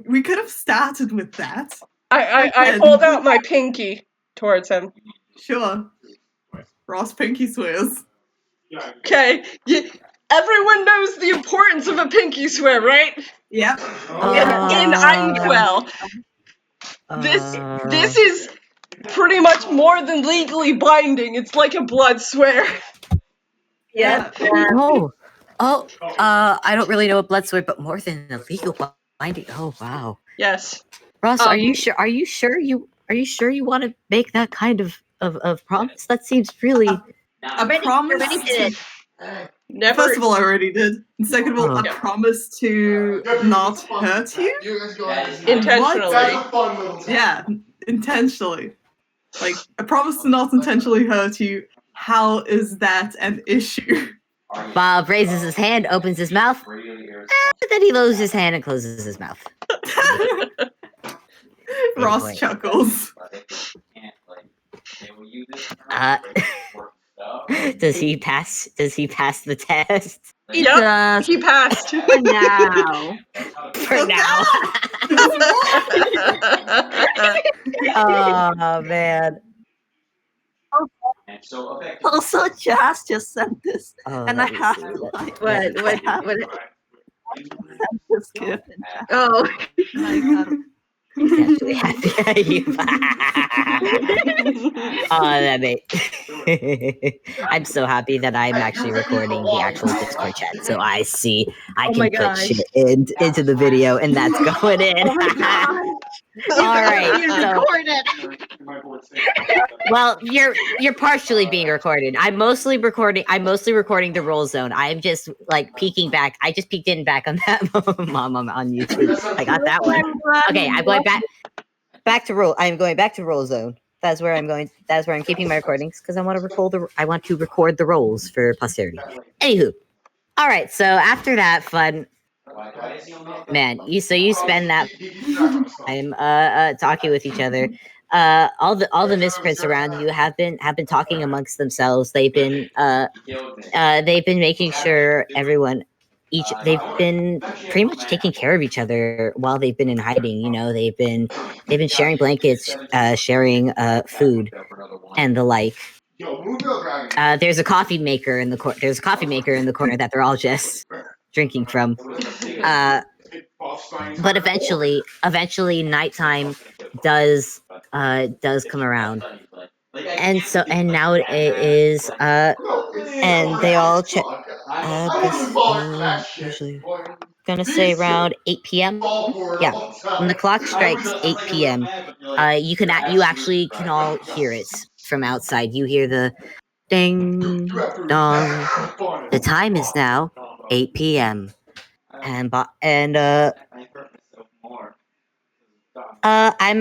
We could have started with that. I hold out my pinky towards him. Sure. Ross Pinky swears. Okay, everyone knows the importance of a pinky swear, right? Yep. In Einquell. This is pretty much more than legally binding. It's like a blood swear. Yeah. I don't really know what blood swear, but more than a legal binding. Oh wow, Yes. Ross, are you sure? Are you sure you want to make that kind of promise? That seems really. A promise. Already did it. Never. First of all, I already did. And second of all, a Oh. promise to not hurt you. Intentionally. Yeah, intentionally. Like, a promise to not intentionally hurt you. How is that an issue? Bob raises his hand, opens his mouth, and then he lowers his hand and closes his mouth. Ross point. chuckles. Does he pass? Does he pass the test? It Yep. does. He passed. For now. For now. Oh man. Also, Jazz just sent this, Oh, and I let me have see. to like What? send this gift. And Oh, He's actually happy. Oh, that mate. I'm so happy that I'm actually recording the actual Discord chat, so I see I Oh can my put gosh. shit into the video, and that's going in. Oh my god. All right, you so recorded. well, you're partially being recorded. I'm mostly recording the roll zone. I'm just like peeking back. I just peeked in back on that mom on YouTube. I got that one. Okay, I'm going back to roll. I'm going back to roll zone. That's where I'm going. That's where I'm keeping my recordings because I want to record the rolls for posterity. Anywho, all right. So after that fun, man, you spend that time talking with each other. All the misprints around you have been talking amongst themselves. They've been making sure everyone they've been pretty much taking care of each other while they've been in hiding. You know, they've been sharing blankets, sharing food, and the like. There's a coffee maker in the corner that they're all just drinking from. But eventually, nighttime does come around, and now it is and they all check. Usually gonna say around 8 p.m. Yeah, when the clock strikes 8 p.m., you actually can all hear it from outside. You hear the ding dong. The time is now 8 p.m. I'm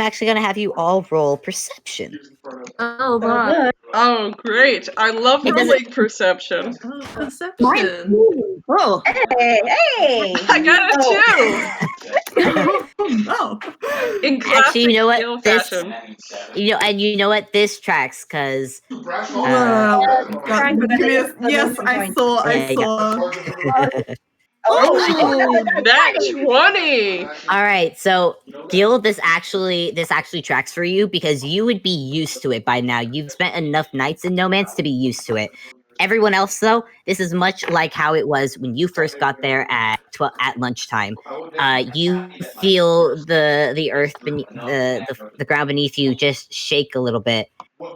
actually gonna have you all roll perception. Oh, God. Oh, great. I love It doesn't- rolling perception. Perception. Oh, Hey, hey! I got a Oh no. 2 in classic Actually, you know what? Gille This- fashion. You know what? This tracks because God, yes, I saw. Oh, that 20! All right, so Gil, this actually tracks for you because you would be used to it by now. You've spent enough nights in No Man's to be used to it. Everyone else, though, this is much like how it was when you first got there at lunchtime. You feel the earth beneath the ground beneath you just shake a little bit.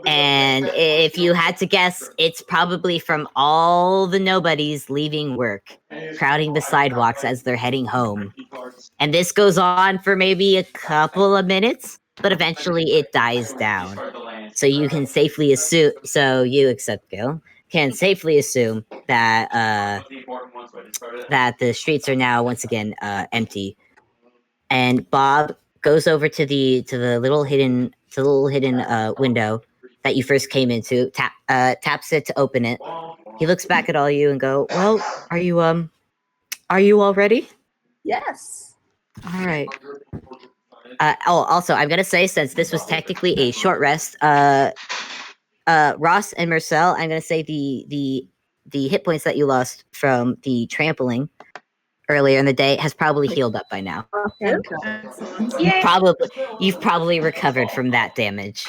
And if you had to guess, it's probably from all the nobodies leaving work, crowding the sidewalks as they're heading home. And this goes on for maybe a couple of minutes, but eventually it dies down. So you can safely assume, Gil, can safely assume that that the streets are now once again empty. And Bob goes over to the little hidden window that you first came into, taps it to open it. He looks back at all you and go, "Well, are you all ready?" yes. All right. Also, I'm gonna say, since this was technically a short rest, Ross and Mersel, I'm gonna say the hit points that you lost from the trampling earlier in the day has probably healed up by now. Oh, thank God. Excellent. You've probably recovered from that damage.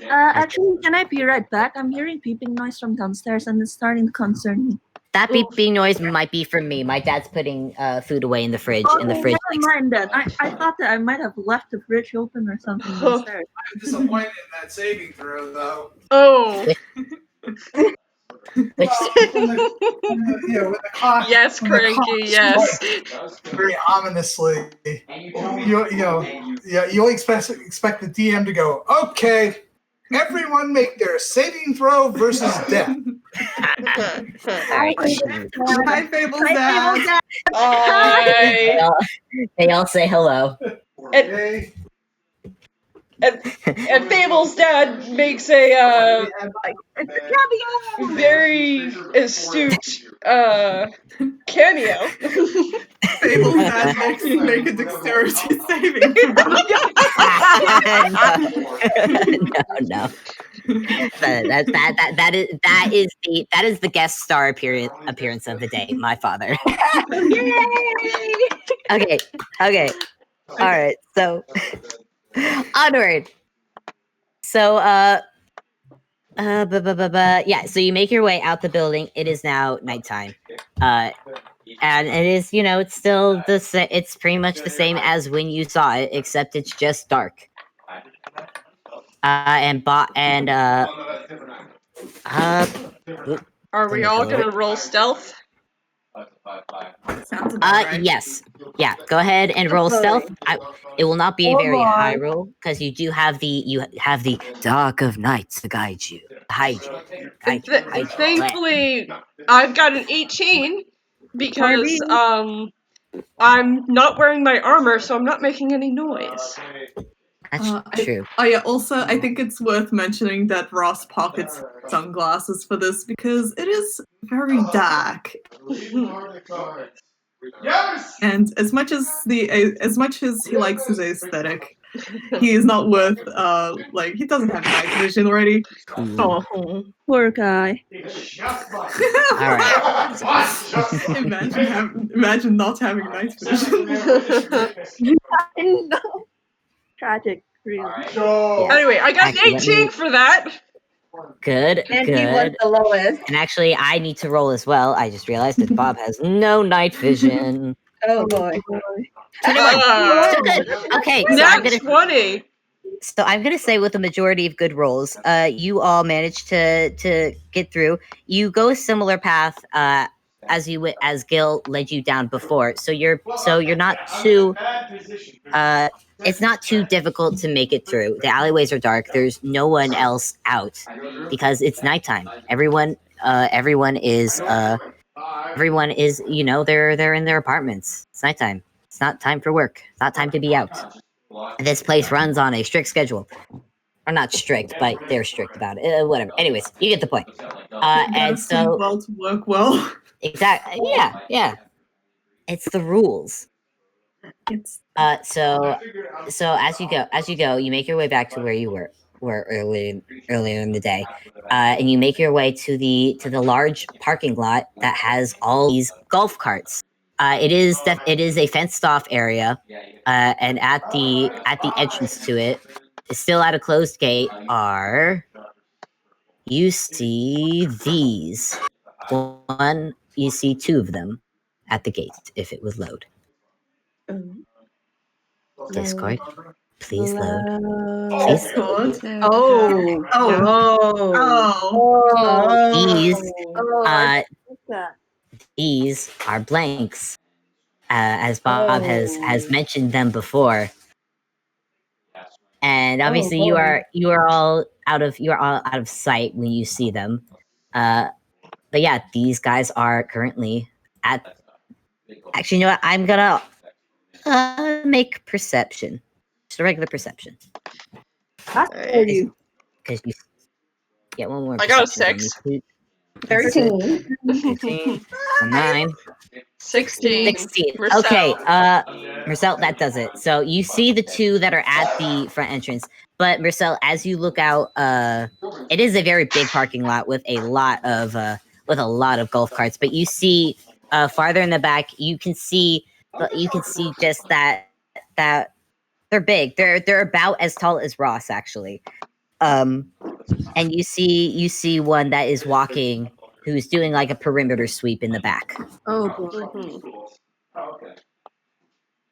Actually, can I be right back? I'm hearing beeping noise from downstairs and it's starting to concern me. That beeping noise might be from me. My dad's putting food away in the fridge. Oh, Next. never mind that. I thought that I might have left the fridge open or something downstairs. I'm disappointed in that saving throw, though. Oh, Which When the clock. yes, when the Cranky, clock yes. strikes very ominously. You expect the DM to go, okay, everyone make their saving throw versus death. Hi, Fable's dad. Hi. they all say hello. Okay. And Fable's dad makes a very astute cameo. Fable's dad make a dexterity saving throw. No. That is the guest star appearance of the day. My father. Okay. All right. So onward. So yeah. So you make your way out the building. It is now nighttime. And it is, it's still it's pretty much the same as when you saw it, except it's just dark. Are we all gonna roll stealth? Sounds about right. Yes. Yeah, go ahead and roll stealth. It will not be a very high roll because you do have the dark of night to guide you. Thankfully, I've got an 18 because I'm not wearing my armor, so I'm not making any noise. That's true. Oh yeah, also I think it's worth mentioning that Ross pockets sunglasses for this because it is very dark. Yes! And as much as he likes his aesthetic, He is not worth like he doesn't have night vision already. Cool. Oh, Poor guy. All right. imagine not having night vision. I know. Tragic, really. Anyway, I got an Actually, let 18 me- for that. Good, And he was good. the lowest. And actually, I need to roll as well. I just realized that Bob has no night vision. Oh boy. 21. Uh, So good. Okay, so Nat I'm gonna 20. say with a majority of good rolls, you all managed to get through. You go a similar path as Gil led you down before. So you're not too it's not too difficult to make it through. The alleyways are dark. There's no one else out because it's nighttime. Everyone is they're in their apartments. It's nighttime. It's not time for work. It's not time to be out. This place runs on a strict schedule. Or not strict, but they're strict about it. Whatever. Anyways, you get the point. And Gotta sleep so well to work well. exactly, yeah. It's the rules. It's So as you go, you make your way back to where you were earlier in the day, and you make your way to the large parking lot that has all these golf carts. It is a fenced off area, and at the entrance to it, still at a closed gate, you see these. One, you see two of them at the gate. If it would load. Discord, please load. Please. Discord. Oh. Oh. These, Oh, that. these are blanks, as Bob has mentioned them before. And obviously, you are all out of sight when you see them. But yeah, these guys are currently at. Actually, you know what? I'm gonna make perception, just a regular perception, That's for you. because you get one more. I got a perception 6. from me. 13. 15, a 9. 16. 16. Mersel. Okay, Mersel, that does it. So you see the two that are at the front entrance, but Mersel, as you look out, it is a very big parking lot with a lot of golf carts. But you see, farther in the back, you can see just that they're big. They're about as tall as Ross, actually. And you see one that is walking, who's doing like a perimeter sweep in the back. Oh boy. Mhm.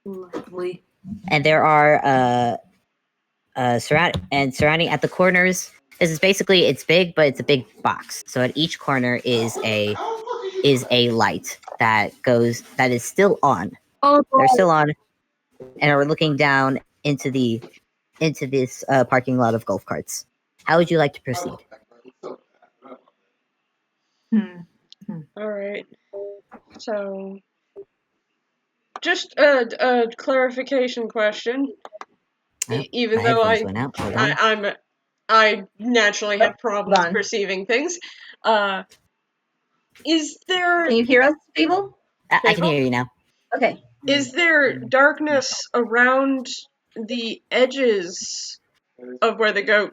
Lovely. And there are surrounding at the corners. This is basically, it's big, but it's a big box. So at each corner is a light that is still on. Oh boy. They're still on, and are looking down into this parking lot of golf carts. How would you like to proceed? All right. So, just a clarification question. Oh, Even my though headphones went out. Hold on. I naturally have problems on. perceiving things. Is there Can you hear us, Fable? I can hear you now. Okay. is there darkness around the edges of where the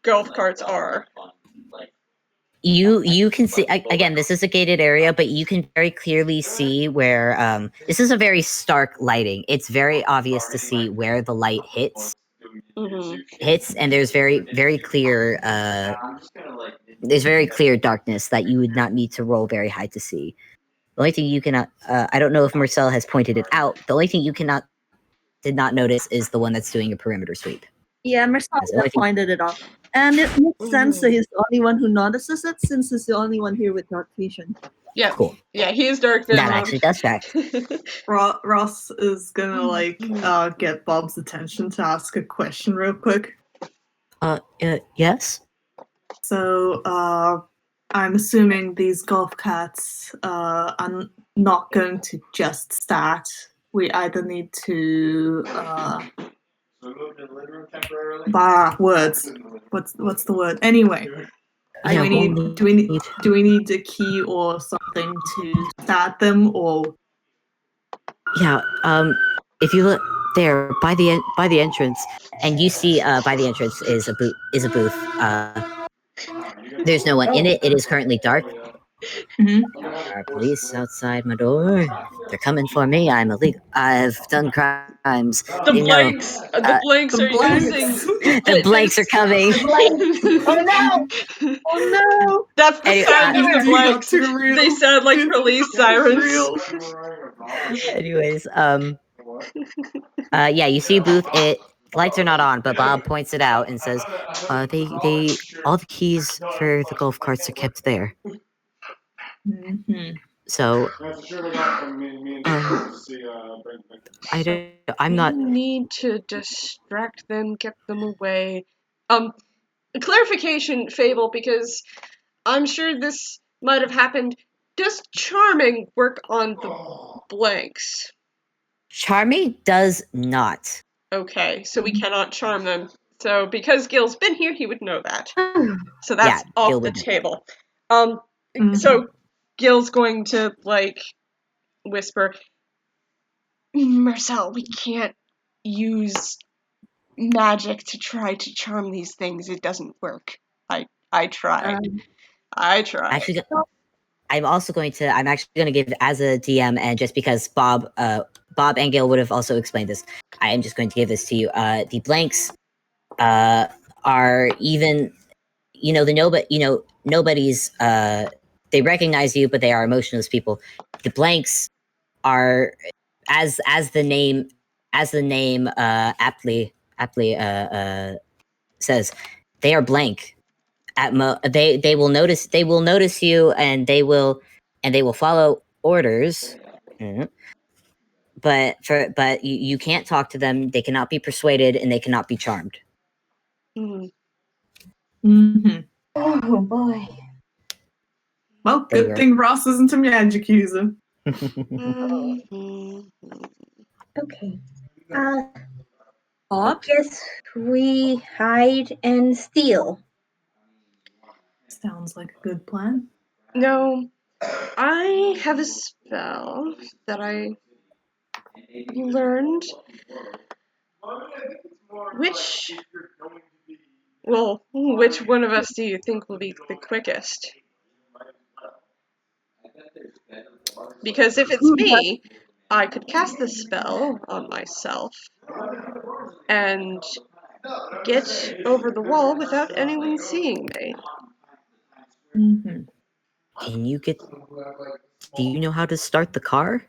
golf carts are? You can see, again, this is a gated area, but you can very clearly see where this is a very stark lighting. It's very obvious to see where the light hits, and there's very clear darkness that you would not need to roll very high to see. The only thing you cannot, I don't know if Mersel has pointed it out, the only thing you did not notice is the one that's doing a perimeter sweep. Yeah, Mersel That's the only thing. pointed it out. And it makes sense that he's the only one who notices it, since he's the only one here with dark vision. Yeah, Cool. yeah, he is dark vision. That actually does track. Ross is gonna get Bob's attention to ask a question real quick. Yes? So I'm assuming these golf carts are not going to just start. We either need to words. What's the word? Anyway. Yeah, Do we need a key or something to start them, or Yeah, if you look, there by the entrance, and you see by the entrance is a booth. There's no one in it. It is currently dark. Mhm. There are police outside my door. They're coming for me. I'm illegal. I've done crimes. The They know. blanks, the blanks The are blanks. using. The blanks are coming. Oh no! Oh no! That's the Anyway, sound of the D&D got blanks. too real. They sound like It's police getting sirens. real. Anyways, yeah, you see a booth. It lights are not on, but Bob points it out and says, they all the keys for the golf carts are kept there. Mhm. So, I'm not. You need to distract them, get them away. Clarification, Fable, because I'm sure this might have happened. Does charming work on the blanks? Charming does not. Okay, so we cannot charm them. So because Gil's been here, he would know that. So Yeah, that's off Gil the would know. table. Mhm. So Gil's going to whisper, Mersel, we can't use magic to try to charm these things. It doesn't work. I tried. I tried. Actually, I'm actually going to give as a DM, and just because Bob and Gil would have also explained this, I am just going to give this to you. The blanks are even, nobody's. They recognize you, but they are emotionless people. The blanks are, as the name aptly says, they are blank. They will notice you, and they will follow orders. Mhm. But you can't talk to them. They cannot be persuaded, and they cannot be charmed. Mhm. Mhm. Oh boy. Well, There you good are. thing Ross isn't a magic user. Mhm. Okay. I Bob? guess we hide and steal. Sounds like a good plan. No, I have a spell that I learned. Which one of us do you think will be the quickest? Because if it's me, I could cast the spell on myself and get over the wall without anyone seeing me. Mhm. Can you get? Do you know how to start the car?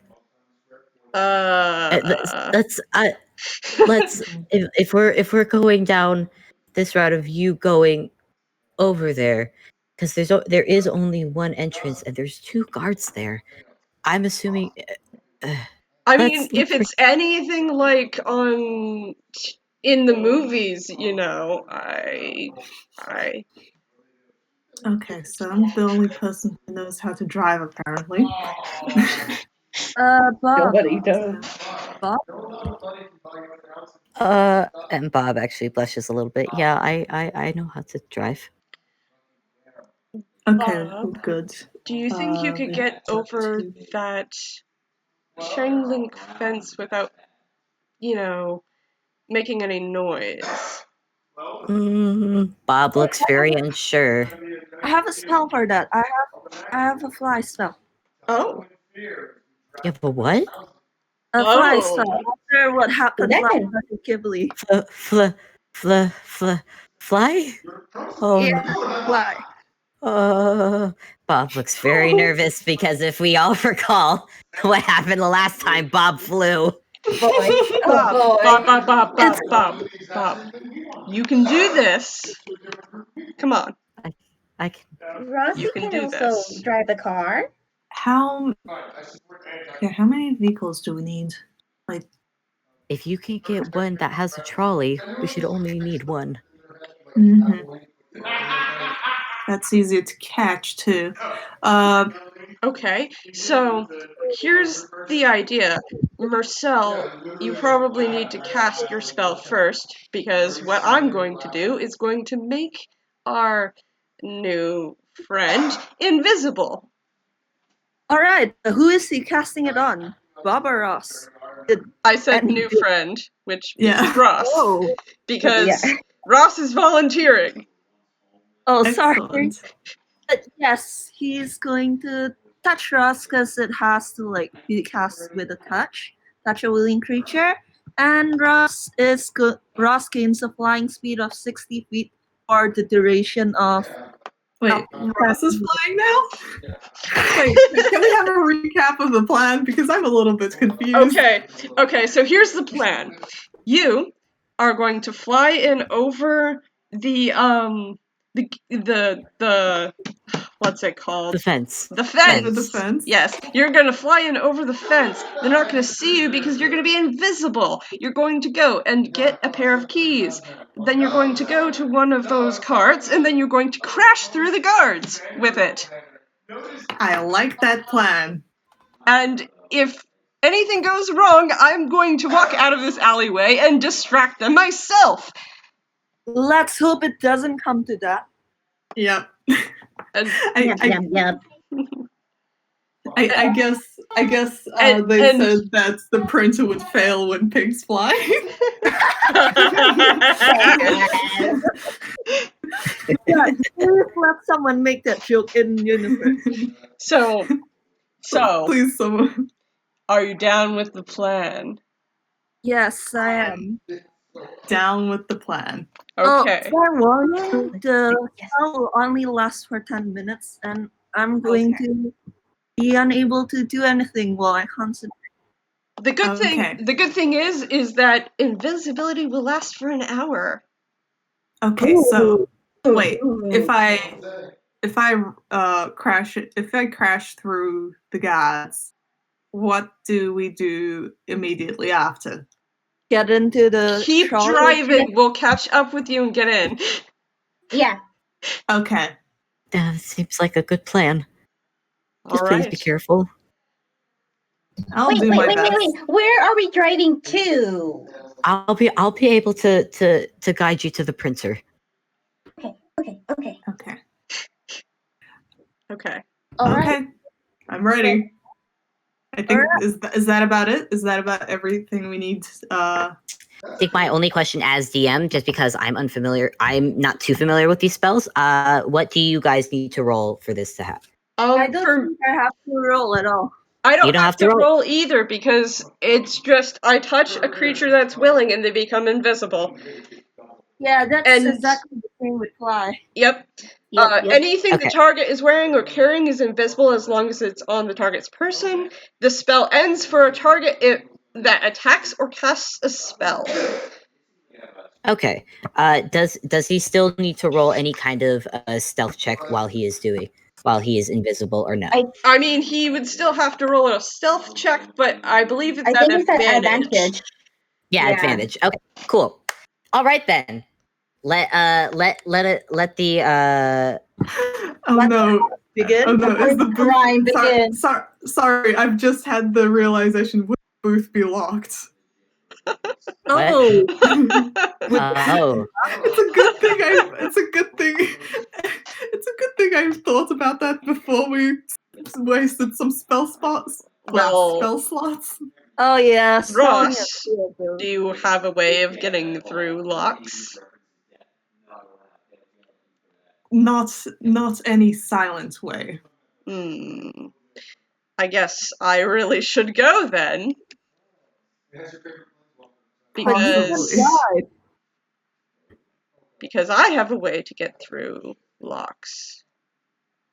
Uh, Let's if we're going down this route of you going over there, because there is only one entrance and there's two guards there. I'm assuming. I Let's mean, look if it's anything like in the movies, I Okay, so I'm the only person who knows how to drive, apparently. Bob. does. Bob? And Bob actually blushes a little bit. Yeah, I know how to drive. Okay, Bob, good. do you think you could We get have over to- that chain link fence without, making any noise? Bob looks very unsure. I have a spell for that. I have a fly spell. Oh. Yeah, but what? A fly spell. Oh. After what happened That last can- night in Ghibli. Fly? Oh, Yeah, fly. Bob looks very nervous because if we all recall what happened the last time Bob flew. Boy. Oh boy. Bob. You can do this. Come on. I can. Rossi You can can do also this. drive the car. How many vehicles do we need? Like, If you can get one that has a trolley, we should only need one. mhm. That's easier to catch too. Okay, so here's the idea. Mersel, you probably need to cast your spell first, because what I'm going to do is going to make our new friend invisible. Alright, who is he casting it on? Bob or Ross? I said And- new friend, which Yeah. means Ross. Oh, Because Yeah. Ross is volunteering. oh, sorry. Excellent. But yes, he's going to touch Ross because it has to like be cast with a touch a willing creature, and Ross gains a flying speed of 60 feet for the duration of. Wait, Ross is flying now? Wait, can we have a recap of the plan? Because I'm a little bit confused. Okay, so here's the plan. You are going to fly in over the what's it called? The fence. The fence. The defense? Yes, you're going to fly in over the fence. They're not going to see you because you're going to be invisible. You're going to go and get a pair of keys. Then you're going to go to one of those carts, and then you're going to crash through the guards with it. I like that plan. And if anything goes wrong, I'm going to walk out of this alleyway and distract them myself. Let's hope it doesn't come to that. Yep. And Yep. I guess And- they and- said that the printer would fail when pigs fly. Yeah, please let someone make that joke in universe. so, Please, someone. are you down with the plan? Yes, I am. Down with the plan. Okay. Oh, fair warning, the spell will only last for 10 minutes, and I'm going to be unable to do anything while I concentrate. The good Okay. thing is that invisibility will last for an hour. Okay, so Ooh. wait, if I crash through the guards, what do we do immediately after? Get into the Keep trolley. driving. We'll catch up with you and get in. Yeah. Okay. That seems like a good plan. All Just please right. be careful. I'll Wait, do wait, my wait, best. wait, wait. Where are we driving to? I'll be able to guide you to the printer. Okay. Okay. Okay. All right. Okay. I'm ready. I think is that about it? Is that about everything we need? I think my only question as DM, just because I'm not too familiar with these spells, what do you guys need to roll for this to happen? I don't think I have to roll at all. I don't You don't have have to to roll. roll either because it's just I touch a creature that's willing and they become invisible. Yeah, that's And- exactly the same with fly. Yep. Yep. Anything the Okay. target is wearing or carrying is invisible as long as it's on the target's person. The spell ends for a target that attacks or casts a spell. Okay. Does he still need to roll any kind of stealth check while he is invisible or no? I mean, he would still have to roll a stealth check, but I believe it's I think it's an advantage. Yeah, yeah. advantage. Okay, cool. All right then. Let the Oh no. Begin? Oh no, is the Grind booth begin. sorry, I've just had the realization would the booth be locked? Oh, oh It's a good thing I've thought about that before we wasted some spell slots. oh yeah. Ross, do you have a way of getting through locks? Not any silent way. I guess I really should go then. Because I have a way to get through locks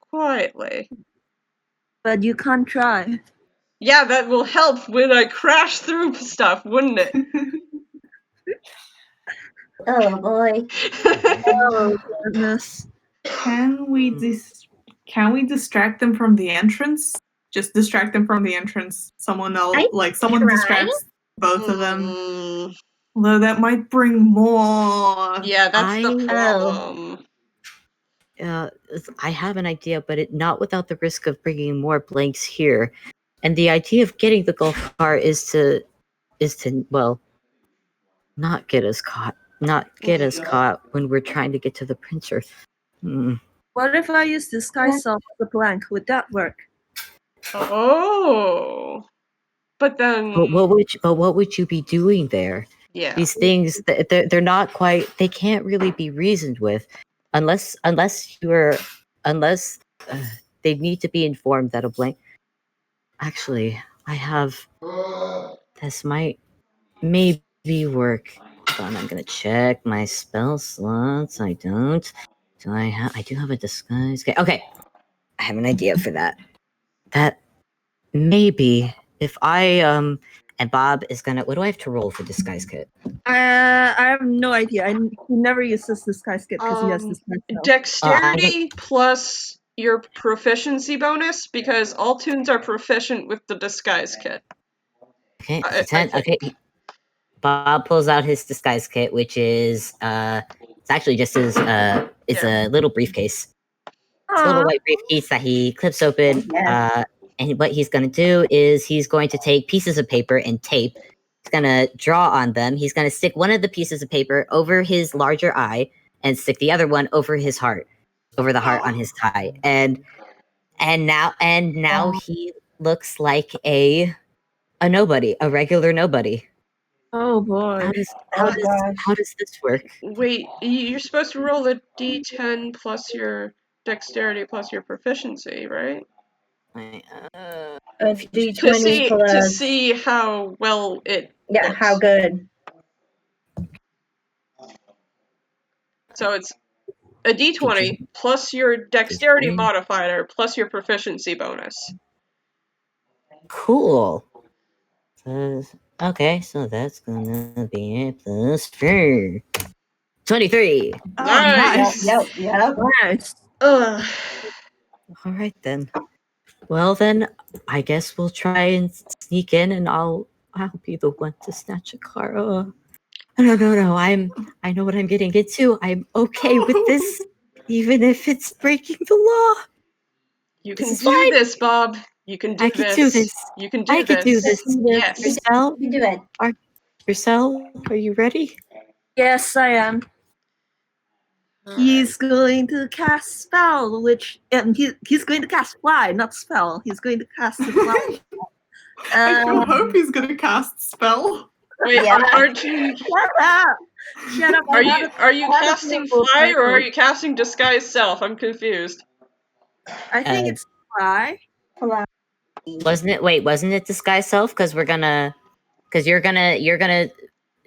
quietly. But you can't try. Yeah, that will help when I crash through stuff, wouldn't it? Oh boy. Oh goodness. Can we distract them from the entrance? Just distract them from the entrance. Someone else, someone try. distracts both of them. Mm, Although that might bring more. yeah, that's the I- problem. I have an idea, but not without the risk of bringing more blanks here. And the idea of getting the golf cart is to well, not get us caught. Not get us caught when we're trying to get to the printer. What if I use disguise self as a blank? Would that work? Oh. But then, But what would you be doing there? yeah. These things, they're not quite. They can't really be reasoned with, unless they need to be informed that a blank. Actually, I have. This might maybe work. Hold on, I'm gonna check my spell slots. I don't. Do I have? I do have a disguise. Okay, I have an idea for that. That maybe if I and Bob is gonna. What do I have to roll for disguise kit? I have no idea. He never uses disguise kit because he has disguise spell. Dexterity plus your proficiency bonus, because all tunes are proficient with the disguise kit. Okay, I 10. think. Okay, Bob pulls out his disguise kit, which is it's actually just his it's a little briefcase. It's a little white briefcase that he clips open. Yes. And what he's going to do is he's going to take pieces of paper and tape. He's going to draw on them. He's going to stick one of the pieces of paper over his larger eye and stick the other one over his heart, over the heart on his tie. And now he looks like a nobody, a regular nobody. Oh boy. How does this work? Wait, you're supposed to roll a d10 plus your dexterity plus your proficiency, right? A To D20 plus. see how well it Yeah, looks. how good. So it's a d20 plus your dexterity modifier plus your proficiency bonus. Cool. Okay, so that's gonna be plus 4. 23. Oh, Nice. nice. Yep. Nice. Ugh. All right then. Well then, I guess we'll try and sneak in, and I'll be the one to snatch a car. No. I know what I'm getting into. I'm okay with this, even if it's breaking the law. You This can is do fine. this, Bob. You can do I this. can do this. You can do I this. can do this. Yes. Mersel, You do it. Mersel, are you ready? Yes, I am. He's going to cast spell, he's going to cast fly, not spell. He's going to cast the fly. I sure hope he's gonna cast spell. Wait, Yeah. aren't you? Shut up! Shut up! Are you casting fly or are you casting disguise self? I'm confused. I think it's fly. Wasn't it disguise self? Because you're gonna.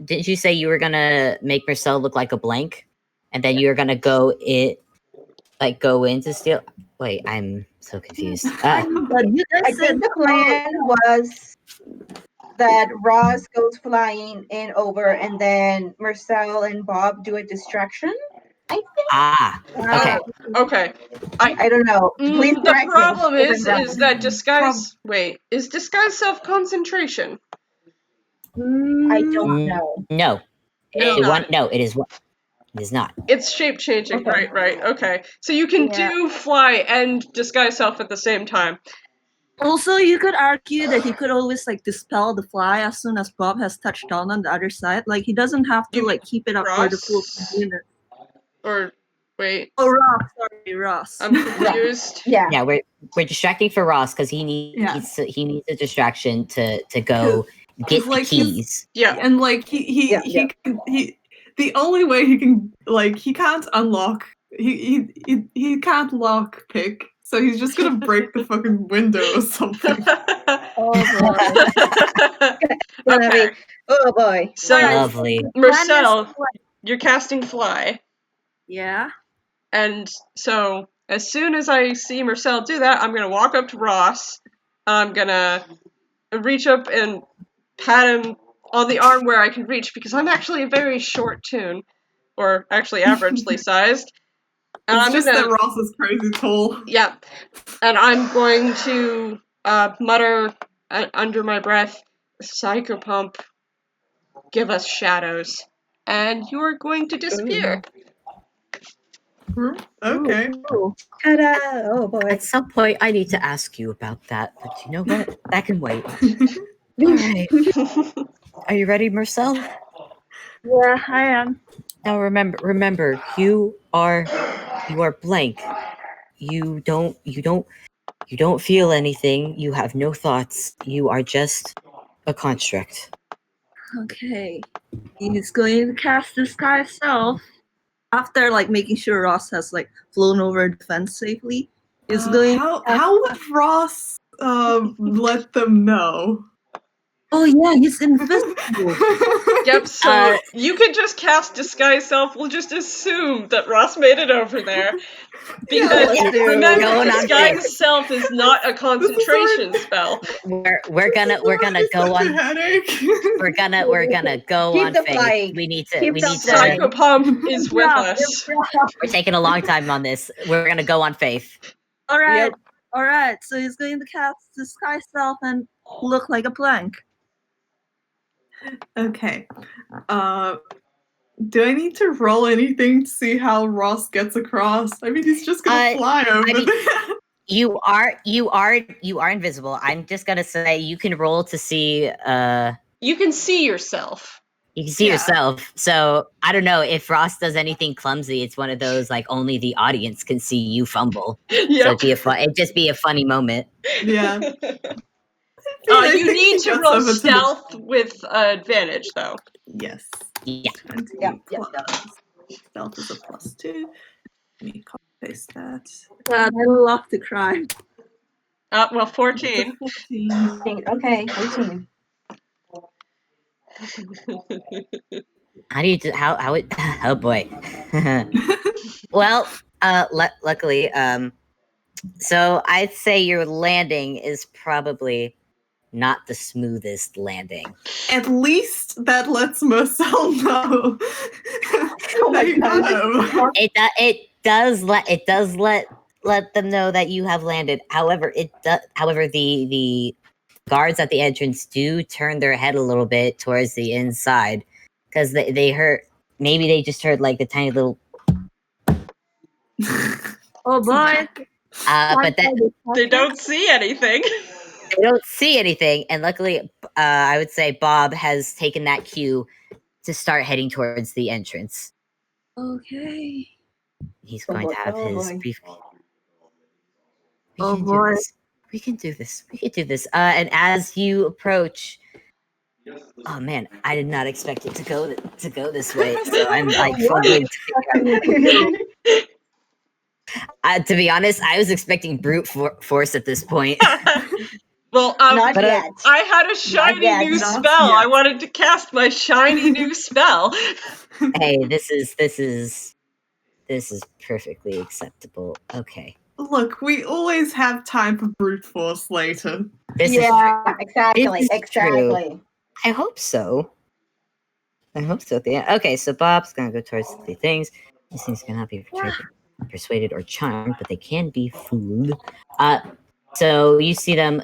Didn't you say you were gonna make Mersel look like a blank, and then you're gonna go into steal? Wait, I'm so confused. But you guys I said think the plan was that Ross goes flying in over, and then Mersel and Bob do a distraction. I think. Okay. Okay. I don't know. Please The correct me problem if is I'm wrong. that disguise. Wait, is disguise self concentration? I don't know. No. It's It not. no, it is. It is not. It's shape changing. Okay. Right. Okay. So you can do fly and disguise self at the same time. Also, you could argue that he could always dispel the fly as soon as Bob has touched down on the other side. Like, he doesn't have to You mean keep it up for the full Ross? unit. Or wait, Oh, Ross, sorry, Ross. I'm confused. Yeah. Yeah, we're distracting for Ross because he needs a distraction to go get the keys. Yeah. And he the only way he can he can't unlock he can't lock pick, so he's just gonna break the fucking window or something. Okay. Oh boy. So Lovely. Mersel, you're casting fly. Yeah. And so, as soon as I see Mersel do that, I'm going to walk up to Ross. I'm going to reach up and pat him on the arm where I can reach, because I'm actually a very short tune. Or actually averagely sized. And It's I'm just gonna, that Ross is crazy tall. Yeah. And I'm going to mutter under my breath, "Psychopump, give us shadows." And you're going to disappear. Okay. Ooh. Ta-da! Oh boy. At some point, I need to ask you about that, but you know what? That can wait. All right. Are you ready, Mersel? Yeah, I am. Now remember, you are blank. You don't feel anything. You have no thoughts. You are just a construct. Okay. He's going to cast Disguise Self. After like making sure Ross has like flown over the fence safely, he's going. How would Ross let them know? Oh yeah, he's invisible. Yep, so you can just cast Disguise Self. We'll just assume that Ross made it over there. Because Yeah, remember, going on Disguise Self is not a concentration spell. We're gonna go on. Headache. We're gonna go Keep on the faith. flying. We need to. Keep We the need flying. to. Psychopomp is with us. We're taking a long time on this. We're gonna go on faith. All right, Yep. all right. So he's going to cast Disguise Self and look like a plank. Okay. Do I need to roll anything to see how Ross gets across? I mean, he's just gonna fly over mean, there. You are invisible. I'm just gonna say you can roll to see. You can see yourself. You can see yourself. So I don't know if Ross does anything clumsy. It's one of those like only the audience can see you fumble. Yep. So it'd just be a funny moment. Yeah. You need to roll stealth with advantage, though. Yes. Yeah. 20 Yep. plus. Stealth is a +2. Let me copy paste that. I love to cry. Well, 14. 14. Okay, 14. How do you do? How it? Oh boy. Well, luckily, so I'd say your landing is probably not the smoothest landing. At least that lets Mersel know. Oh my They God. know. It does let them know that you have landed. However, the guards at the entrance do turn their head a little bit towards the inside because they heard, maybe they just heard like the tiny little Oh boy. but that They don't see anything. they don't see anything, and luckily I would say Bob has taken that cue to start heading towards the entrance. Okay. He's going to have his briefcase. Oh boy. We can do this. We can do this. And as you approach, oh man, I did not expect it to go this way. So I'm like fumbling. To be honest, I was expecting brute force at this point. Well, Not but, yet. I had a shiny yet, new not spell. yet. I wanted to cast my shiny new spell. Hey, this is perfectly acceptable. Okay. Look, we always have time for brute force later. This is Yeah, exactly. This is Exactly. true. I hope so. At the end. Okay, so Bob's gonna go towards the things. These things cannot be persuaded or charmed, but they can be fooled. So you see them.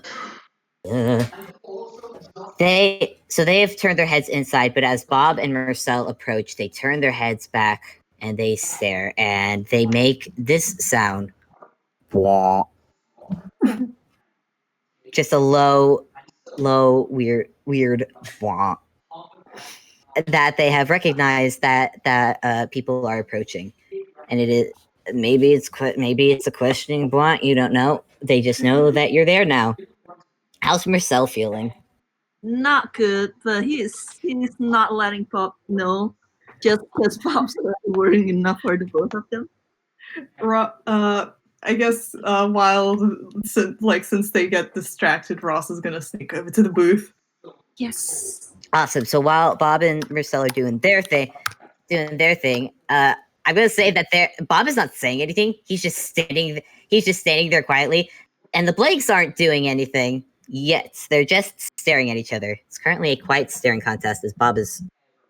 They have turned their heads inside, but as Bob and Mersel approach, they turn their heads back and they stare, and they make this sound. Just a low, weird wah. That they have recognized that people are approaching, and it is maybe it's a questioning blunt. You don't know. They just know that you're there now. How's Mersel feeling? Not good, but he's not letting Pop know just because Pop's already worrying enough for the both of them. I guess since they get distracted, Ross is gonna sneak over to the booth. Yes. Awesome. So while Bob and Mersel are doing their thing, I'm gonna say that Bob is not saying anything. He's just standing there quietly, and the Blakes aren't doing anything yet. They're just staring at each other. It's currently a quiet staring contest as Bob is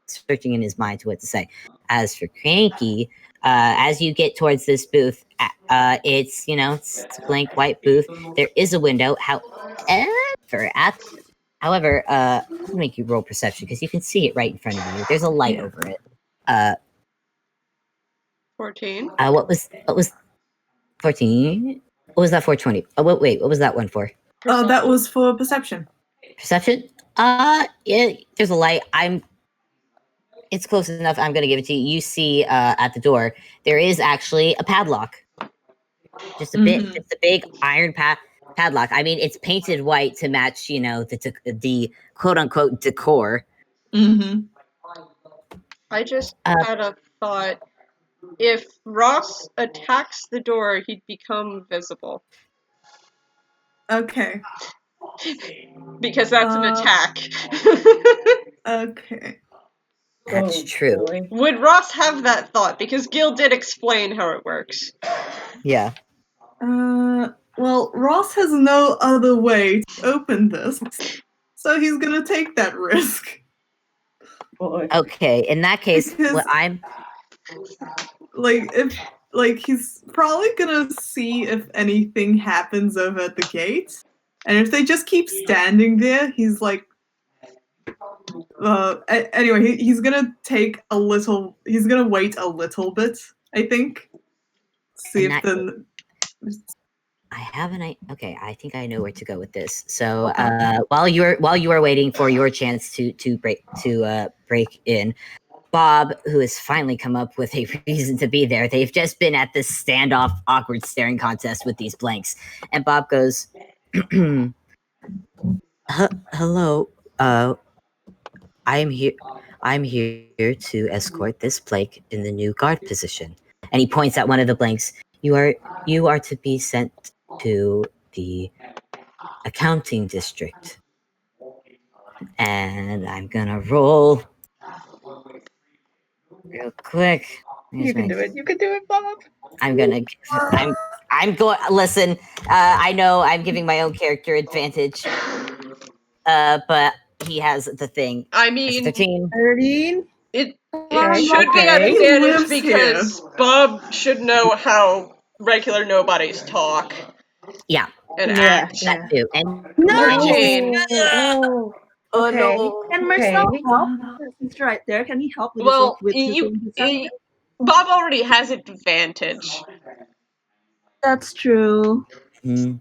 searching in his mind to what to say. As for Cranky, as you get towards this booth, it's a blank white booth. There is a window. However, I'll make you roll perception because you can see it right in front of you. There's a light over it. 14. What was 14? What was that for? 20? Oh, wait, what was that one for? That was for perception. Perception? Yeah, there's a light. It's close enough. I'm gonna give it to you. You see, at the door, there is actually a padlock. Just a big iron padlock. I mean, it's painted white to match, the quote unquote decor. Mm-hmm. I just Uh, had a thought. If Ross attacks the door, he'd become visible. Okay. Because that's an attack. Okay. That's true. Boy. Would Ross have that thought? Because Gil did explain how it works. Yeah. Well, Ross has no other way to open this, so he's gonna take that risk. Boy. Okay. In that case, Because- what I'm He's probably gonna see if anything happens over at the gate, and if they just keep standing there, he's like, anyway, he's gonna take a little. He's gonna wait a little bit, I think. See And if the. I have okay, I think I know where to go with this. So Okay. while you are waiting for your chance to break in, Bob, who has finally come up with a reason to be there, they've just been at this standoff, awkward staring contest with these blanks, and Bob goes, "Hello, I'm here. I'm here to escort this blank in the new guard position." And he points at one of the blanks. You are to be sent to the accounting district. And I'm gonna roll real quick. You can do it. You can do it, Bob. I'm going. Listen, I know I'm giving my own character advantage. But he has the thing. I mean, 13. 13. it Okay, should be an okay. He advantage lives because Bob should know how regular nobodies talk Yeah, and Yeah. act. that too. And No! 13. Oh. oh Okay. no. Can Okay. Mersel help? He's right there. Can he help with Well, with using deception? Bob already has advantage. That's true. And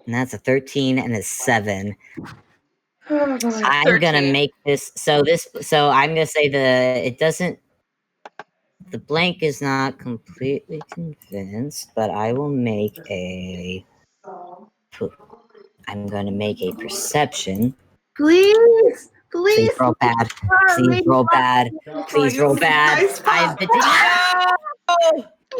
that's a 13 and a 7. Oh boy. I'm gonna 13. make this so I'm gonna say the blank is not completely convinced, but I will make I'm gonna make a perception. Please, please. Please roll bad. Please roll bad. Please roll bad. I've been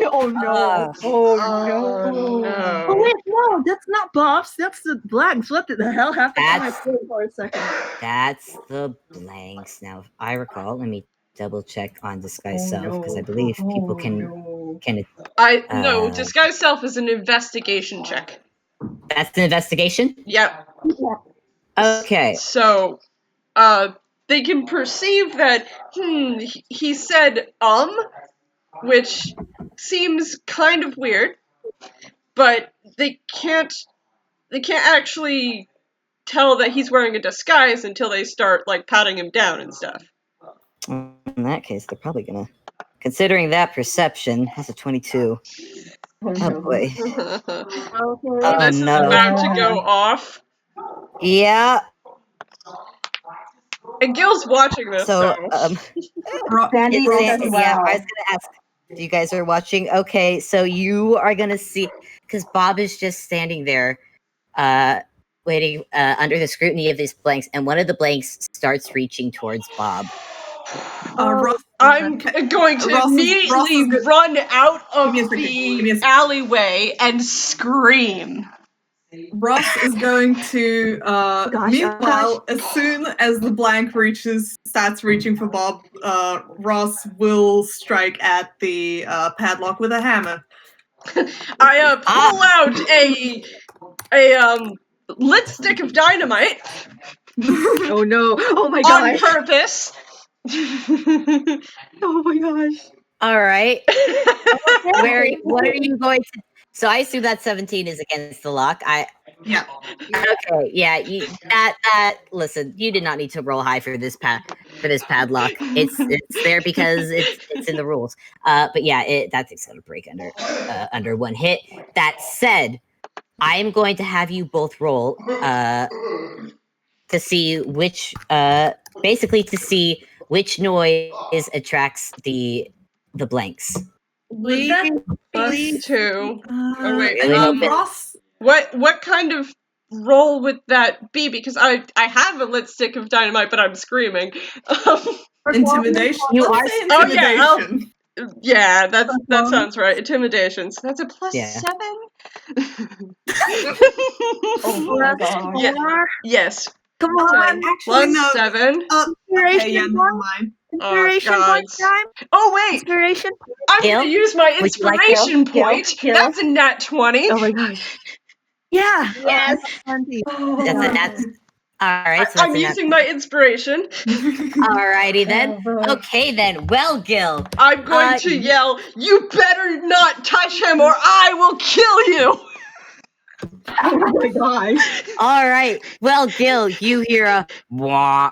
Oh no. Oh no. Oh, no. Oh wait, no, that's not Bob's. That's the blanks. What the hell happened to my That's- brain for a second? That's the blanks. Now, if I recall, let me double check on disguise Oh, self because I no. believe people Oh, can no. No, Uh, disguise self is an investigation check. That's an investigation. Yep. Okay. So, they can perceive that, he said, which seems kind of weird, but they can't actually tell that he's wearing a disguise until they start, like, patting him down and stuff. In that case, they're probably gonna. Considering that perception has a 22. Oh, Oh no. boy. Okay. This is no. about to go off. Yeah. And Gil's watching this, So Sandy It's- rolled as yeah, well. I was gonna ask. You guys are watching. Okay, so you are gonna see because Bob is just standing there, waiting under the scrutiny of these blanks, and one of the blanks starts reaching towards Bob. Ross, I'm going to Ross is immediately good. run out of Give me a second, give me a the second. alleyway and scream. Ross is going to. Meanwhile, as soon as the blank starts reaching for Bob, Ross will strike at the padlock with a hammer. I pull out a lit stick of dynamite Oh no. Oh my on gosh. purpose. Oh my gosh. All right. What are you going to? So I assume that 17 is against the lock. Yeah. Okay. Yeah. Listen, you did not need to roll high for this padlock. It's there because it's in the rules. But yeah, that takes out a break under one hit. That said, I am going to have you both roll to see which basically to see which noise attracts the blanks. Would that be 2? Oh wait, Really hope it- Ross. what kind of roll with that be because I have a lit stick of dynamite, but I'm screaming. Intimidation. You Let's are- say Oh, yeah, intimidation. Yeah, that sounds right. Intimidation. So that's a plus Yeah. 7. Oh my god. Yeah. Yes. Come Oh, on. wait, actually, Plus no. 7. Okay, yeah, never mind. Oh, Inspiration God. point time. Oh, wait. Inspiration. I'm Gil, going to use my would you like inspiration Gil? point. Gil? That's a nat 20. Oh my gosh. Yeah. Yes. 20. That's a nat. All right, so that's I'm a nat. using my inspiration. Alrighty then. Oh, boy. Okay then. Well, Gil. I'm going to yell, "You better not touch him or I will kill you!" Oh my gosh. All right. Well, Gil, you hear a wah,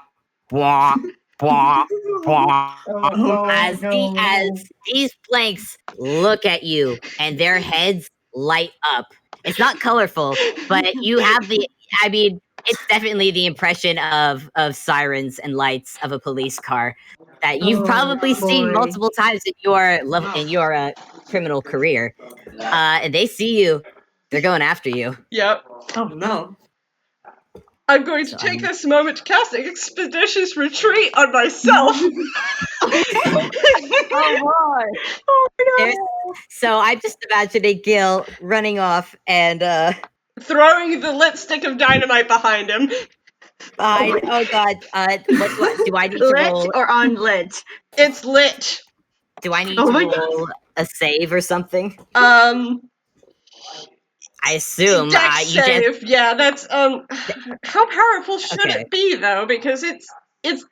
wah, wah, wah. As these blanks look at you and their heads light up. It's not colorful, but you have the. I mean, it's definitely the impression of sirens and lights of a police car that you've probably seen boy. multiple times in your criminal career. And they see you. They're going after you. Yep. Oh no. I'm going to take this moment to cast an expeditious retreat on myself. Oh boy. So I'm just imagining Gil running off and Throwing the lit stick of dynamite behind him. oh god, what do I need to Lit roll? or unlit? It's lit. Do I need Oh to my roll a save or something? I assume Dex you just save. Yeah, that's how powerful should Okay. it be though? Because it's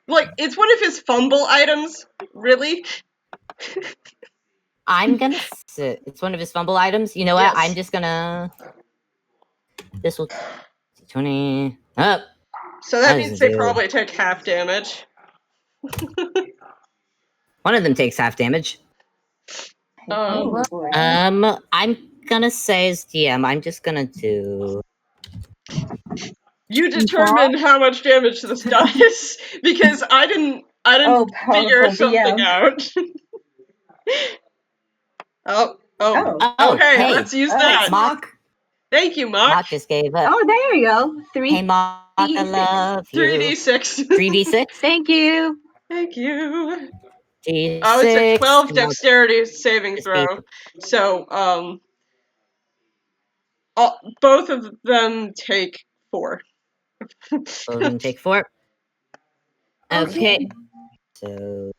like it's one of his fumble items. Really? I'm gonna sit. It's one of his fumble items. You know what? Yes. I'm just gonna. This will 20 up. So that That means doesn't they do- probably take half damage. One of them takes half damage. Oh boy. I'm gonna say as DM, I'm just gonna do. You determine how much damage this does because I didn't Oh, figure powerful something DM. out. Oh. Oh, Okay, hey, let's use Oh, that. Mock. Thank you, Mock. Mock just gave up. Oh, there you go. 3. Hey, Mock, I 3d6. love you. 3d6. 3d6. Thank you. Thank you. D6. Oh, it's a 12 and I'll dexterity saving just throw. be- So, both of them take 4. Both of them take 4. Okay. So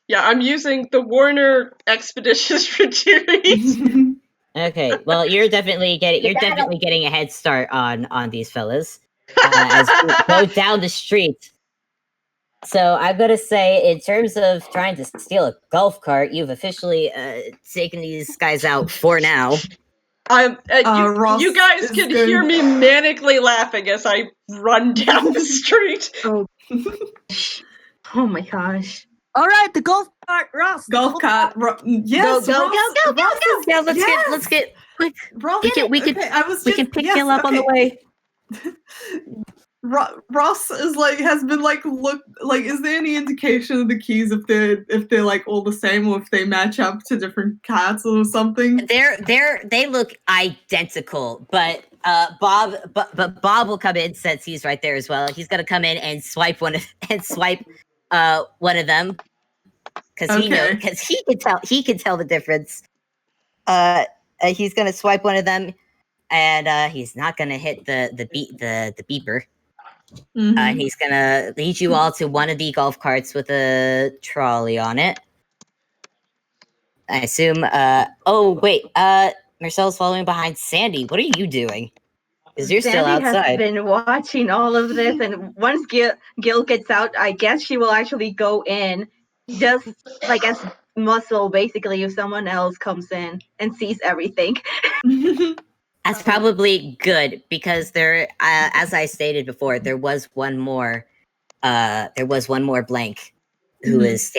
Yeah, I'm using the Warner Expeditious Retreat. okay. Well, you're definitely getting a head start on these fellas as you go down the street. So I'm gonna say, in terms of trying to steal a golf cart, you've officially taken these guys out for now. Ross you guys is can going- hear me manically laughing as I run down the street. Oh my gosh. All right, the golf cart, Ross. Golf cart. Yes, Go, Ross, go, go, Ross is- Yeah, yes! let's get quick. Ross, We can okay, I was we just- can pick yes, Gil up on the okay. way. Ross is has been look is there any indication of the keys if they're like all the same or if they match up to different cats or something? They look identical, but Bob will come in since he's right there as well. He's gonna come in and swipe one of them because he can tell the difference. He's gonna swipe one of them, and he's not gonna hit the beeper. Mhm. He's gonna lead you all to one of the golf carts with a trolley on it. I assume. Oh wait. Mercel's following behind Sandy. What are you doing? Because you're still Sandy outside. has been watching all of this, and once Gil gets out, I guess she will actually go in, just like as muscle, basically, if someone else comes in and sees everything. That's probably good because there, as I stated before, there was one more blank who is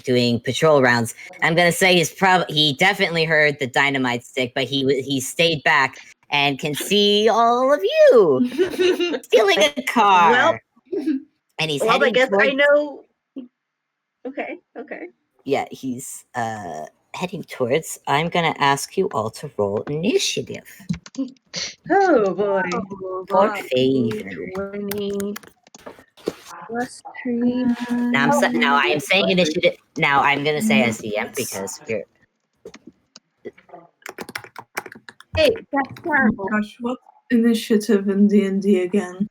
doing patrol rounds. I'm gonna say he definitely heard the dynamite stick, but he stayed back and can see all of you stealing a car. Well, and he's well, heading I guess towards, I know. Okay. Yeah, he's heading towards, I'm gonna ask you all to roll initiative. Oh boy. Oh, For wow. favor. 20. Plus 3. Now I am saying initiative. Now I'm gonna say as DM because we're Hey, that's terrible. Gosh, what initiative in D&D again?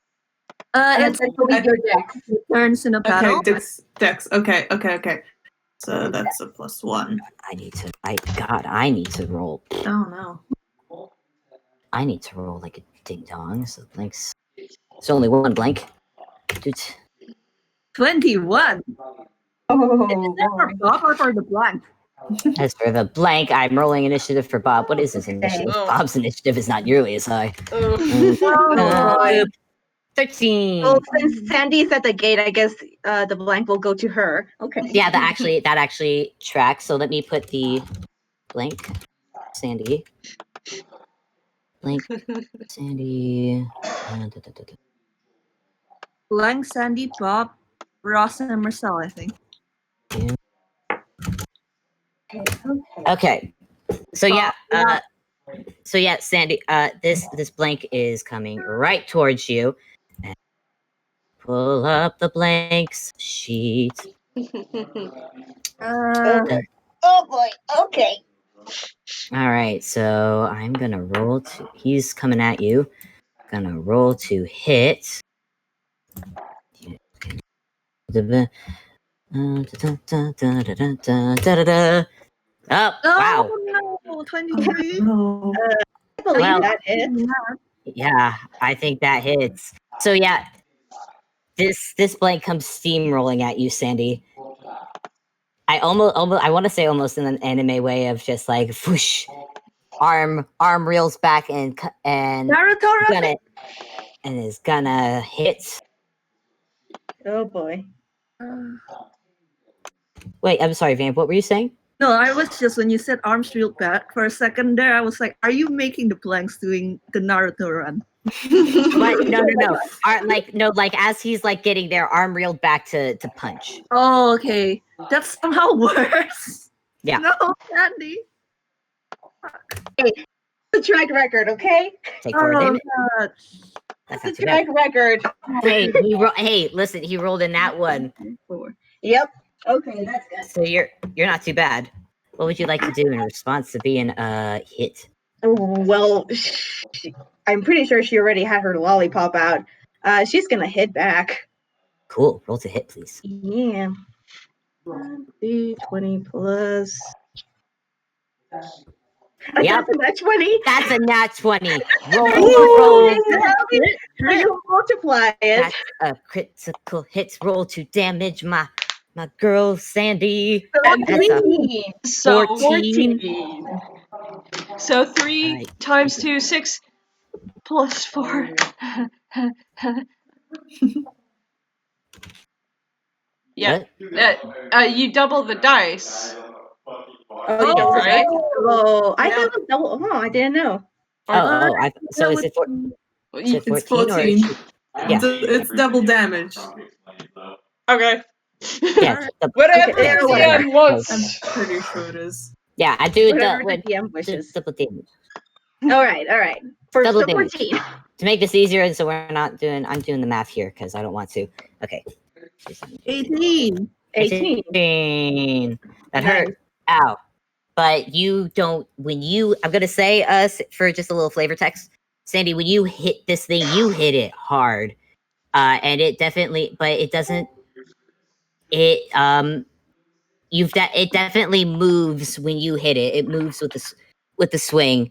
That's actually your deck. Turns in a battle. Okay, Dex. Okay. So that's a +1. I need to. I need to roll. Oh no. I need to roll like a ding dong. So blanks. There's only one blank. Dude. 21. Oh, Is that for Bob or for the blank? As for the blank, I'm rolling initiative for Bob. What is his initiative? Oh. Bob's initiative is not nearly as high. boy. 13. Well, since Sandy's at the gate, I guess the blank will go to her. Okay. Yeah, that actually tracks. So let me put the blank Sandy. Blank Sandy. Blank, Sandy, Bob, Ross, and Mersel, I think. Okay. So yeah, Sandy, this blank is coming right towards you. And pull up the blanks sheet. Oh boy. Okay. All right, so I'm gonna roll to. He's coming at you. Gonna roll to hit. Oh, wow. No, 23. No. I believe Well, that hits. Yeah, I think that hits. So yeah, this blank comes steamrolling at you, Sandy. I almost I want to say almost in an anime way of just like whoosh, arm reels back and Naruto, is gonna hit. Oh boy. Wait, I'm sorry, Vamp. What were you saying? No, I was just, when you said arms reeled back for a second there, I was like, are you making the blanks doing the Naruto run? But no. Like as he's like getting their arm reeled back to punch. Oh, okay. That's somehow worse. Yeah. No, Sandy. The track record, okay? Take 4 Oh, damage. God. That's The not too bad. track record. Hey, listen, he rolled in that one. 4. Yep. Okay, that's good. So you're not too bad. What would you like to do in response to being hit? Well, I'm pretty sure she already had her lollipop out. She's gonna hit back. Cool. Roll to hit, please. Yeah. 20 plus. Yep. That's a nat 20. That's a nat 20. Roll. You multiply it. That's a critical hits. Roll to damage my girl Sandy. That's a 14. So 14. So 3 Alright. times 2, 6 plus 4. Yeah. What? You double the dice. Oh, you double right? Oh, I thought it was double. Oh, I didn't know. So is it is it 14 It's 14. Yeah. It's double damage. Okay. Yeah. Whatever Okay, the whatever. DM wants. I'm pretty sure it is. Yeah, I do Whatever the the DM wishes. double damage. All right. For Double so damage. 14. To make this easier, so I'm doing the math here because I don't want to. Okay. 18. 18. That hurt. Ow. But you don't, I'm going to say for just a little flavor text, Sandy, when you hit this thing, you hit it hard. And it definitely, but it doesn't, it definitely moves when you hit it. It moves with the swing.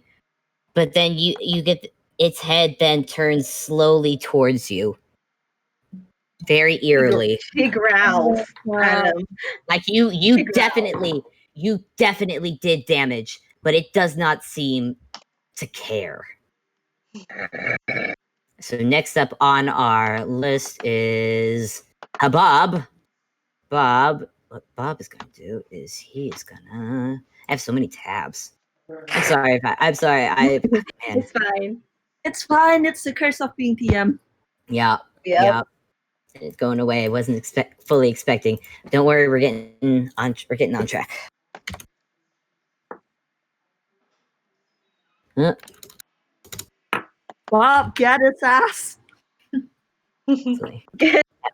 But then you get, its head then turns slowly towards you. Very eerily. She growls. Wow. Like you definitely did damage, but it does not seem to care. So next up on our list is Bob. What Bob is gonna do is he is gonna. I have so many tabs. I'm sorry. Man. It's fine. It's fine. It's the curse of being TM. Yeah. It's going away. I wasn't fully expecting. Don't worry, we're getting on track. Huh? Bob, get his ass. Hopefully.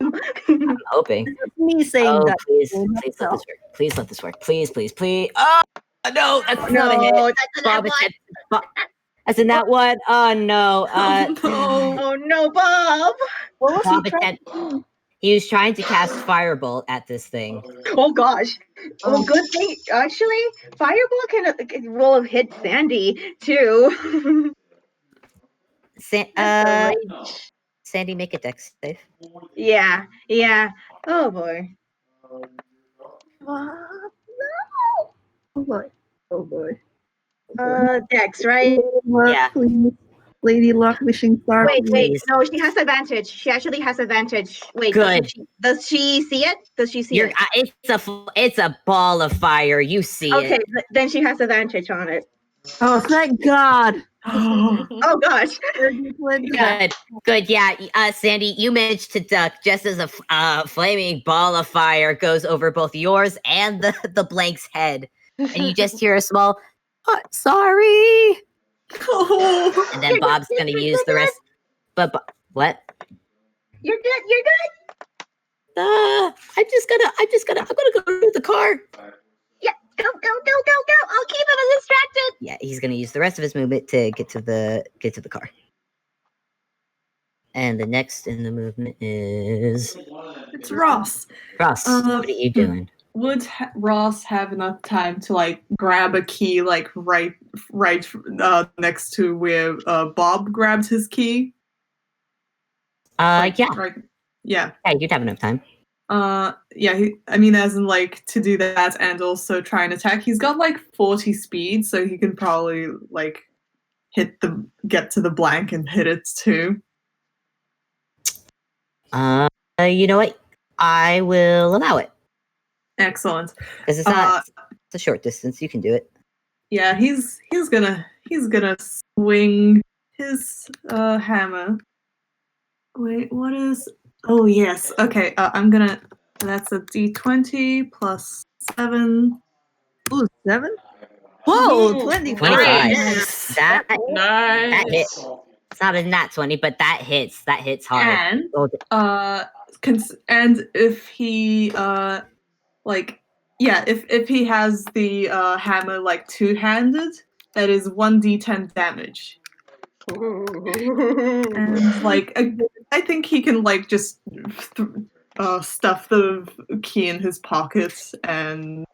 I'm hoping. This is me saying Oh, that. please, to please let myself. this work. Please let this work. Please, please, please. Oh no, that's not a hit. No, that's a Bob, nat one. that's in that one. Oh no. Oh, no. Oh no, Bob. What was Bob he trying attempt- to do? He was trying to cast Firebolt at this thing. Oh gosh. Oh, good thing. Actually, Fireball can roll a hit Sandy too. Sandy, make a dex save. yeah. Oh boy. What? No. Oh boy. Oh boy. Dex, right? Yeah. Please. Lady Luck wishing star. Wait. Please. No, she has advantage. She actually has advantage. Wait. Good. Does she see it? Does she see it? It's a ball of fire. You see Okay, it. then she has advantage on it. Oh, thank God. Oh gosh. Good. Yeah. Sandy, you managed to duck just as a flaming ball of fire goes over both yours and the blank's head, and you just hear a small, sorry. Oh. And then Bob's gonna use the rest. But what? You're good. I'm gonna go to the car. Yeah. Go. I'll keep him distracted. Yeah, he's gonna use the rest of his movement to get to the car. And the next in the movement is It's Ross. Ross. What are you doing? Would Ross have enough time to like grab a key like right next to where Bob grabbed his key? Yeah. Right. Yeah. Yeah, you'd have enough time. Yeah, I mean, as in like to do that and also try and attack. He's got like 40 speed, so he can probably like get to the blank and hit it too. You know what? I will allow it. Excellent. Because it's a short distance. You can do it. Yeah, he's gonna swing his hammer. Wait, what is? Oh yes. Okay. That's a D20 plus 7. Ooh, 7? Whoa, Ooh, 25. 25. Nice. That hit. Nice. It's not a nat 20, but that hits. That hits hard. And Oh, and if he if he has the hammer like two-handed, that is 1d10 damage. And like I think he can like just stuff the key in his pocket, and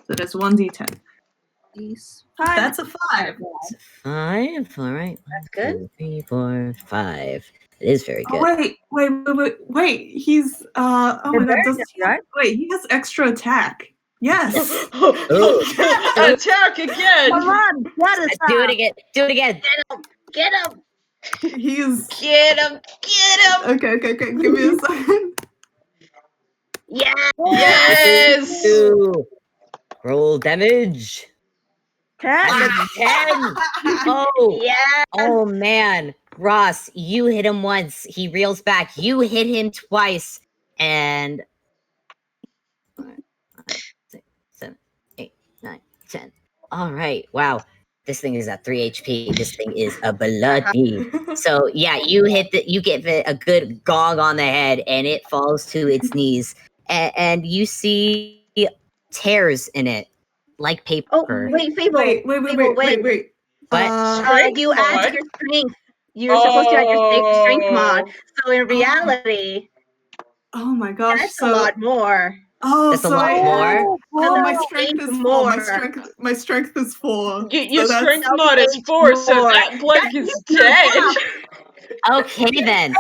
so that's 1d10. That's a 5. 5. All right. That's good. 1, 2, 3, 4, 5. It is very good. Oh, wait. He's oh my god, does he right? wait, he has extra attack. Yes. Attack again. Come on, get us Do it again. Do it again. Get him. He's Get him. okay, give me a second. Yeah. Yes. Ooh. Roll damage. 10. 10. Oh. Yeah. Oh man. Ross, you hit him once. He reels back. You hit him twice. And 4, 5, 6, 7, 8, 9, 10. All right. Wow. This thing is at 3 HP. This thing is a bloody. So yeah, you get a good gong on the head, and it falls to its knees, and you see tears in it, like paper. Oh wait, Fable. Wait. Strength You add mod? your strength. You're supposed to add your strength mod. Oh. So in reality, Oh my gosh, that's a lot more. That's a lot more. Oh, my So strength is 4. more. My strength is 4. Your So that's- strength mod is 4, so more. that blank That's is your dead. job. Okay then.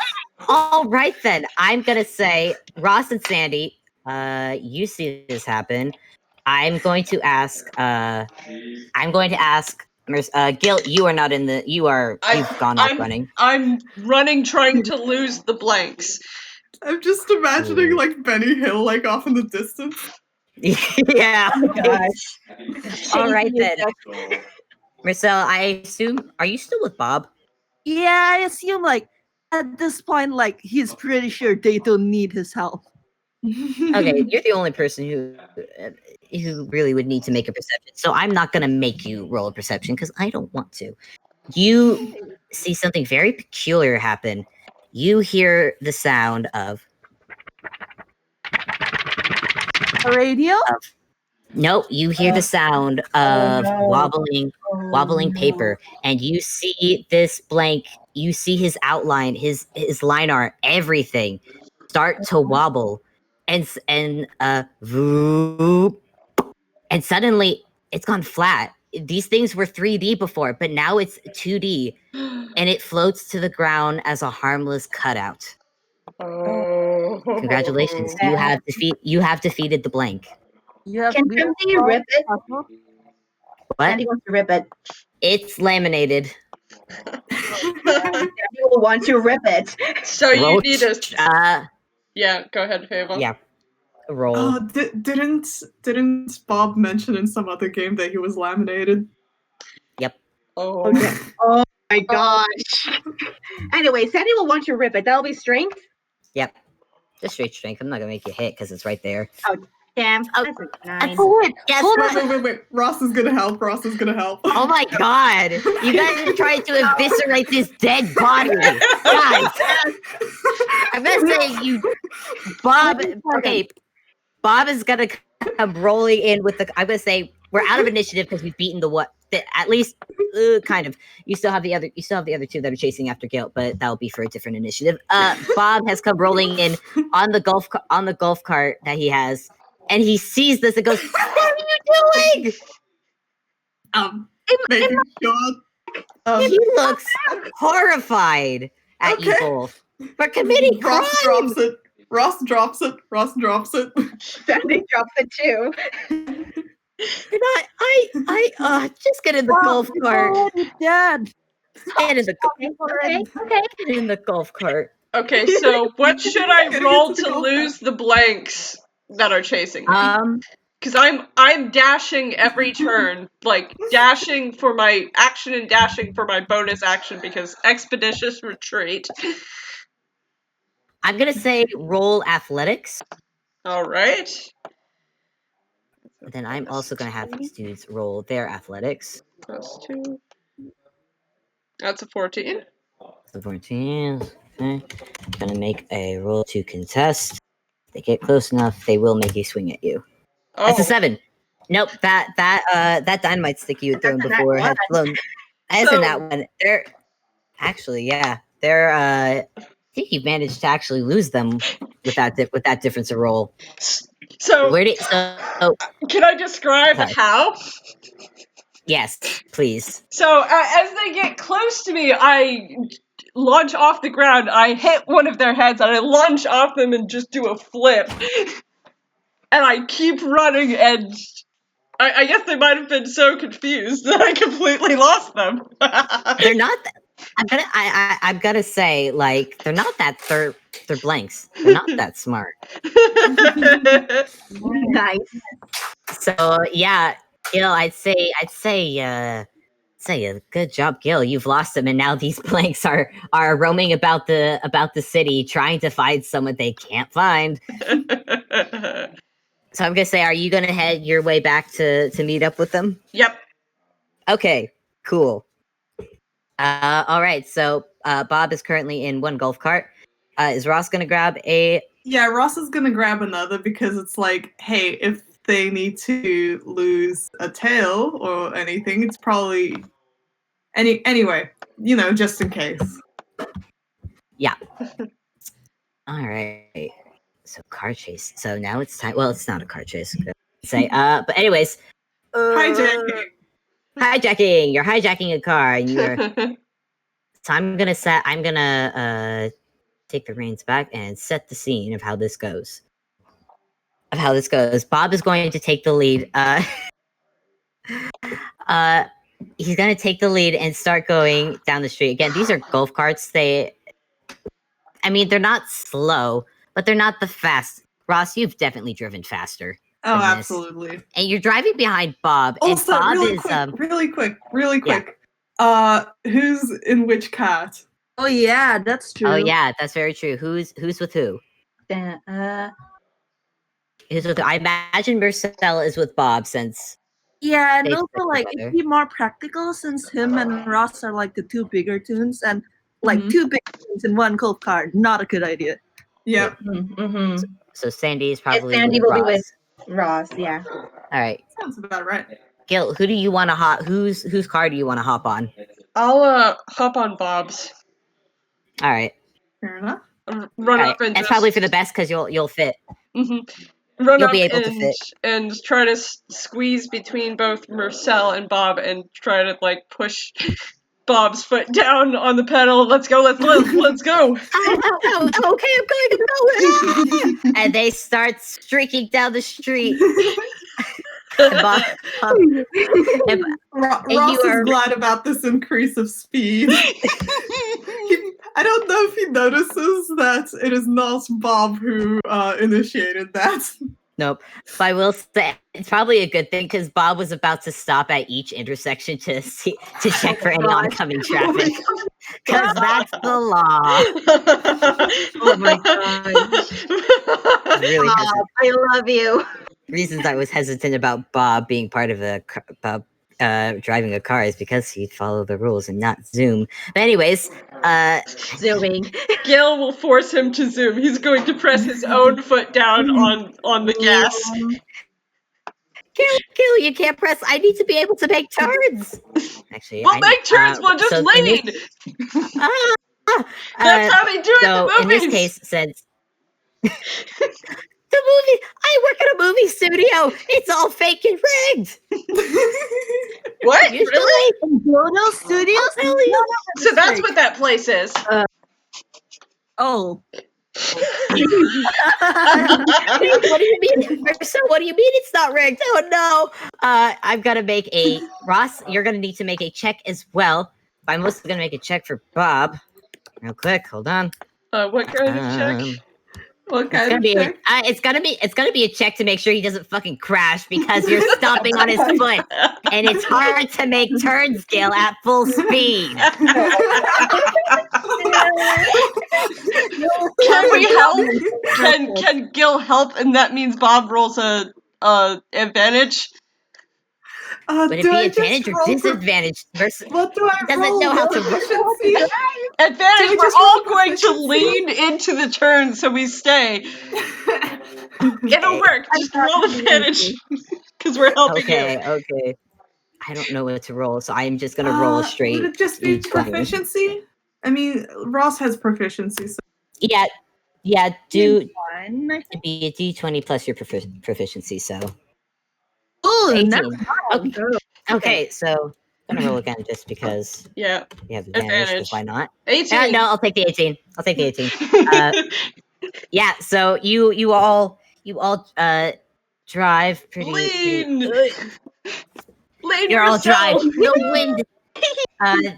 All right then. I'm gonna say Ross and Sandy. You see this happen. I'm going to ask. Gil, you are not in the. You've gone off running. I'm running, trying to lose the blanks. I'm just imagining Ooh. like Benny Hill like off in the distance. Yeah. Gosh. All right then. Mersel, I assume. Are you still with Bob? Yeah, I assume like at this point, like he's pretty sure they don't need his help. Okay, you're the only person who really would need to make a perception. So I'm not gonna make you roll a perception because I don't want to. you see something very peculiar happen. You hear the sound of A radio? nope. You hear the sound of wobbling paper, and you see this blank. You see his outline, his line art, everything start to wobble, and voop, and suddenly it's gone flat. These things were 3D before, but now it's 2D, and it floats to the ground as a harmless cutout. Oh. Congratulations, you have defeated the blank. You have Can been Crimson rip it? What? Sandy wants to rip it. It's laminated. Sandy will want to rip it. So you Roll need a. Yeah, go ahead, Fable. yeah. Roll. Didn't Bob mention in some other game that he was laminated? Yep. Oh. Oh my gosh. Anyway, Sandy will want to rip it. That'll be strength. Yep. Just straight strength. I'm not gonna make you hit because it's right there. Damn. Oh, That's a 9. Wait. Ross is gonna help. Oh my god! You guys are trying to eviscerate this dead body, guys. I'm gonna say you, Bob. Okay, Bob is gonna come rolling in with the. I'm gonna say we're out of initiative because we've beaten at least kind of. You still have the other two that are chasing after Gille, but that'll be for a different initiative. Bob has come rolling in on the golf cart that he has, and he sees this and goes, "What are you doing?" Making sure. He looks horrified at you both for committing Ross crimes. drops it. Sandy drops it too. You're not. Just get in the golf cart. Oh, Dad. Get in the Okay. Get in the golf cart. Okay, so what should I roll to lose the blanks that are chasing me? Because I'm dashing every turn, like dashing for my action and dashing for my bonus action because expeditious retreat. I'm gonna say roll athletics. All right. Then I'm also gonna have these dudes roll their athletics. +2. That's a 14. So 14. Okay. Gonna make a roll to contest. If they get close enough, they will make a swing at you. Oh. That's a 7. Nope, that dynamite stick you had thrown before had flown. That's in that one. They're actually, yeah. They're I think you managed to actually lose them with that difference of roll. So So can I describe how? Yes, please. So as they get close to me, I launch off the ground. I hit one of their heads, and I launch off them and just do a flip. And I keep running, and I guess they might have been so confused that I completely lost them. They're not. I'm gonna say, like, they're not that. They're blanks. They're not that smart. Nice. So yeah, Gille, I'd say good job, Gille. You've lost them, and now these blanks are roaming about the city trying to find someone they can't find. So I'm gonna say, are you gonna head your way back to meet up with them? Yep. Okay, cool. All right. So Bob is currently in one golf cart. Is Ross gonna grab a? Yeah, Ross is gonna grab another because it's like, hey, if they need to lose a tail or anything, it's probably anyway, just in case. Yeah. All right. So car chase. So now it's time. Well, it's not a car chase. Say. But anyways. Hijacking. You're hijacking a car, and you're. So I'm gonna take the reins back and set the scene of how this goes. Bob is going to take the lead. He's gonna take the lead and start going down the street. Again, these are golf carts. They're not slow, but they're not the fast. Ross, you've definitely driven faster. Oh, absolutely. And you're driving behind Bob. Also, and Bob really quick. Who's in which cat? Oh yeah, that's true. Oh yeah, that's very true. Who's with who? Uh, Who's with who? I imagine Mersel is with Bob since Yeah, and They also stick like together. it'd be more practical since him and Ross are like the two bigger tunes, and like Mhm. two big tunes in one cold card. Not a good idea. Yep. Mm-hmm. So Sandy is probably Sandy with will be Ross. with Ross, yeah. All right, Sounds about right. Gil, who do you want to hop? Whose car do you want to hop on? I'll hop on Bob's. All right, Fair enough. Run all right. up and That's probably for the best because you'll fit. run You'll up be able to fit. and try to squeeze between both Mersel and Bob and try to like push Bob's foot down on the pedal. Let's go. Let's go. Ow, ow, ow, okay, I'm going. Ah! And they start streaking down the street. And Bob, and Ross you is are- glad about this increase of speed. I don't know if he notices that it is not Bob who initiated that. nope. But I will say it's probably a good thing because Bob was about to stop at each intersection to check for any oncoming traffic. Because that's the law. Oh my god. Really Bob, I love you. reasons I was hesitant about Bob being part of driving a car is because he'd follow the rules and not zoom. But anyways, Zooming. Gil will force him to zoom. He's going to press his own foot down on the gas. Kill, you can't press. I need to be able to make turns. Actually, We'll make turns. We'll just so lean. That's That's how they do it so in the in movies. this case, since the movie, I work at a movie studio. It's all fake and rigged. What? Usually, Really? Dodo Studios? I'll tell you. So that's what that place is. Oh. Wait, what do you mean? So what do you mean it's not rigged? Oh no! I've got to make a Ross. You're gonna need to make a check as well. I'm also gonna make a check for Bob. Real quick, hold on. What kind of check? What It's kind gonna of be check? it's gonna be a check to make sure he doesn't fucking crash because you're stomping on his foot, and it's hard to make turns, Gil, at full speed. Can we help? Can Gil help? And that means Bob rolls a advantage. Would it Do be I just advantage or roll for- disadvantage versus? What do I He doesn't roll? know how to Proficiency? Advantage. Do we We're just all roll going to proficiency? lean into the turn so we stay. It'll work. Just roll advantage because we're helping you. Okay. I don't know what to roll, so I'm just gonna roll a straight. Would it just be D20. proficiency? I mean, Ross has proficiency. So. Yeah. Do Fine. it'd be a D20 plus your proficiency, so Oh, 18. never mind. Okay, so I'm gonna roll again just because Yeah, you have advantage. 'Cause advantage. why not? 18. No, I'll take the 18. Yeah, so you all drive pretty. Lean. Lean You're all yourself. drive. The wind.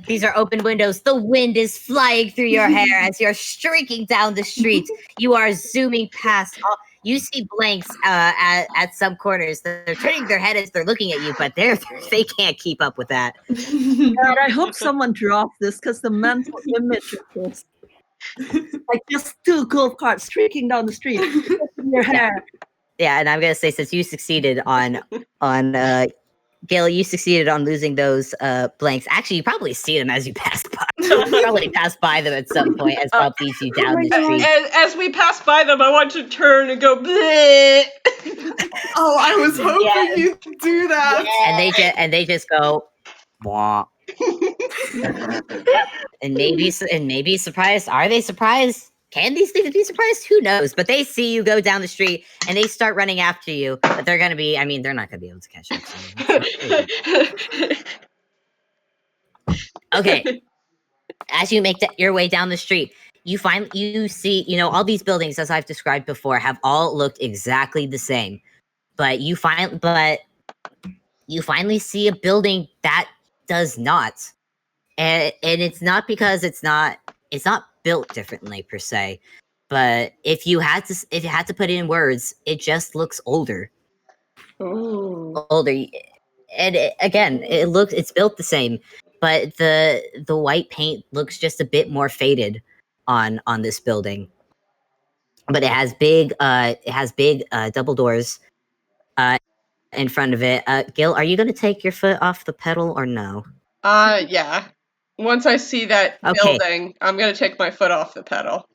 These are open windows. The wind is flying through your hair as you're streaking down the street. You are zooming past. You see blanks at some corners. They're turning their head as they're looking at you, but they can't keep up with that. God, I hope someone drops this because the mental image of this. Like just two golf carts streaking down the street in your hair. Yeah, and I'm gonna say since you succeeded on Gil, you succeeded on losing those blanks. Actually, you probably see them as you pass by. You probably pass by them at some point as Bob leads you down the street. And as we pass by them, I want to turn and go. Bleh. Oh, I was hoping you'd do that. And they just go, wah. and maybe surprised. Are they surprised? Can these things be surprised? Who knows? But they see you go down the street and they start running after you. But they're gonna be. I mean, they're not gonna be able to catch up. So okay. As you make your way down the street, you see, all these buildings, as I've described before, have all looked exactly the same. But you finally see a building that does not, and it's not because it's not built differently per se, but if you had to put it in words, it just looks older. Ooh. Older, and it's built the same, but the white paint looks just a bit more faded on this building. But it has big double doors. in front of it. Gil, are you going to take your foot off the pedal or no? Yeah. Once I see that Okay. building, I'm gonna take my foot off the pedal.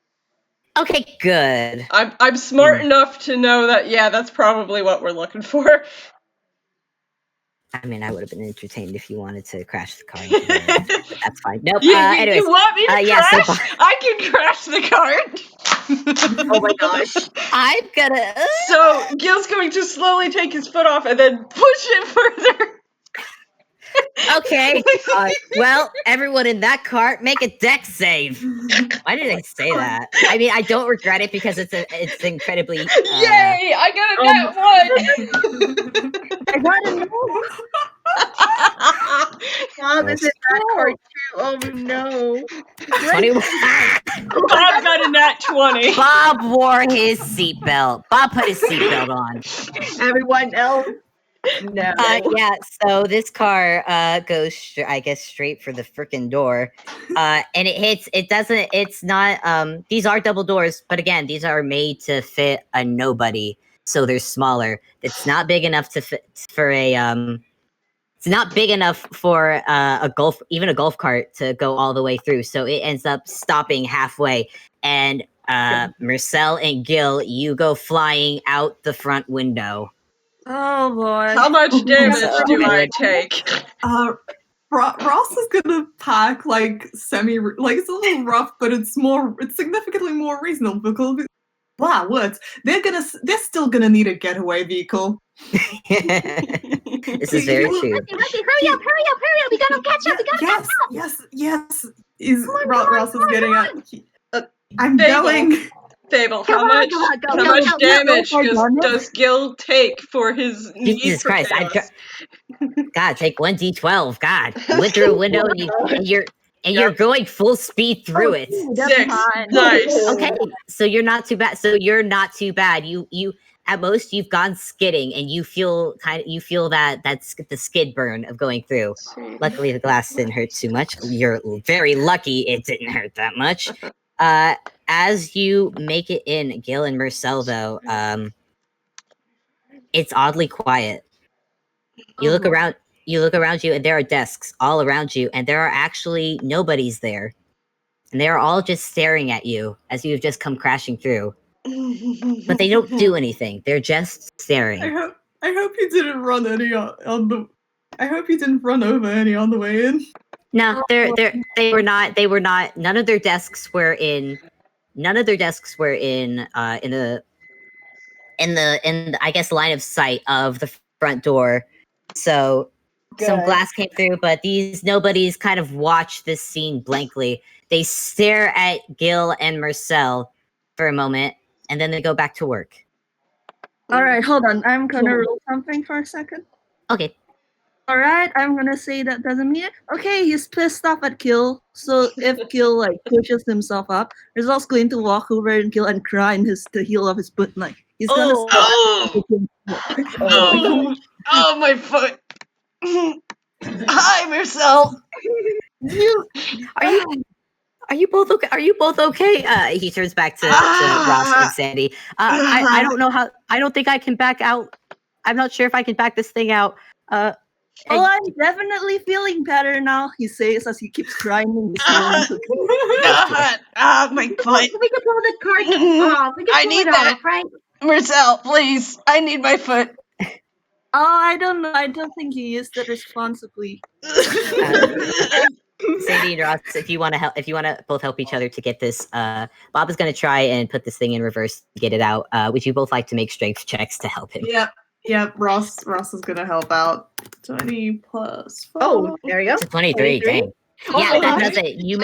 Okay, good. I'm smart enough to know that, yeah, that's probably what we're looking for. I mean, I would have been entertained if you wanted to crash the car. Into the, but that's fine. Nope. You Anyways, want me to yeah, crash? so I can crash the cart. oh my gosh, I'm gonna. So Gil's going to slowly take his foot off and then push it further. Okay. Well, everyone in that cart, make a deck save. Why did I say that? I mean, I don't regret it because it's incredibly. Yay! I got a net one. I gotta know. Bob is in that cart too. Oh no. 21. Bob got a nat 20. Bob wore his seatbelt. Bob put his seatbelt on. Everyone else. No. Yeah, so this car goes, I guess, straight for the freaking door. And it hits, it's not, these are double doors, but again, these are made to fit a nobody. So they're smaller. It's not big enough to fit for a, it's not big enough for even a golf cart to go all the way through. So it ends up stopping halfway. And Mersel and Gil, you go flying out the front window. Oh boy. How much damage So do I good. take? Ross is gonna pack like like it's a little rough, but it's significantly more reasonable because wow, words. They're still gonna need a getaway vehicle. This is very true. Rusty, hurry up. We gotta catch up. catch up. Yes. come Ross is on, getting come at. I'm Fable. going. Fable, Come how on, much go, how go, much go, go. damage Oh my God. does Gil take for his need Jesus for Christ! chaos? God, take 1d12. God, you went through a window and you're going full speed through it. That's 6. fine. Nice. Okay, so you're not too bad. You at most you've gone skidding and you feel that's the skid burn of going through. Luckily, the glass didn't hurt too much. You're very lucky it didn't hurt that much. As you make it in, Gil and Mersel, though, it's oddly quiet. You look around you, and there are desks all around you, and there are actually nobodies there. And they are all just staring at you as you've just come crashing through. But they don't do anything. They're just staring. I hope you didn't run any on the. I hope you didn't run over any on the way in. No, they were not. None of their desks were in. None of their desks were in the I guess line of sight of the front door. So some glass came through, but these nobodies kind of watch this scene blankly. They stare at Gil and Mersel for a moment, and then they go back to work. All right, hold on. I'm gonna roll something for a second. Okay. All right, I'm gonna say that doesn't mean it. Okay, he's pissed off at Gil. So if Gil like pushes himself up, Rizal's going to walk over and Gil and cry in the heel of his boot. Like he's gonna. Oh, my foot. Hi, Mersel. Are you both okay? Are you both okay? He turns back to Ross and Sandy. I don't know how. I don't think I can back out. I'm not sure if I can back this thing out. Oh, I'm definitely feeling better now, he says as he keeps crying. My foot. We can pull the cart off. We can I pull need it that. off, right? Mersel, please. I need my foot. Oh, I don't know. I don't think he used it responsibly. Sandy and Ross, if you want to both help each other to get this, Bob is going to try and put this thing in reverse to get it out. Would you both like to make strength checks to help him? Yep. Ross is gonna help out. 20 plus 4. Oh, there you go. It's a 23. Dang. Yeah, that does it. You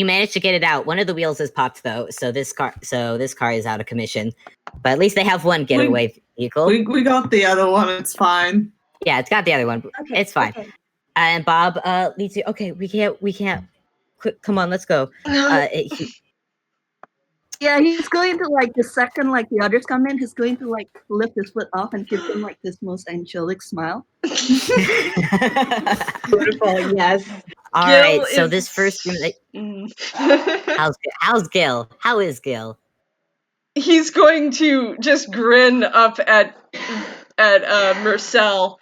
managed to get it out. One of the wheels is popped though, so this car is out of commission. But at least they have one getaway vehicle. We got the other one. It's fine. Yeah, it's got the other one. Okay, It's fine. okay. And Bob leads you. Okay, we can't. Quick, come on, let's go. Yeah, he's going to like the second like the others come in, he's going to like lift his foot off and give them like this most angelic smile. Beautiful, yes. All Gil right, so is- this first room. How's Gil? How is Gil? He's going to just grin up at at Mersel,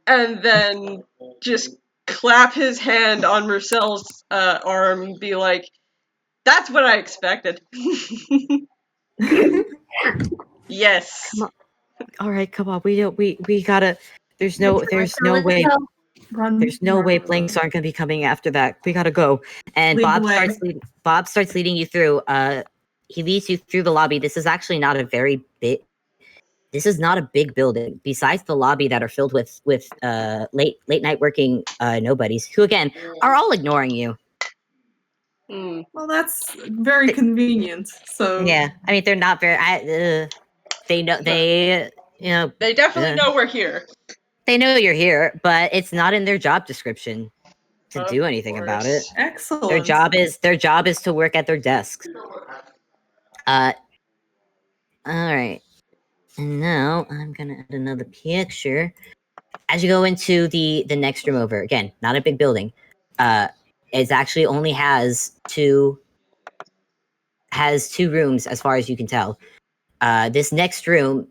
and then just clap his hand on Mersel's arm and be like, "That's what I expected." Yes. Come on. All right, come on. We gotta. There's no way. Run. There's no way blanks aren't gonna be coming after that. We gotta go. And Lead Bob the way. starts leading you through. He leads you through the lobby. This is actually not a very big. This is not a big building. Besides the lobby that are filled with late night working nobodies who again are all ignoring you. Mm. Well, that's very convenient. So Yeah, I mean they're not very. They know they They definitely know we're here. they know you're here, but it's not in their job description to Of do anything about it. course. excellent. Their job is to work at their desks. All right. And now I'm gonna add another picture. As you go into the next room over, again, not a big building. It actually only has two rooms as far as you can tell. This next room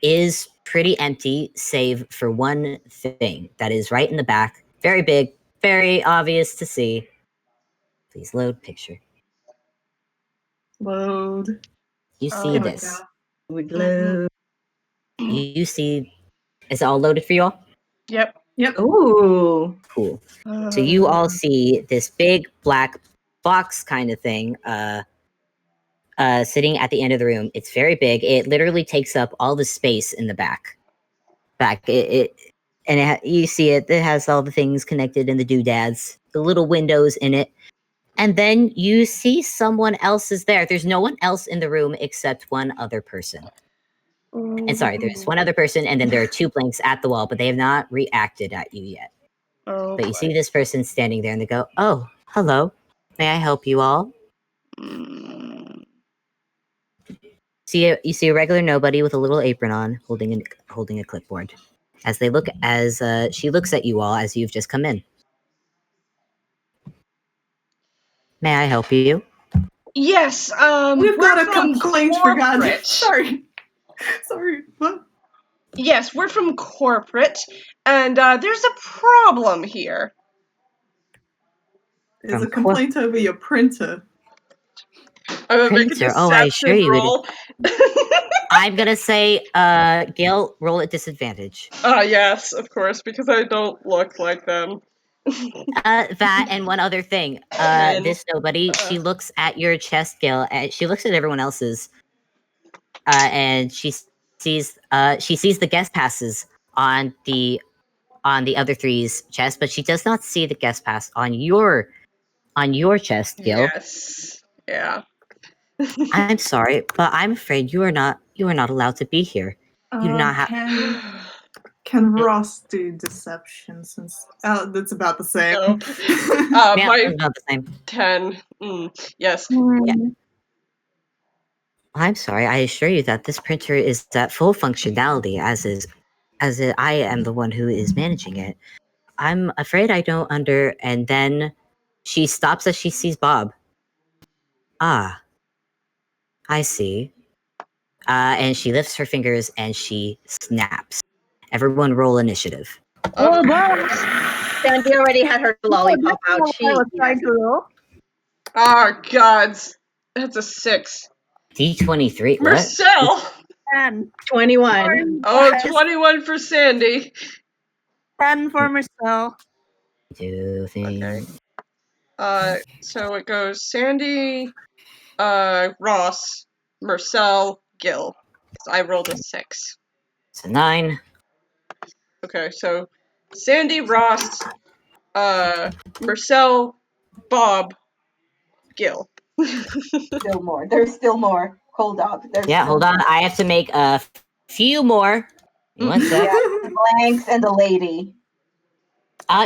is pretty empty, save for one thing that is right in the back. Very big, very obvious to see. Please load picture. Load. You see Here we this. go. Would load. You see. Is it all loaded for you all? Yep. Ooh. Cool. So you all see this big black box kind of thing sitting at the end of the room. It's very big. It literally takes up all the space in the back. You see it. It has all the things connected in the doodads, the little windows in it. And then you see someone else is there. There's no one else in the room except one other person. And sorry, there's one other person, and then there are two blanks at the wall, but they have not reacted at you yet. Oh, But you see this person standing there, and they go, "Oh, hello. May I help you all?" You see a regular nobody with a little apron on, holding a clipboard. As she looks at you all as you've just come in. May I help you? Yes, We've we're got a from complaint for God. corporate. Sorry. What? Yes, we're from corporate, and there's a problem here. Is From a complaint over your printer. I'm gonna make a Printer. Oh, I assure deception you it is. roll. I'm gonna say, Gil, roll at disadvantage. Yes, of course, because I don't look like them. That and one other thing. And, This nobody. She looks at your chest, Gil, and she looks at everyone else's. And she sees the guest passes on the other three's chest, but she does not see the guest pass on your chest, Gil. Yes. Yeah. I'm sorry, but I'm afraid you are not allowed to be here. You do not have. Can Ross do deception since that's about the same? No. Yeah, My it's about the same. 10. Yes. I'm sorry. I assure you that this printer is at full functionality, I am the one who is managing it. I'm afraid I don't And then she stops as she sees Bob. Ah, I see. And she lifts her fingers and she snaps. Everyone roll initiative. Oh, boy. Sandy already had her lollipop out. She, I was trying to roll. Oh, gods. That's a 6. D23. What? Marcel! 10. 21. Oh, 21 for Sandy. 10 for Mersel. Do things. So it goes Sandy, Ross, Marcel, Gil. So I rolled a 6. It's a 9. Okay, so Sandy, Ross, Marcel, Bob, Gil. Still more. There's still more. Hold up. Hold on. I have to make a few more. One sec. Blanks and the lady.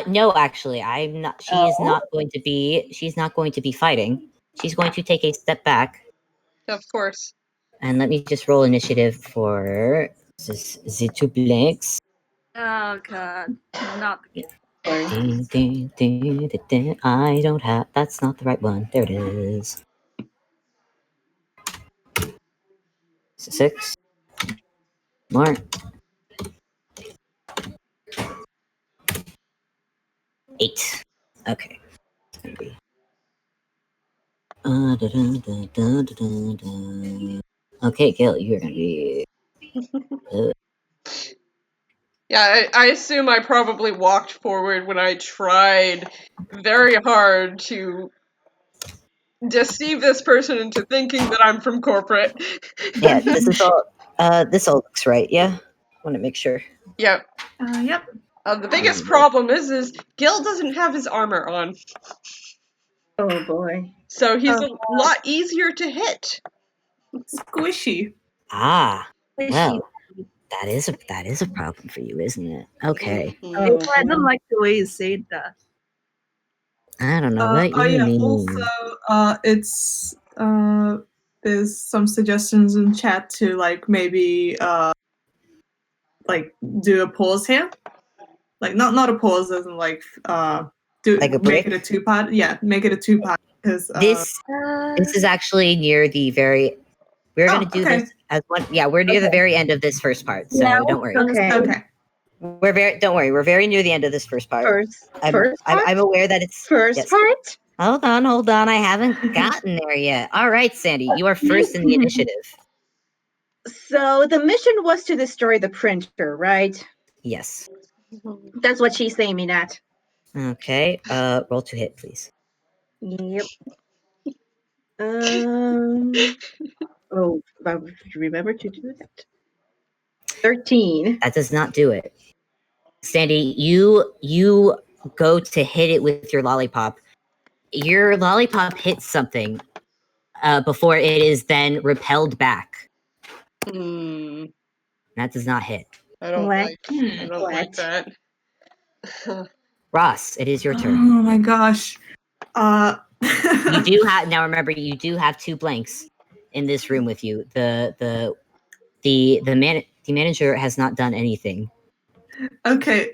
No, actually, I'm not. She is not going to be. She's not going to be fighting. She's going to take a step back. Of course. And let me just roll initiative for the two blanks. Oh, God. Not the Ding, ding, ding, ding, ding. I don't have. That's not the right one. There it is. 6. More. 8. Okay. It's gonna be. Okay, Gil, you're gonna be. Yeah, I assume I probably walked forward when I tried very hard to deceive this person into thinking that I'm from corporate. Yeah, this is all. This all looks right. Yeah, want to make sure. Yep. Yep. The biggest problem is Gil doesn't have his armor on, Oh boy. so he's a lot easier to hit. Squishy. Ah, Squishy. well, that is a problem for you, isn't it? Okay. Mhm. Oh, I don't like the way you say that. I don't know what you Yeah. mean. Also, it's there's some suggestions in chat to like maybe like do a pause here, like not a pause as in like do Like a make break? it a 2-part. Yeah, make it a 2-part because This is actually near the very. We're gonna do okay. this as one. Yeah, we're near the Okay. very end of this first part, so Yeah, don't worry. Okay. Okay. Don't worry. We're very near the end of this first part. First I'm part? aware that it's First yes. part? Hold on. I haven't gotten there yet. All right, Sandy, you are first in the initiative. So the mission was to destroy the printer, right? Yes. That's what she's aiming at. Okay. Roll to hit, please. Yep. Oh, remember to do that. 13. That does not do it. Sandy, you go to hit it with your lollipop. Your lollipop hits something before it is then repelled back. Hmm. That does not hit. I don't What? like. I don't like What? that. Ross, it is your Oh turn. my gosh. You do have now. Remember, you do have 2 blanks in this room with you. The manager has not done anything. Okay,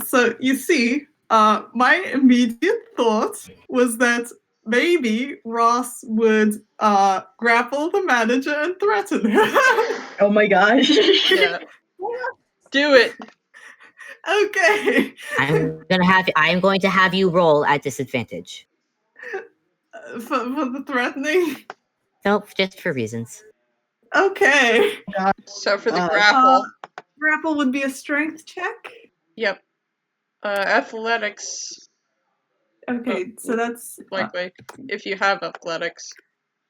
so you see, my immediate thought was that maybe Ross would grapple the manager and threaten her. Oh my gosh. Yeah. Do it. Okay. I am going to have you roll at disadvantage. For the threatening. Nope, just for reasons. Okay. So for the Uh, grapple, Grapple would be a strength check. yep. Athletics, Okay, so that's likely, if you have athletics.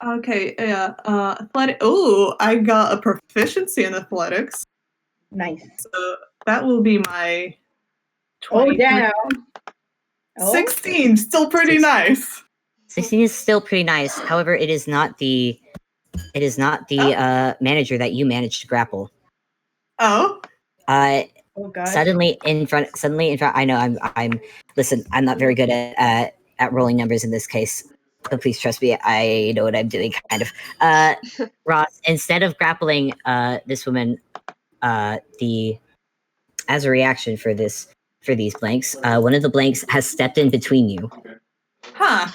okay. Yeah. Athletic. Oh, I got a proficiency in athletics. Nice. So that will be my Oh, 23. damn. Oh. 16, still pretty nice. 16 is still pretty nice. However, it is not the manager that you managed to grapple. Oh. Oh god. Suddenly in front. I know. I'm. Listen. I'm not very good at rolling numbers in this case. But please trust me. I know what I'm doing. Kind of. Ross, instead of grappling this woman, as a reaction for these blanks, one of the blanks has stepped in between you. Huh.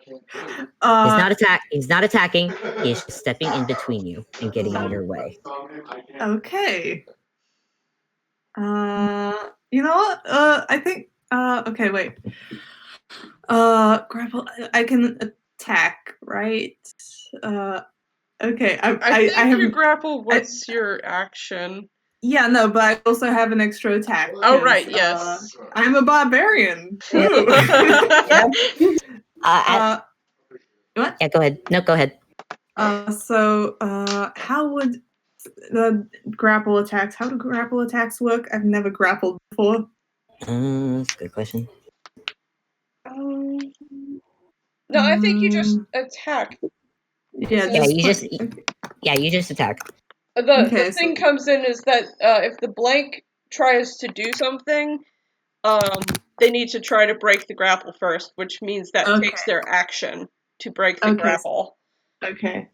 He's not attacking. He's just stepping in between you and getting in your way. Okay. You know what? I think. Okay, wait. Grapple. I can attack, right? Okay. I think have. you grapple. What's your action? Yeah, no, but I also have an extra attack. Oh, right, 'cause, yes. I'm a barbarian. Woo. What? Yeah, go ahead. No, go ahead. So, how would the grapple attacks? How do grapple attacks work? I've never grappled before. That's a good question. No, I think you just attack. Yeah, Yeah, you just attack. The Okay, thing so- comes in is that if the blank tries to do something, they need to try to break the grapple first, which means that takes their action to break the grapple. Okay.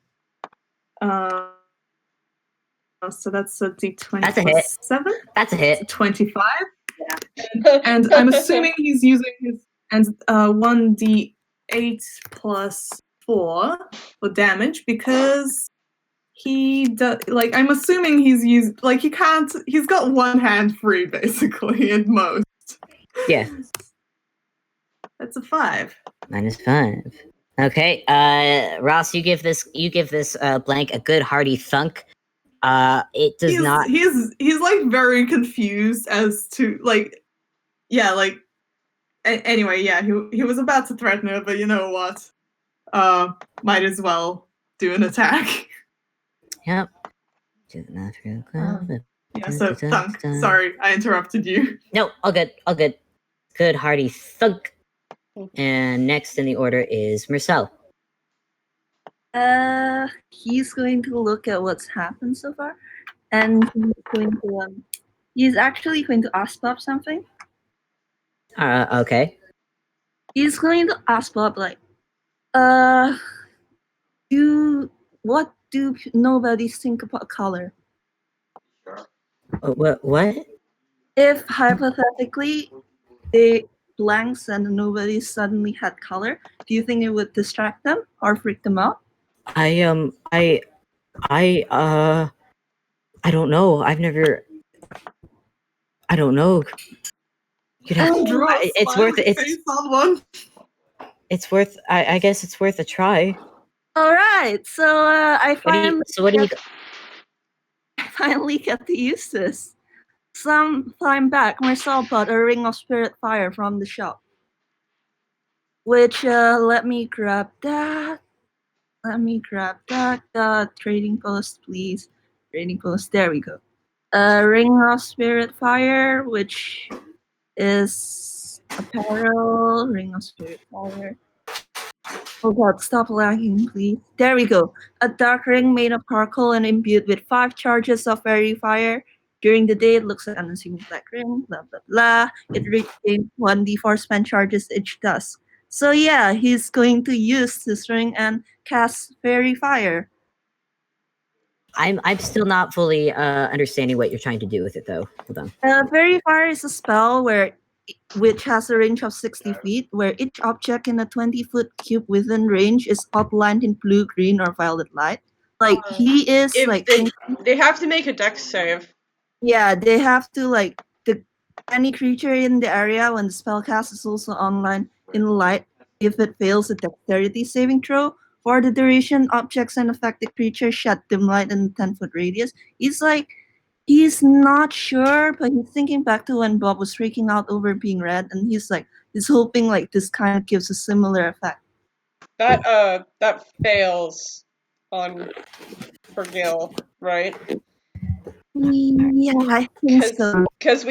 So that's a d20 That's a plus hit. 7. That's a hit. 25. And I'm assuming he's using his 1d8 plus 4 for damage because he does, like, I'm assuming he's used, like, he's got one hand free, basically, at most. Yeah. That's a 5. -5. Okay, Ross, you give this blank a good hearty thunk. It does not. He's like very confused as to, like, yeah, like, anyway, yeah, he was about to threaten her, but you know what? Might as well do an attack. Yep. Yeah, so thunk. Sorry, I interrupted you. No, all good, all good. Good hearty thunk. And next in the order is Mersel. He's going to look at what's happened so far, and he's actually going to ask Bob something. Okay. He's going to ask Bob, like, what do nobodies think about color? What? If hypothetically they blanks and nobody suddenly had color, do you think it would distract them or freak them out? I don't know. I don't know. It's worth it. It's worth. I guess it's worth a try. All right, so I finally get to use this. Some time back, Mersel bought a ring of spirit fire from the shop. Which let me grab that. Trading post, please. Trading post. There we go. Ring of spirit fire, which is apparel. Ring of spirit fire. Oh god, stop lagging, please. There we go. A dark ring made of charcoal and imbued with 5 charges of fairy fire. During the day, it looks like an unassuming black ring, blah, blah, blah. It regains 1d4 spend charges each dusk. So yeah, he's going to use this ring and cast fairy fire. I'm still not fully understanding what you're trying to do with it, though. Hold on. Fairy fire is a spell which has a range of 60 feet, where each object in a 20-foot cube within range is outlined in blue, green, or violet light. Like, he is, like... They have to make a dex save. Yeah, they have to, any creature in the area when the spell cast is also online in light. If it fails a dexterity saving throw, for the duration, objects and affected creatures shed dim light in a 10-foot radius. He's not sure, but he's thinking back to when Bob was freaking out over being red, and he's hoping this kind of gives a similar effect. That fails for Gille, right? Yeah, I think so. Because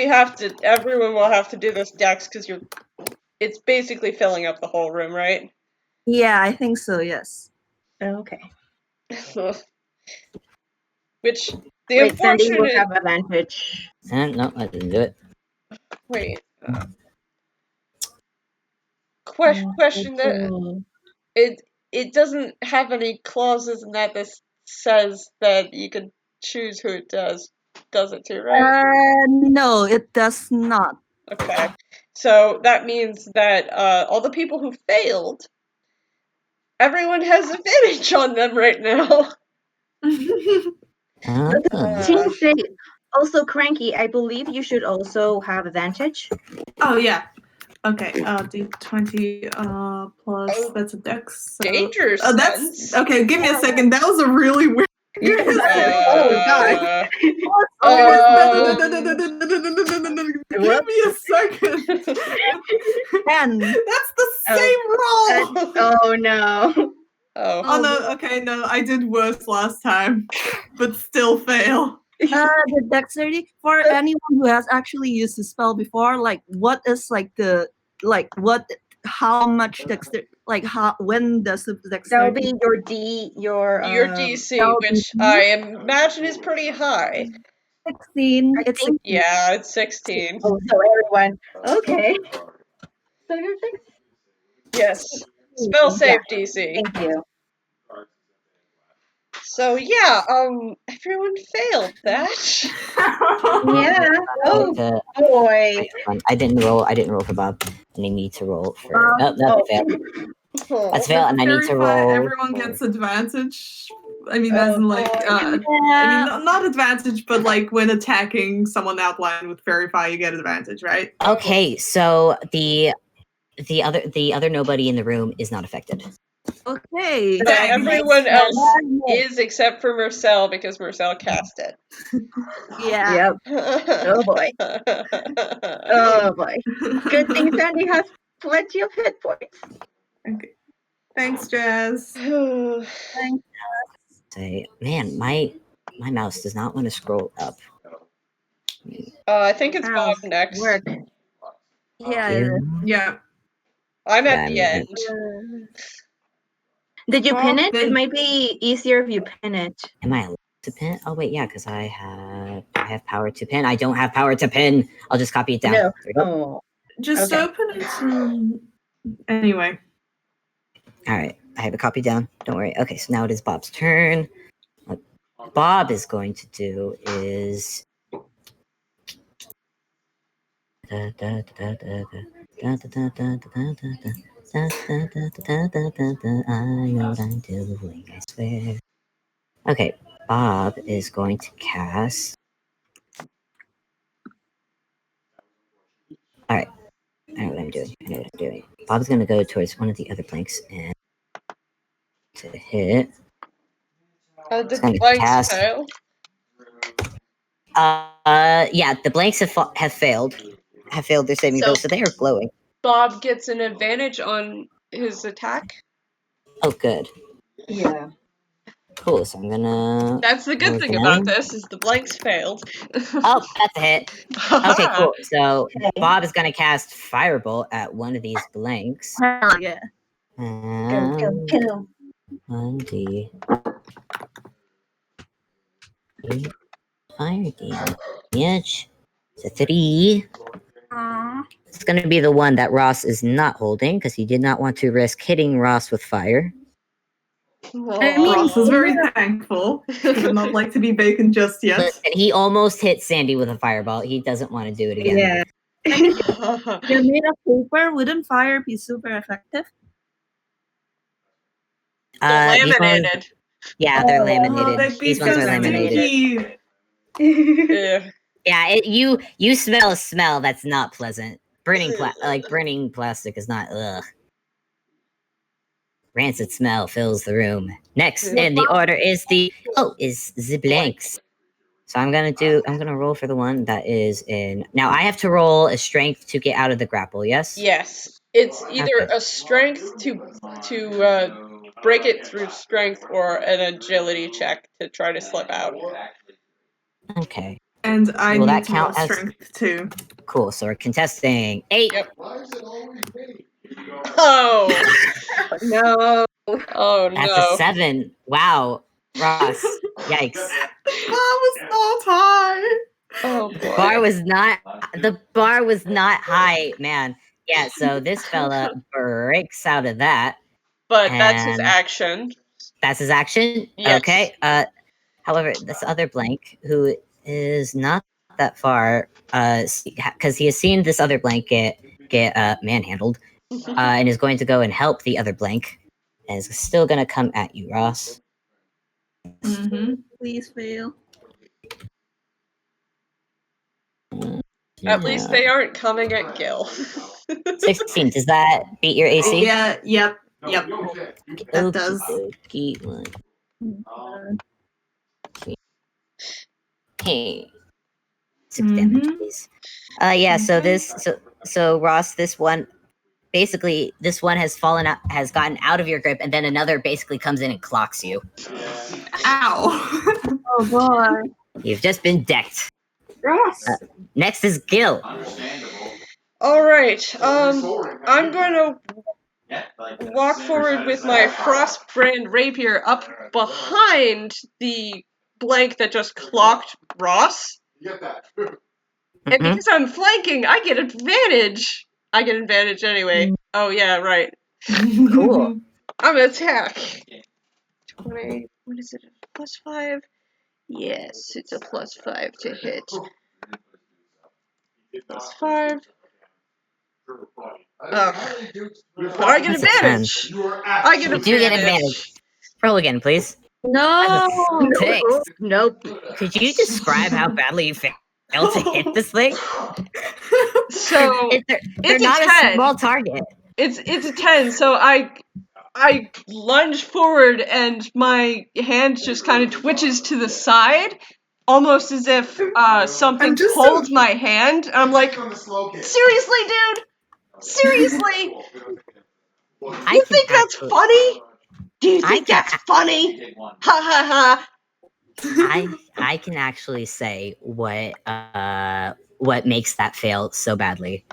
everyone will have to do this dex because it's basically filling up the whole room, right? Yeah, I think so, yes. Okay. Which, Wait, Sandy will have advantage. No, I didn't do it. Wait. Question that it doesn't have any clauses in that says that you can choose who it does. Does it too, right? No, it does not. Okay. So that means that all the people who failed, everyone has advantage on them right now. Team safe. Also, Cranky, I believe you should also have advantage. Oh, yeah. Okay, D20 plus, that's a dex. So, Danger that's, okay, give me a second. That was a really weird... God. Give me a second. 10. That's the same roll. Oh no. Oh no, okay, no, I did worse last time, but still fail. The dexterity, for anyone who has actually used the spell before, what is how much dexterity, when does the dexterity? That'll be your DC, which I imagine is pretty high. 16. Yeah, it's 16. Oh, so everyone. Okay. So you're 6? Yes. Spell save DC. Thank you. So yeah, everyone failed that. Yeah. Oh boy. I didn't roll for Bob. I need to roll for. That's fail. That's fail, and I need to roll. Everyone gets advantage I mean, as in like, I mean, Yeah. not advantage, but like when attacking someone outlined with verify, you get advantage, right? Okay, so the other nobody in the room is not affected. Okay. And Thanks. everyone else is except for Mersel because Mersel cast it. Yeah. Yep. Oh boy. Oh boy. Good thing Sandy has plenty of hit points. Okay. Thanks, Jazz. Say, man, my mouse does not want to scroll up. I think it's Ow, Bob next. Work. Yeah. It is. Yeah. I'm at Yeah, the I'm- end. Did you pin Bob, it? then- It might be easier if you pin it. Am I allowed to pin? Oh wait, yeah, because I have power to pin. I don't have power to pin. I'll just copy it down. No. There we go. Oh. Just Okay. open it. Anyway. All right, I have it copied down. Don't worry. Okay, so now it is Bob's turn. What Bob is going to do is. I know what I'm doing, I swear. Okay, Bob is going to cast. Alright, I know what I'm doing. Bob's going to go towards one of the other blanks and to hit. Did It's gonna the blanks cast- fail? Yeah, the blanks have failed. Have failed their saving throws, so they are glowing. Bob gets an advantage on his attack? Oh, good. Yeah. Cool, so I'm gonna. That's the good roll thing again. about this, is the blanks failed. Oh, that's a hit. Okay, cool. So Okay. Bob is gonna cast Firebolt at one of these blanks. Hell yeah. Go, go, go. 1d. Fire damage. It's a 3. Aw. It's gonna be the one that Ross is not holding because he did not want to risk hitting Ross with fire. I mean, Ross is very thankful. He would not like to be bacon just yet. Listen, he almost hit Sandy with a fireball. He doesn't want to do it again. Yeah. They're made of paper. Wouldn't fire be super effective? They're These ones- laminated. yeah, they're Oh, laminated. These ones are laminated. stinky. Yeah. Yeah, you smell a smell that's not pleasant. Burning plastic is not ugh. Rancid smell fills the room. Next in the order is the blanks. So I'm gonna roll for the one that is in. Now I have to roll a strength to get out of the grapple. Yes. Yes. It's either Okay. a strength to break it through strength, or an agility check to try to slip out. Okay. And I Will need that to roll count as- strength too. Cool. So we're contesting 8. Yep. Oh. no. Oh That's no. a 7. Wow. Ross. Yikes. The bar was not high. Oh boy. The bar was not high, man. Yeah, so this fella breaks out of that. But that's his and- action. That's his action? Yes. Okay. However, this other blank, who is not that far, because he has seen this other blank get manhandled, and is going to go and help the other blank, and is still going to come at you, Ross. Mm-hmm. Please fail. At least they aren't coming at Gil. 16. Does that beat your AC? Yeah, yep. That does. Okey-dokey, 1. Hey. 6 damage, please. Yeah. So Ross, this one has has gotten out of your grip, and then another basically comes in and clocks you. Ow. Oh boy. You've just been decked. Ross. Next is Gil. Alright, I'm gonna walk forward with my Frostbrand rapier up behind the blank that just clocked Ross. And Mhm. because I'm flanking, I get advantage. I get advantage anyway. Oh yeah, right. Cool. I'm gonna attack. 20, what is it, +5? Yes, it's a +5 to hit. +5. But I get That's a 10. advantage. I get You do get advantage. Roll again, please. No. Six. Nope. Could you describe how badly you failed to hit this thing? So They're it's not a a 10. small target. It's a 10. So I lunge forward and my hand just kind of twitches to the side, almost as if something I'm just pulled so- my hand. And I'm like, seriously, dude? Seriously? I You can think that's actually, funny? Do you I think can that's funny? Ha ha ha. I can actually say what makes that fail so badly.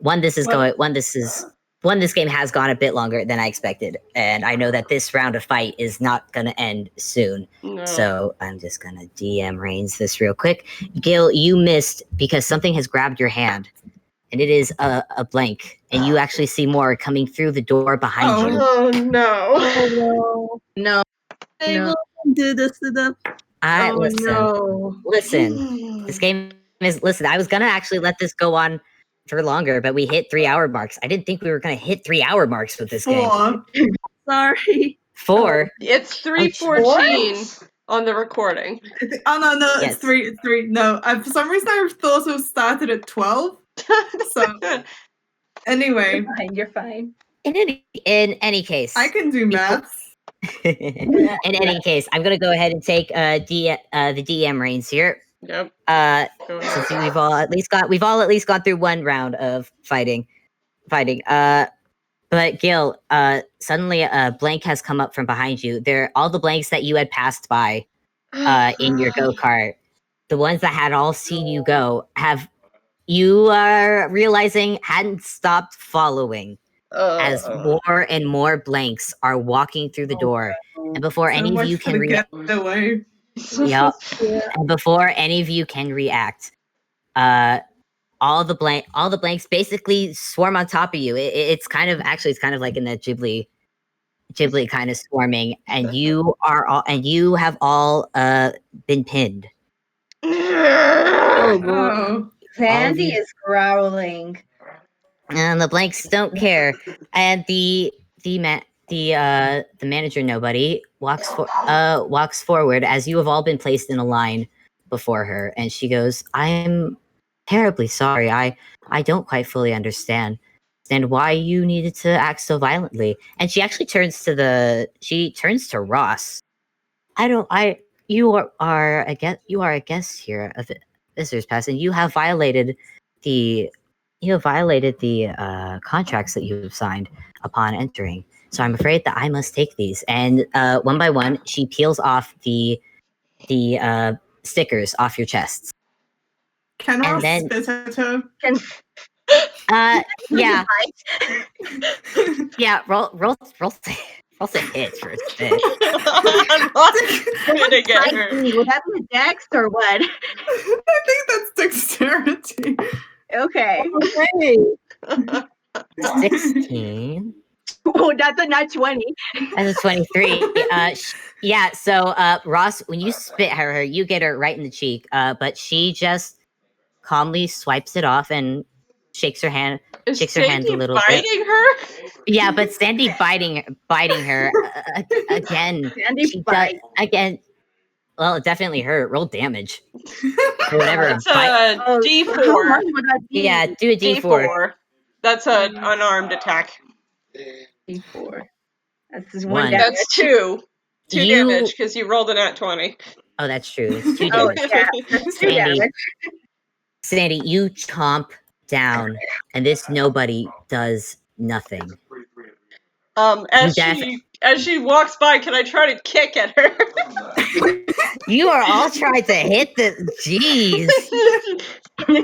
This game has gone a bit longer than I expected, and I know that this round of fight is not gonna end soon. No. So I'm just gonna DM Reigns this real quick. Gil, you missed because something has grabbed your hand, and it is a blank, and you actually see more coming through the door behind you. Oh no. Oh no. No. Fable can do this to them. I Oh listen. no. This game is listen. I was gonna actually let this go on for longer, but we hit 3 hour marks. I didn't think we were gonna hit 3 hour marks with this game. 4. Sorry. 4. It's 3:14 on the recording. Oh no, Yes. it's 3. It's 3. No, for some reason I thought it was started at 12. So anyway, You're fine. In any case, I can do maths. in any case, I'm gonna go ahead and take the DM reins here. Yep. Go ahead. Since we've all at least gone through one round of fighting. But Gil, suddenly a blank has come up from behind you. All the blanks that you had passed by in your go-kart, the ones that had all seen you go, you are realizing hadn't stopped following as more and more blanks are walking through the door. And before any of you can react, away. yeah, and before any of you can react, all the blanks basically swarm on top of you. It's kind of like in that Ghibli kind of swarming, and you have all been pinned. Oh. Sandy you- is growling. And the blanks don't care. And the manager nobody walks forward as you have all been placed in a line before her, and she goes, "I'm terribly sorry. I don't quite fully understand why you needed to act so violently." And she actually turns to Ross. You are a guest here of Visitors Pass, and you have violated the contracts that you have signed upon entering. So I'm afraid that I must take these. And one by one, she peels off the stickers off your chests. Can I And then- spit at her? Yeah, yeah. Roll to hit for a spit. I'm not spitting at her. Would that be a dex or what? I think that's dexterity. Okay. Hey. 16. Oh, that's a nat 20. That's a 23. Yeah, so Ross, when you spit her, you get her right in the cheek, but she just calmly swipes it off and shakes her hand a Sandy little bit. biting her? Yeah, but Sandy biting her again. Sandy She does bite. again. Well, it definitely hurt. Roll damage. Or whatever. That's bite- a How D4. much would that be? Yeah, do a D4. That's an unarmed attack. D4. That's just One. one damage. That's 2. 2 You- damage because you rolled a nat 20. Oh, that's true. It's 2 Oh, damage. yeah. That's 2 Sandy. damage. Sandy, you chomp down, and this nobody does nothing. As she walks by, can I try to kick at her? You are all trying to hit the. Jeez.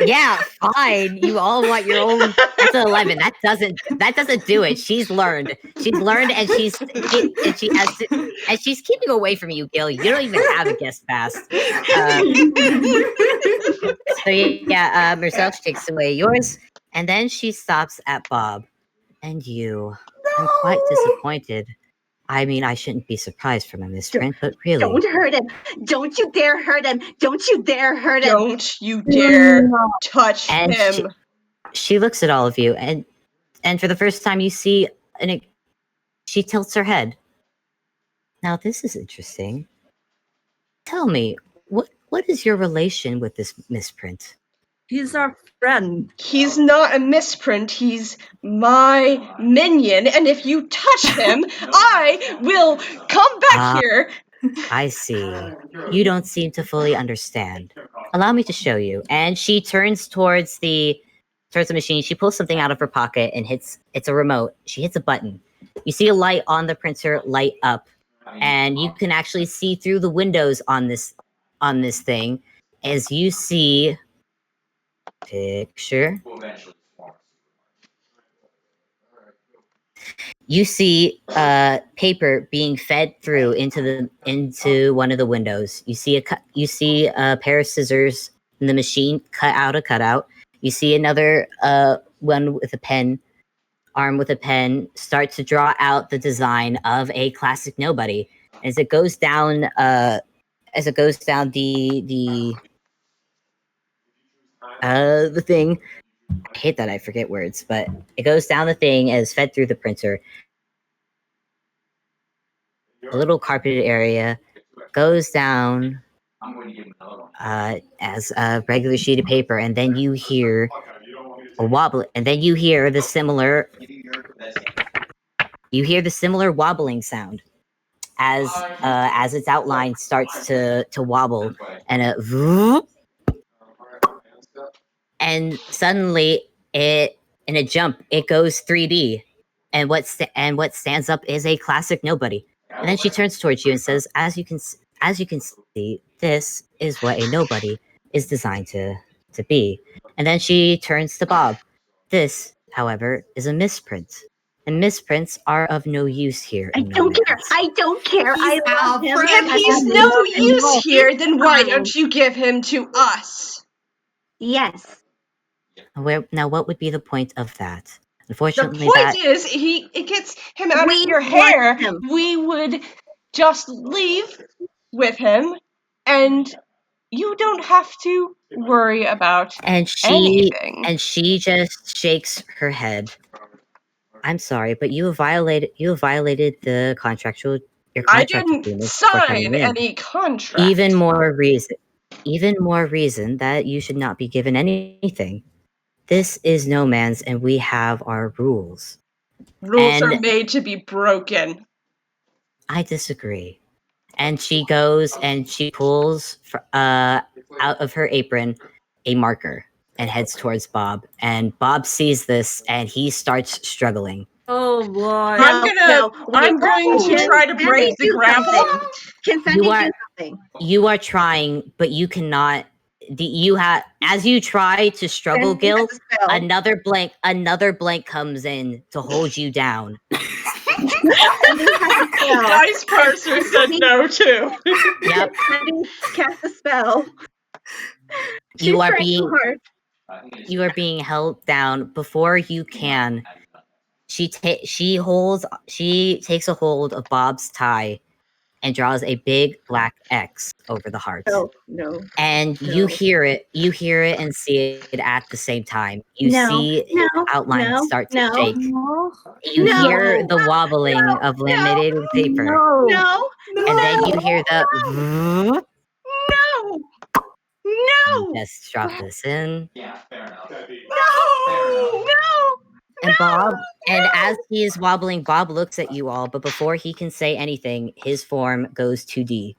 Yeah, fine. You all want your own. That's an 11. That doesn't do it. She's learned, and she's keeping away from you, Gil. You don't even have a guest pass. So yeah, Mersel takes away yours, and then she stops at Bob, and you. I'm quite disappointed. I mean, I shouldn't be surprised for my misprint, but really, Don't hurt him. Don't you dare hurt him. Don't you dare hurt him. Don't you dare touch And him. she looks at all of you, and for the first time, you see, she tilts her head. Now, this is interesting. tell me, what is your relation with this misprint? He's our friend. He's not a misprint, he's my minion, and if you touch him, I will come back here. I see. You don't seem to fully understand. Allow me to show you. And she turns towards the machine. She pulls something out of her pocket and it's a remote. She hits a button. You see a light on the printer light up, and you can actually see through the windows on this thing as you see picture. You see paper being fed through into one of the windows. You see a pair of scissors in the machine cut out a cutout. You see another one with a pen, arm with a pen, start to draw out the design of a classic nobody. As it goes down the thing. I hate that I forget words, but it goes down the thing as fed through the printer. A little carpeted area goes down as a regular sheet of paper, and then you hear a wobble, and then you hear the similar wobbling sound as its outline starts to wobble, and and suddenly in a jump it goes 3D, and what stands up is a classic nobody. And then she turns towards you and says, as you can see, this is what a nobody is designed to be. And then she turns to Bob. This, however, is a misprint. And misprints are of no use here. I don't care. I don't care. I love him. If he's no use here, then why don't you give him to us? Yes. Now, what would be the point of that? The Unfortunately, point is, it gets him out of your hair. We would just leave with him, and you don't have to worry about anything. And she just shakes her head. I'm sorry, but you have violated your contract I didn't agreements before coming sign in. any contract. Even more reason that you should not be given anything. This is no man's, and we have our rules. Rules are made to be broken. I disagree. And she goes and she pulls out of her apron a marker and heads towards Bob. And Bob sees this and he starts struggling. Oh boy! I'm going to try to break the grapple. Can Sandy do something? You are trying, but you cannot. As you try to struggle, Gille, another blank comes in to hold you down. Dice parser said no too. Yep. Cast a spell. You are being held down before you can. She takes a hold of Bob's tie and draws a big black X over the heart. Oh, no. And you hear it and see it at the same time. You see the outline start to shake. You hear the wobbling of laminated paper. No. And then you hear the No. Just drop this in. Yeah, fair enough. No. And Bob, and as he is wobbling, Bob looks at you all, but before he can say anything, his form goes 2D.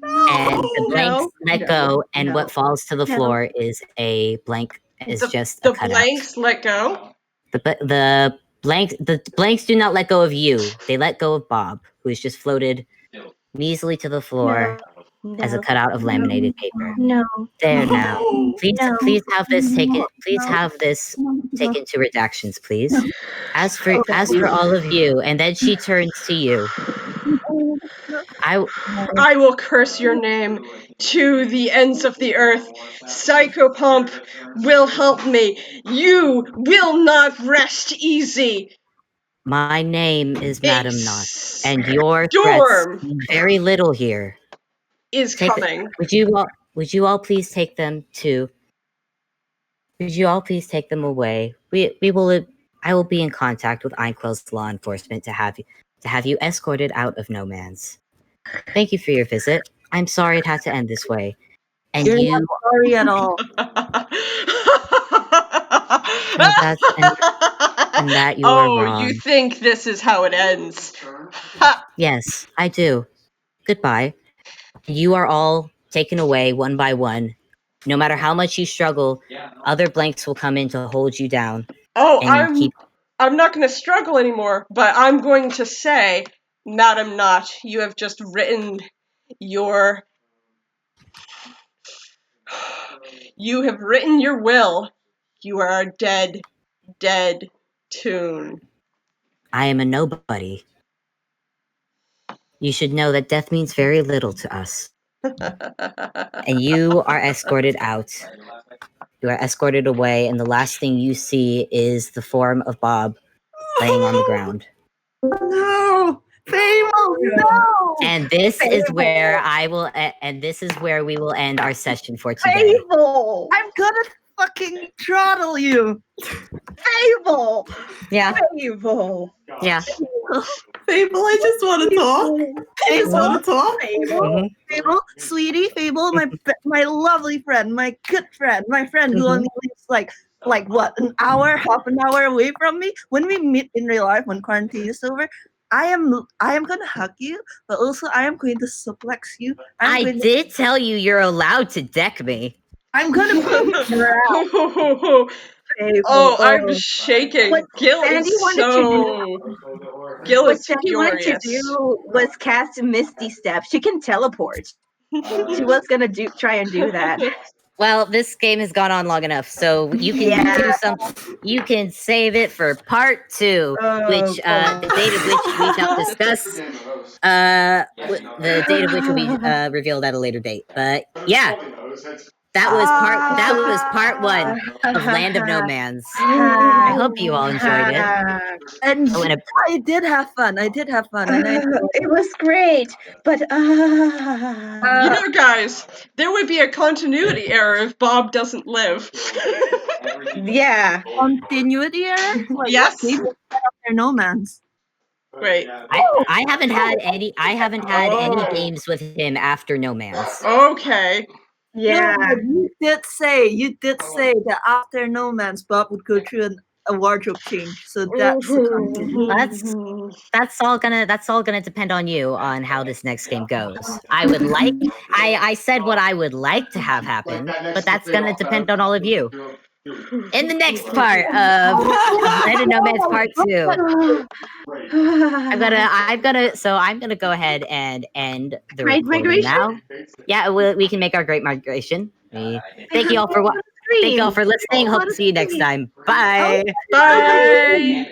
And the blanks let go, and what falls to the floor is a blank. Just a cutout. The blanks let go. The blanks do not let go of you. They let go of Bob, who is just floated measly to the floor as a cutout of laminated paper. No. There now. Please have this taken. Please have this taken to redactions, please. As for all of you, and then she turns to you. I will curse your name to the ends of the earth. Psychopomp will help me. You will not rest easy. My name is Madam Knot, and your threats mean very little here. Coming. Would you all please take them to? Would you all please take them away? I will be in contact with Einquell's law enforcement to have you escorted out of No Man's. Thank you for your visit. I'm sorry it had to end this way. And You're you not sorry at all. No, and that you are Oh, wrong. you think this is how it ends? Ha! Yes, I do. Goodbye. You are all taken away one by one. No matter how much you struggle, other blanks will come in to hold you down. Oh, And I'm not going to struggle anymore, but I'm going to say, Madam Not, you have just written your you have written your will. You are a dead, dead tune. I am a nobody. You should know that death means very little to us. And you are escorted out. You are escorted away, and the last thing you see is the form of Bob laying on the ground. No! Fable, no! And this is Fable. where and this is where we will end our session for today. Fable! I'm gonna fucking throttle you! Fable! Yeah, Fable! yeah. Fable, I just want to talk. I just want to talk. Fable! Mhm. Fable, sweetie, Fable, my lovely friend, my good friend, my friend who only lives like what, an hour, half an hour away from me. When we meet in real life, when quarantine is over, I am gonna hug you, but also I am going to suplex you. I did tell you you're allowed to deck me. I'm gonna put you around. Oh, I'm shaking. What Gil Sandy is wanted to so. Gil What is Sandy wanted to furious. do was cast Misty Step. She can teleport. She was gonna try and do that. Well, this game has gone on long enough, so you can do some. You can save it for part 2, which the date of which we shall discuss. The date of which will be revealed at a later date. But yeah, that was part 1 of Land of No Man's. I hope you all enjoyed it. And Oh, and I did have fun. I did have fun, and I. It was great, but You know, guys, there would be a continuity error if Bob doesn't live. yeah. Continuity error? Like, Yes. what game is that after No Man's? Wait. I haven't had any. I haven't had any games with him after No Man's. Okay. Yeah. No, you did say that after No Man's, Bob would go through a wardrobe change. So that's a continuity. That's all gonna depend on you on how this next game goes. I said what I would like to have happen, but that's gonna depend on all of you. In the next part of Land of No Man's Part 2, I'm gonna go ahead and end the Great recording migration? now. Yeah, we can make our great migration. Thank you all for listening. Hope to see you next time. Bye. Bye.